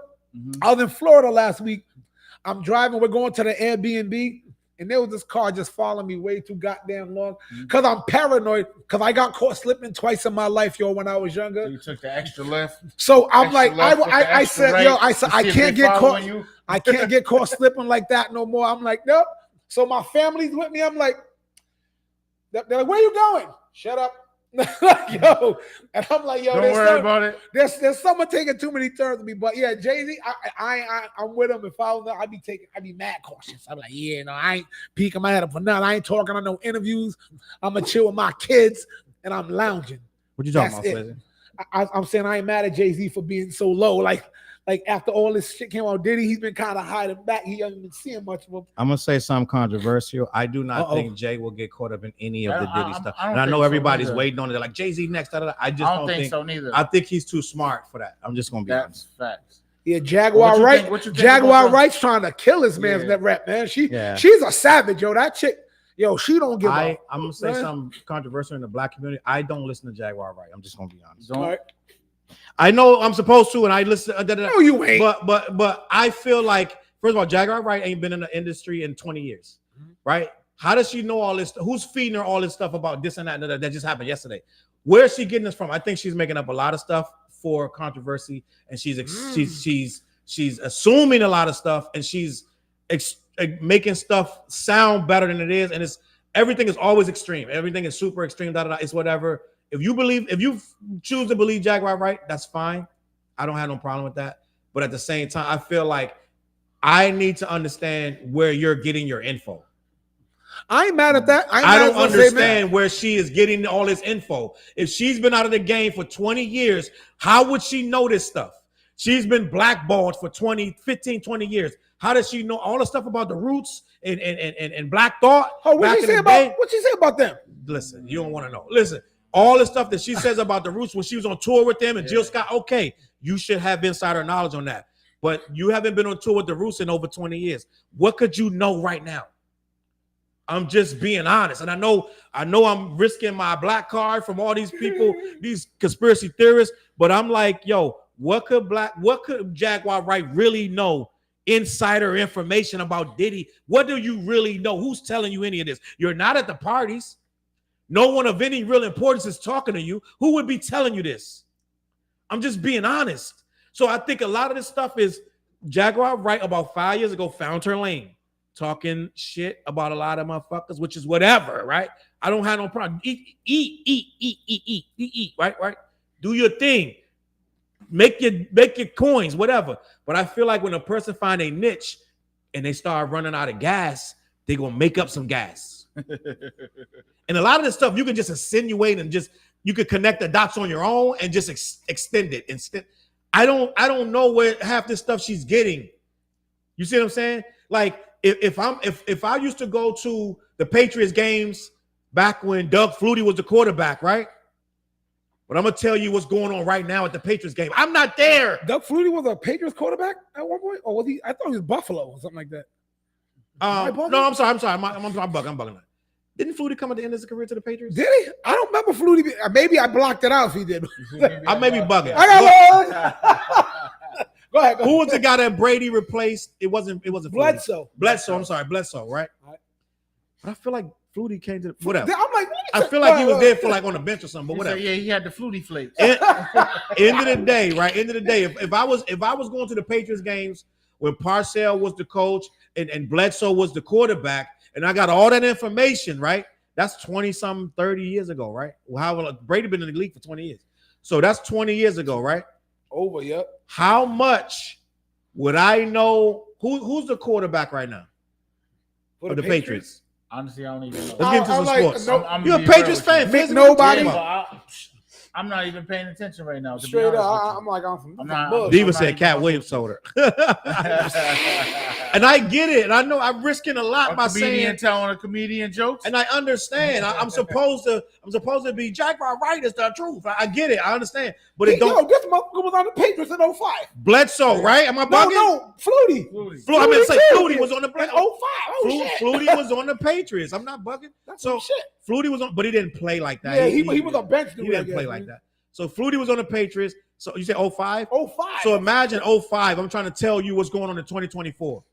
I was in Florida last week. I'm driving. We're going to the Airbnb. And there was this car just following me way too goddamn long because I'm paranoid because I got caught slipping twice in my life, yo, when I was younger. So you took the extra left. So I'm like, I said, I can't get caught. I can't get caught slipping like that no more. I'm like, nope. So my family's with me. I'm like, they're like, where you going? Shut up. Yo, and I'm like, yo, don't worry about it. There's someone taking too many turns with me, but yeah, Jay-Z, I'm with him. If I was there, I'd be mad cautious. I'm like, I ain't peeking my head up for nothing. I ain't talking on no interviews. I'm gonna chill with my kids and I'm lounging. What you talking about, Fizzy? I'm saying I ain't mad at Jay-Z for being so low. Like like after all this shit came out, Diddy, he's been kind of hiding back. He hasn't been seeing much of him. I'm gonna say something controversial. I do not think Jay will get caught up in any of the Diddy stuff. I And I know everybody's so waiting on it. They're like Jay-Z next. I just don't think so neither. I think he's too smart for that. I'm just gonna be honest. Facts. Yeah, Jaguar Wright. Jaguar Wright's trying to kill his man's net rap, man. She's a savage, yo. That chick, yo, she don't give up. I'm gonna say something controversial in the black community. I don't listen to Jaguar Wright. I'm just gonna be honest. All right. I know I'm supposed to, and I listen. No, you ain't. But I feel like, first of all, Jaguar Wright ain't been in the industry in 20 years, right? How does she know all this? Who's feeding her all this stuff about this and that that just happened yesterday? Where is she getting this from? I think she's making up a lot of stuff for controversy, and she's assuming a lot of stuff, and she's making stuff sound better than it is, and everything is always extreme. Everything is super extreme. It's whatever. If you choose to believe Jaguar Wright, that's fine. I don't have no problem with that. But at the same time, I feel like I need to understand where you're getting your info. I ain't mad at that. I don't understand where she is getting all this info. If she's been out of the game for 20 years, how would she know this stuff? She's been blackballed for 15, 20 years. How does she know all the stuff about the Roots and Black Thought? Oh, what'd she say about them? Listen, you don't want to know. Listen, all the stuff that she says about the Roots when she was on tour with them and Jill Scott, okay, you should have insider knowledge on that. But you haven't been on tour with the Roots in over 20 years. What could you know right now? I'm just being honest. And I know I'm risking my black card from all these people, these conspiracy theorists, but I'm like, yo, what could Jaguar Wright really know? Insider information about Diddy. What do you really know? Who's telling you any of this? You're not at the parties. No one of any real importance is talking to you. Who would be telling you this? I'm just being honest. So I think a lot of this stuff is Jaguar Wright about 5 years ago found her lane, talking shit about a lot of motherfuckers, which is whatever, right? I don't have no problem. Eat, right? Do your thing. Make your coins, whatever. But I feel like when a person find a niche and they start running out of gas, they're gonna make up some gas. And a lot of this stuff you can just insinuate and you could connect the dots on your own and just extend it. I don't know where half this stuff she's getting. You see what I'm saying? Like if I used to go to the Patriots games back when Doug Flutie was the quarterback, right? But I'm gonna tell you what's going on right now at the Patriots game. I'm not there. Doug Flutie was a Patriots quarterback at one point, or was he? I thought he was Buffalo or something like that. No, I'm sorry. I'm bugging. Didn't Flutie come at the end of his career to the Patriots? Did he? I don't remember Flutie. Maybe I blocked it out if he did. I may be bugging. Go ahead. Who was the guy that Brady replaced? It wasn't Bledsoe. I'm sorry, Bledsoe, right? But I feel like Flutie came to whatever. I'm like, I feel like he was there for like on the bench or something, but whatever. Yeah, he had the Flutie flakes. End of the day, right? End of the day, if I was going to the Patriots games when Parcells was the coach and Bledsoe was the quarterback, and I got all that information, right? That's 20-something, 30 years ago, right? Well, Brady been in the league for 20 years. So that's 20 years ago, right? Over, yep. How much would I know? Who's the quarterback right now for the Patriots? Honestly, I don't even know. Let's get into some sports. I'm You're a Patriots fan. Nobody. I'm not even paying attention right now. Straight up, I'm like, I'm not. Diva said Cat Williams told her. And I get it. And I know I'm risking a lot by saying telling a comedian jokes. And I understand. I'm supposed to be Jaguar Wright is the truth. I get it. I understand. But it don't. Yo, this motherfucker was on the Patriots in 05. Bledsoe, right? Am I bugging? No, Flutie. I mean, say Flutie was on the in 05. Oh, shit. Flutie was on the Patriots. I'm not bugging. That's so shit. Flutie was on, but he didn't play like that. Yeah, he was a bench dude. He didn't play like that. So Flutie was on the Patriots. So you said 05? 05. So imagine 05. I'm trying to tell you what's going on in 2024.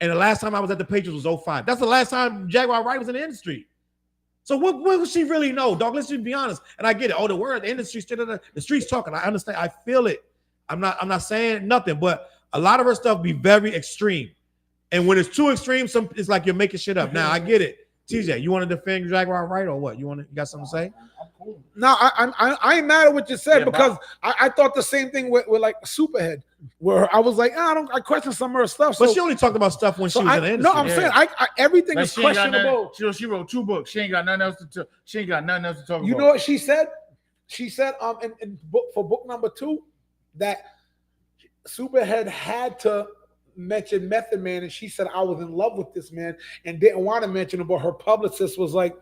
And the last time I was at the Patriots was 05. That's the last time Jaguar Wright was in the industry. So what would she really know, dog? Let's just be honest. And I get it. Oh, the word, the industry, the streets talking. I understand. I feel it. I'm not saying nothing, but a lot of her stuff be very extreme. And when it's too extreme, it's like you're making shit up. Now I get it. TJ, you want to defend Jaguar Wright or what? You got something to say? No, I ain't mad at what you said because I thought the same thing with like Superhead, where I was like, I question some of her stuff. But she only talked about stuff when she was in the industry. No, I'm saying everything is questionable. She wrote 2 books. She ain't got nothing else to talk. She ain't got nothing else to talk about. You know what she said? She said for book number 2 that Superhead had to mention Method Man, and she said I was in love with this man and didn't want to mention him, but her publicist was like,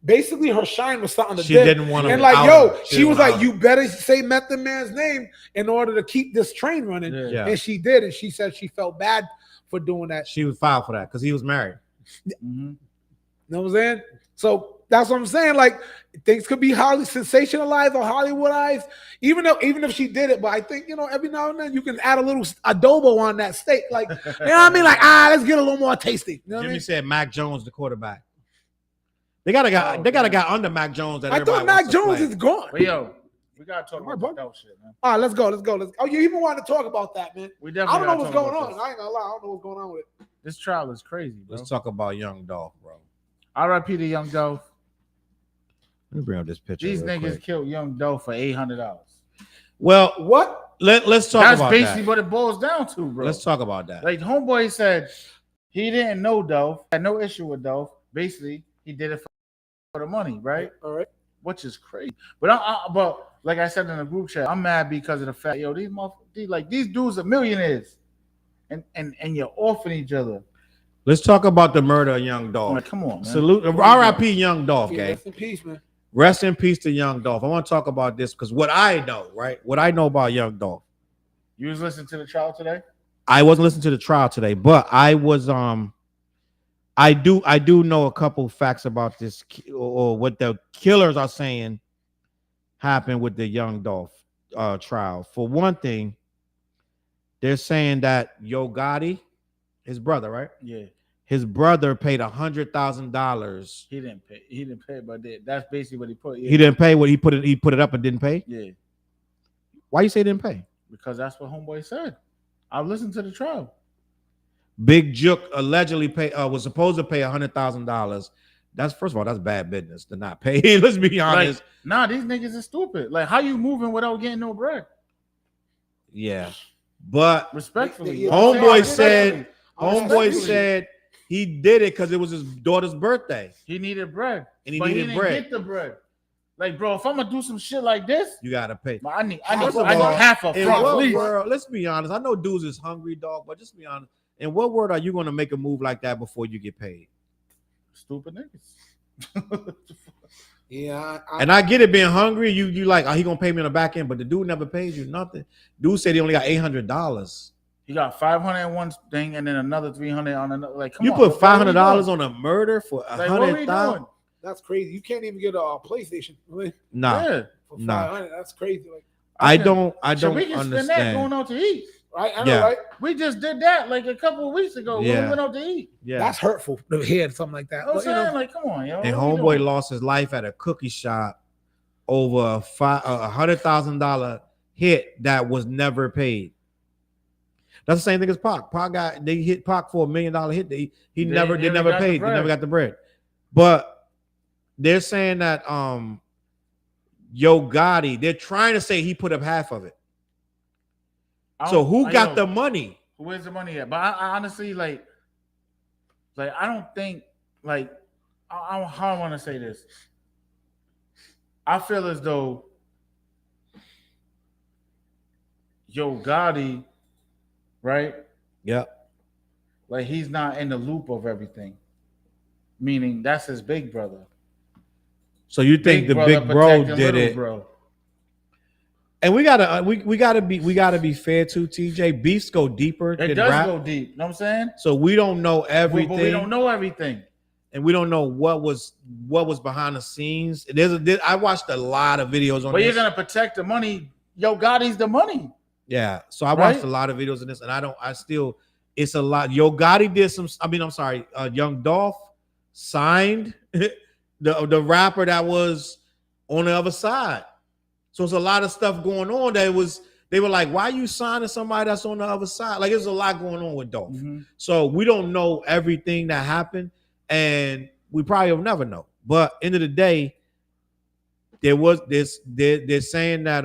basically her shine was starting to She dip. didn't want to. And like, yo, she was like, out. you better say Method Man's name in order to keep this train running. Yeah. And she did, and she said she felt bad for doing that. She was filed for that because he was married. Mm-hmm. You know what I'm saying? So that's what I'm saying. Like, things could be highly sensationalized or Hollywoodized, even if she did it. But I think, every now and then you can add a little adobo on that steak. Like, you know what I mean? Like, let's get a little more tasty. You know what Jimmy I mean? said Mac Jones, the quarterback. They got a guy under Mac Jones. That I thought Mac Jones is gone. But yo, we gotta talk about that shit, man. All right, let's go. Oh, you even want to talk about that, man? We I definitely. don't know what's going about on. this. I ain't gonna lie. I don't know what's going on with it. This trial is crazy, bro. Let's talk about Young Dolph, bro. R.I.P. to Young Dolph. Let me bring up this picture. These real niggas quick. killed Young Dolph for $800. Well, What? let's talk That's about basically that. what it boils down to, bro. Let's talk about that. Like homeboy said, he didn't know Dolph, had no issue with Dolph. Basically, he did it for the money, right? All right. Which is crazy. But but like I said in the group chat, I'm mad because of the fact, yo, these dudes are millionaires, and you're offing each other. Let's talk about the murder of Young Dolph. Like, come on, man. Salute, R.I.P. Young Dolph, Yeah, gang. rest in peace, man. Rest in peace to Young Dolph. I want to talk about this because what I know, right? What I know about Young Dolph. You was listening to the trial today? I wasn't listening to the trial today, but I was I do know a couple facts about this or what the killers are saying happened with the Young Dolph trial. For one thing, they're saying that Yo Gotti, his brother, right? Yeah. His brother paid $100,000. He didn't pay, but that's basically what he put. Yeah. He didn't pay what he put it up and didn't pay. Yeah. Why you say he didn't pay? Because that's what homeboy said. I listened to the trial. Big Jook allegedly was supposed to pay $100,000. That's first of all, that's bad business to not pay. Let's be honest. Like, nah, these niggas are stupid. Like, how you moving without getting no bread? Yeah, but Respectfully, Yeah, homeboy Respectfully. said he did it because it was his daughter's birthday he needed bread, and he but needed he bread. didn't get the bread. Like, bro, if I'm gonna do some shit like this, You gotta pay. I need First of all, half a In front, what please. world? Let's be honest. I know dudes is hungry, dog, but just be honest. In what world are you gonna make a move like that before you get paid? Stupid niggas. Yeah. And I get it being hungry. You like, he gonna pay me on the back end, but the dude never pays you nothing. Dude said he only got $800. He got 500 in one thing and then another 300 on another. Like, come You on, put what are we $500 doing? on a murder for Like, what are we $100,000? doing? That's crazy. You can't even get a PlayStation Nah, Yeah. for Nah. 500. That's crazy. Like, I can- don't So we can spend that understand. going out to eat. right? I know, Yeah. right? We just did that like a couple of weeks ago when Yeah. we went out to eat. Yeah, That's hurtful to hear something like that. You know what But, I'm saying? Like, come on, yo. and what we homeboy doing? lost his life at a cookie shop over a $100,000 hit that was never paid. That's the same thing as Pac. They hit Pac for $1 million hit. He never never never got the paid. He bread. never got the bread. But they're saying that Yo Gotti, they're trying to say he put up half of it. So who got the money? Where's the money at? But I honestly like I don't think like how I want to say this. I feel as though Yo Gotti, right? Yep. Like he's not in the loop of everything. Meaning that's his big brother. So you think the brother big bro protecting did little it? bro. And we gotta be fair to TJ. Beefs go deeper It than does rap. go deep. You know what I'm saying? So we don't know everything. But we don't know everything. And we don't know what was behind the scenes. I watched a lot of videos on But this. you're gonna protect the money. Yo Gotti's the money. Yeah. So I watched Right? a lot of videos on this, and it's a lot. Yo Gotti did some. I'm sorry. Young Dolph signed the rapper that was on the other side. So it's a lot of stuff going on they were like, why are you signing somebody that's on the other side? Like there's a lot going on with Dolph. Mm-hmm. So we don't know everything that happened, and we probably will never know. But end of the day, there was this. They're saying that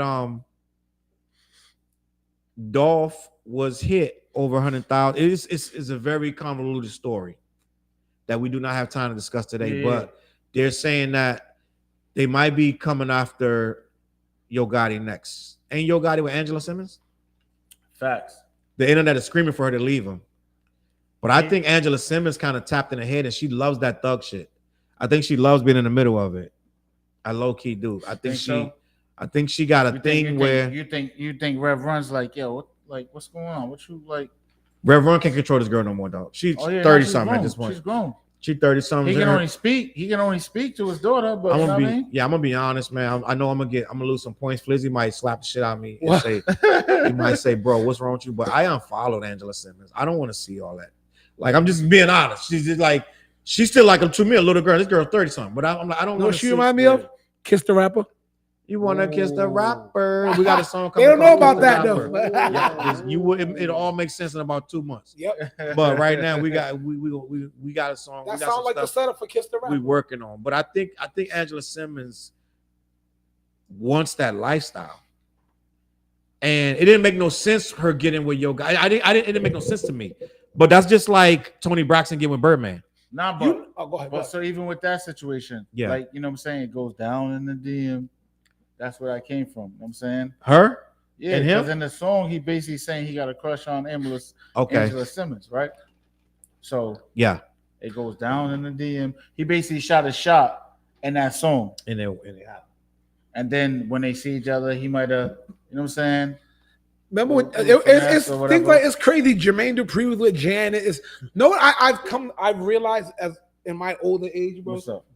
Dolph was hit over 100,000. It's a very convoluted story that we do not have time to discuss today. Yeah. But they're saying that they might be coming after Yo Gotti next. Ain't Yo Gotti with Angela Simmons? Facts. The internet is screaming for her to leave him. But I think Angela Simmons kind of tapped in the head, and she loves that thug shit. I think she loves being in the middle of it. I low key do. I think she got a thing where you think Rev Run's like, yo, what's going on? What you like? Rev Run can't control this girl no more, dog. She's 30 something at this point. She's grown. She's 30 something. He can only speak to his daughter, but I'm gonna be honest, man. I know I'm gonna lose some points. Flizzy might slap the shit out of me and say, he might say, bro, what's wrong with you? But I unfollowed Angela Simmons. I don't want to see all that. Like, I'm just being honest. She's just like, she's still like to me a little girl. This girl 30 something, but I'm like, I don't want to. What she remind me of? Kiss the Rapper. You want to kiss the rapper? We got a song coming. They don't know about that though. Yeah, it all makes sense in about 2 months. Yep. But right now we got a song. That sounds like the setup for Kiss the Rapper. We working on, but I think Angela Simmons wants that lifestyle, and it didn't make no sense her getting with Yo Guy. It didn't make no sense to me. But that's just like Tony Braxton getting with Birdman. Nah, but go ahead. But so even with that situation, like, you know what I'm saying, it goes down in the DM. That's where I came from. You know what I'm saying? Her? Yeah, because in the song, he basically saying he got a crush on Angela Simmons, right? So yeah, it goes down in the DM. He basically shot a shot in that song. And it happened. And then when they see each other, he might have, you know what I'm saying? Remember when it's things like it's crazy. Jermaine Dupri was with Janet. I've realized as in my older age, bro. What's up?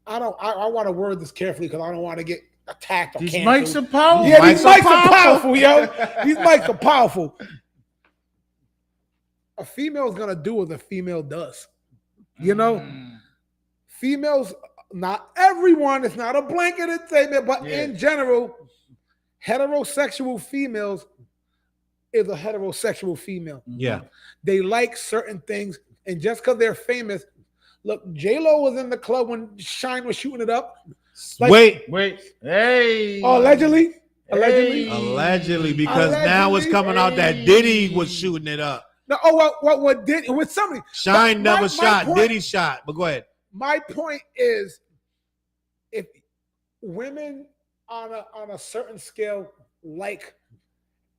I want to word this carefully because I don't want to get attacked. These mics are powerful. Yeah, these mics are powerful, yo. These mics are powerful. A female is gonna do what a female does. You know, females. Not everyone. It's not a blanketed statement, but in general. Heterosexual females is a heterosexual female. Yeah. They like certain things. And just because they're famous, look, J-Lo was in the club when Shine was shooting it up. Like, wait. Hey. Oh, allegedly? Allegedly, because now it's coming out that Diddy was shooting it up. No, what Diddy with somebody. Shine never shot, Diddy shot. But go ahead. My point is, if women on a certain scale like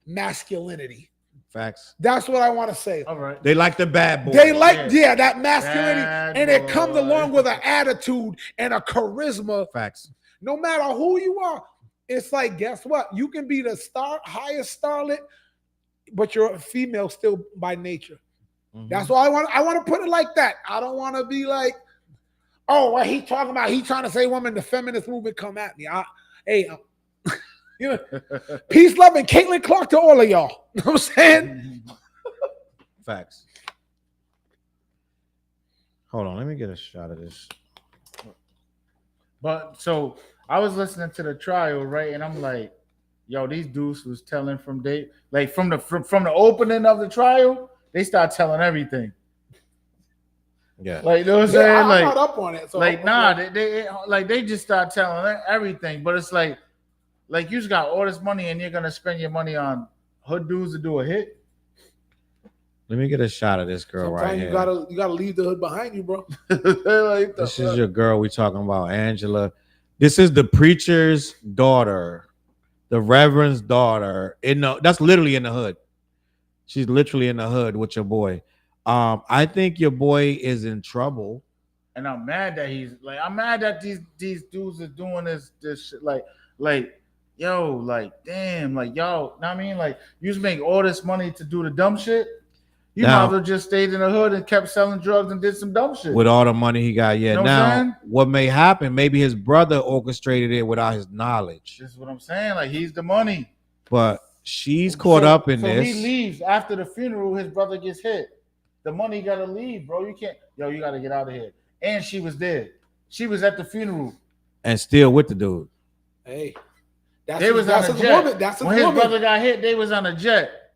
masculinity. Facts. That's what I want to say. All right. They like the bad boy. That masculinity. And it comes along with an attitude and a charisma. Facts. No matter who you are. It's like, guess what? You can be the highest starlet, but you're a female still by nature. Mm-hmm. That's why I want to put it like that. I don't want to be like, oh, what he talking about? He trying to say woman, the feminist movement come at me. You know, peace, love, and Caitlin Clark to all of y'all. You know what I'm saying? Facts. Hold on, let me get a shot of this. But so I was listening to the trial, right? And I'm like, yo, these dudes was telling from the opening of the trial, they start telling everything. Yeah, like, you know what I'm saying? I'm like, not up on it. So they just start telling everything. But it's like you just got all this money and you're gonna spend your money on hood dudes to do a hit. Let me get a shot of this girl right here. You gotta leave the hood behind you, bro. This is your girl we talking about, Angela. This is the preacher's daughter, the reverend's daughter. That's literally in the hood. She's literally in the hood with your boy. I think your boy is in trouble, and I'm mad that I'm mad that these dudes are doing this shit. Yo, damn, yo, know what I mean? Like, you just make all this money to do the dumb shit. You might as well just stayed in the hood and kept selling drugs and did some dumb shit with all the money he got. Yeah, you know what may happen? Maybe his brother orchestrated it without his knowledge. This is what I'm saying. Like, he's the money, but she's caught up in this. He leaves after the funeral. His brother gets hit. The money gotta leave, bro. You can't. Yo, you gotta get out of here. And she was there. She was at the funeral and still with the dude. Hey, they was on a jet. When his brother got hit, they was on a jet.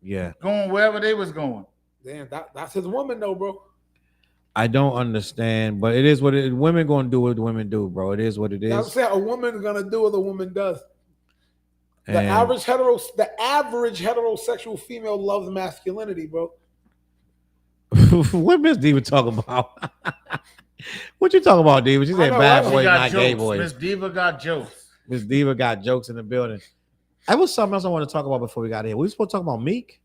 Yeah, going wherever they was going. Damn, that's his woman, though, bro. I don't understand, but it is what it is. Women gonna do what women do, bro. It is what it is. I'm saying a woman gonna do what a woman does. The average heterosexual female loves masculinity, bro. What Miss Diva talking about? What you talking about, Diva? She said bad boy, not gay boy. Miss Diva got jokes. Miss Diva got jokes in the building. I was something else I want to talk about before we got here. We were supposed to talk about Meek.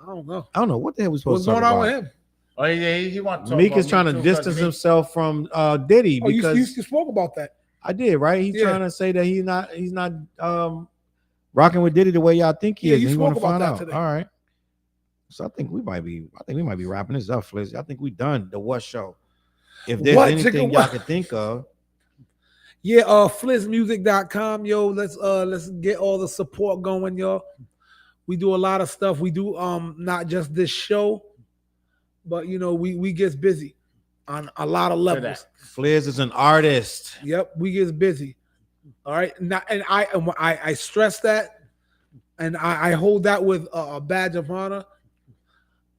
I don't know. I don't know what the hell we supposed What's to talk going on about. with him? Oh yeah, he wants to talk Meek about is trying to too, distance Meek- himself from Diddy Oh, you because spoke about that. I did, right? He's Yeah. trying to say that he's not rocking with Diddy the way y'all think he Yeah, is. you And he want to spoke about find that out. today. All right. So I think we might be wrapping this up, Fliz. I think we done the What Show. If there's What, anything Jigga, y'all what? can think of, Yeah, flizzmusic.com, yo. Let's get all the support going, yo. We do a lot of stuff. We do not just this show, but you know, we get busy on a lot of levels. Fliz is an artist. Yep, we get busy. All right. And I stress that, and I hold that with a badge of honor.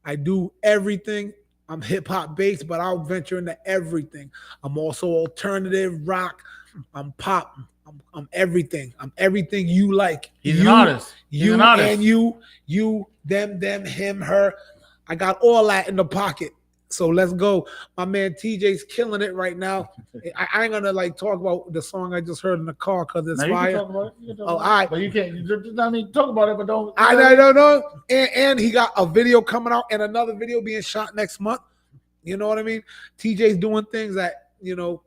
I do everything. I'm hip hop based, but I'll venture into everything. I'm also alternative rock. I'm pop. I'm everything. I'm everything you like. He's an artist. He's an artist. And you, them, him, her. I got all that in the pocket. So let's go. My man TJ's killing it right now. I ain't gonna like talk about the song I just heard in the car because it's Now, you can fire. talk about it. You can talk Oh, about all right. it. But you can't. I mean, talk about it, but don't. I know. And he got a video coming out and another video being shot next month. You know what I mean? TJ's doing things that, you know,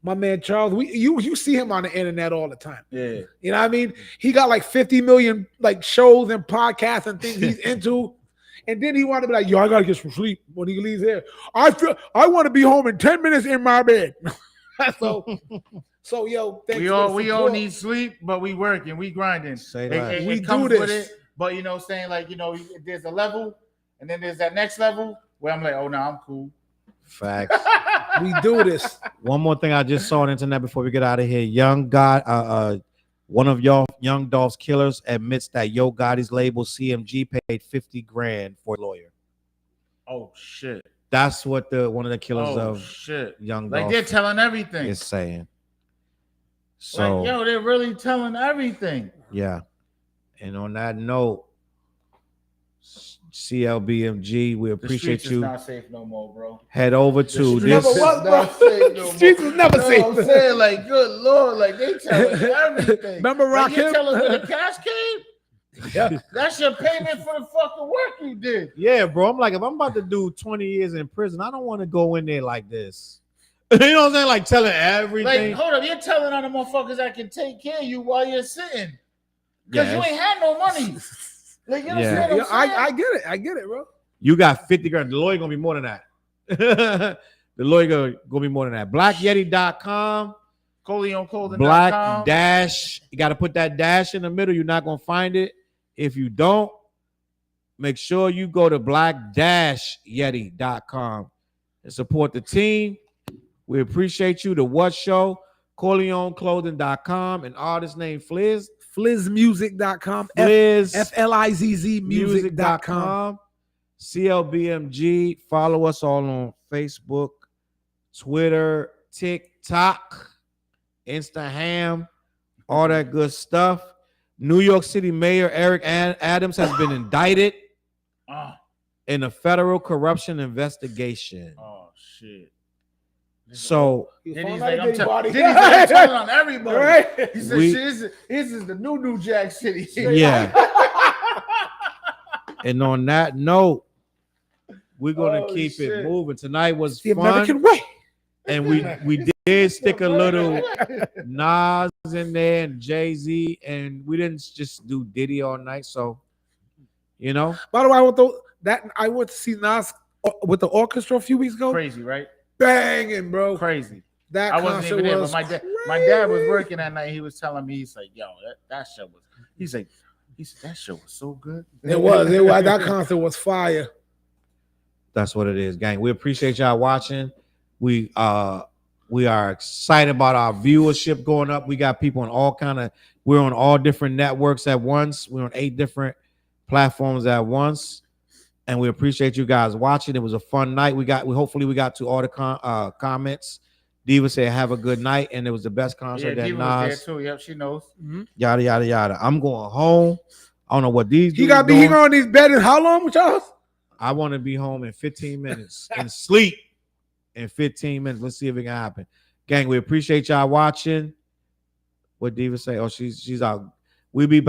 my man Challz, you see him on the internet all the time. Yeah. You know what I mean? He got like 50 million like shows and podcasts and things he's into. And then he wanted to be like, yo, I gotta get some sleep when he leaves here. I want to be home in 10 minutes in my bed. so yo, thanks We all need sleep, but we working, we grinding. Say that. We It comes do with this. it, but you know, saying like, you know, there's a level, and then there's that next level where I'm like, oh no, I'm cool. Facts. We do this. One more thing I just saw on the internet before we get out of here. One of y'all Young Dolph's killers admits that Yo Gotti's label CMG paid 50 grand for a lawyer. Oh shit. That's what one of the killers Oh of shit. Young Like Dolph they're telling everything. is saying. So Like, yo, they're really telling everything. yeah. And on that note, CLBMG, we The appreciate streets is you. not safe no more, bro. Head over to streets this. is not safe no more. Streets was never You know safe. what I'm saying? Like, good lord, like they telling everything. Remember like, you Rakim? tell us where the cash came? Yeah. That's your payment for the fucking work you did. Yeah, bro. I'm like, if I'm about to do 20 years in prison, I don't want to go in there like this. You know what I'm saying? Like telling everything. Like, hold up, you're telling other motherfuckers that can take care of you while you're sitting. Because Yes. you ain't had no money. Like, you understand Yeah, what I'm saying? I get it, bro. You got 50 grand. The lawyer gonna be more than that. The lawyer gonna be more than that. BlackYeti.com. ColeonClothing.com. Black dash. You got to put that dash in the middle. You're not gonna find it. If you don't, make sure you go to black-yeti.com and support the team. We appreciate you. The What Show, ColeonClothing.com, and artist name Fliz. Flizzmusic.com. Fliz. FLIZZ music.com. CLBMG. Follow us all on Facebook, Twitter, TikTok, Instagram, all that good stuff. New York City Mayor Eric Adams has been indicted in a federal corruption investigation. Oh, shit. So Diddy's like, I'm telling on everybody. Right? He said, shit, this is the new Jack City. yeah. And on that note, we're gonna keep it moving. Tonight was The fun, American way. and we did stick a little Nas in there and Jay-Z, and we didn't just do Diddy all night. So, you know, By the way, I went to see Nas with the orchestra a few weeks ago. Crazy, right? Banging, bro. Crazy. That I wasn't concert even there, was but my dad was working that night. He was telling me, he's like, yo, that show was, he said, that show was so good. It was. That concert was fire. that's what it is, gang. We appreciate y'all watching. We are excited about our viewership going up. We got people on we're on all different networks at once. We're on 8 different platforms at once. And we appreciate you guys watching. It was a fun night. Hopefully we got to all the comments. Diva said, have a good night. And it was the best concert Yeah, that Diva was Nas. there too. Yep, she knows. Yada, yada, yada. I'm going home. I don't know what these He got doing. he on these beds in how long, Charles? I want to be home in 15 minutes and sleep in 15 minutes. Let's see if it can happen. Gang, we appreciate y'all watching. What Diva say? Oh, she's out. We'll be back.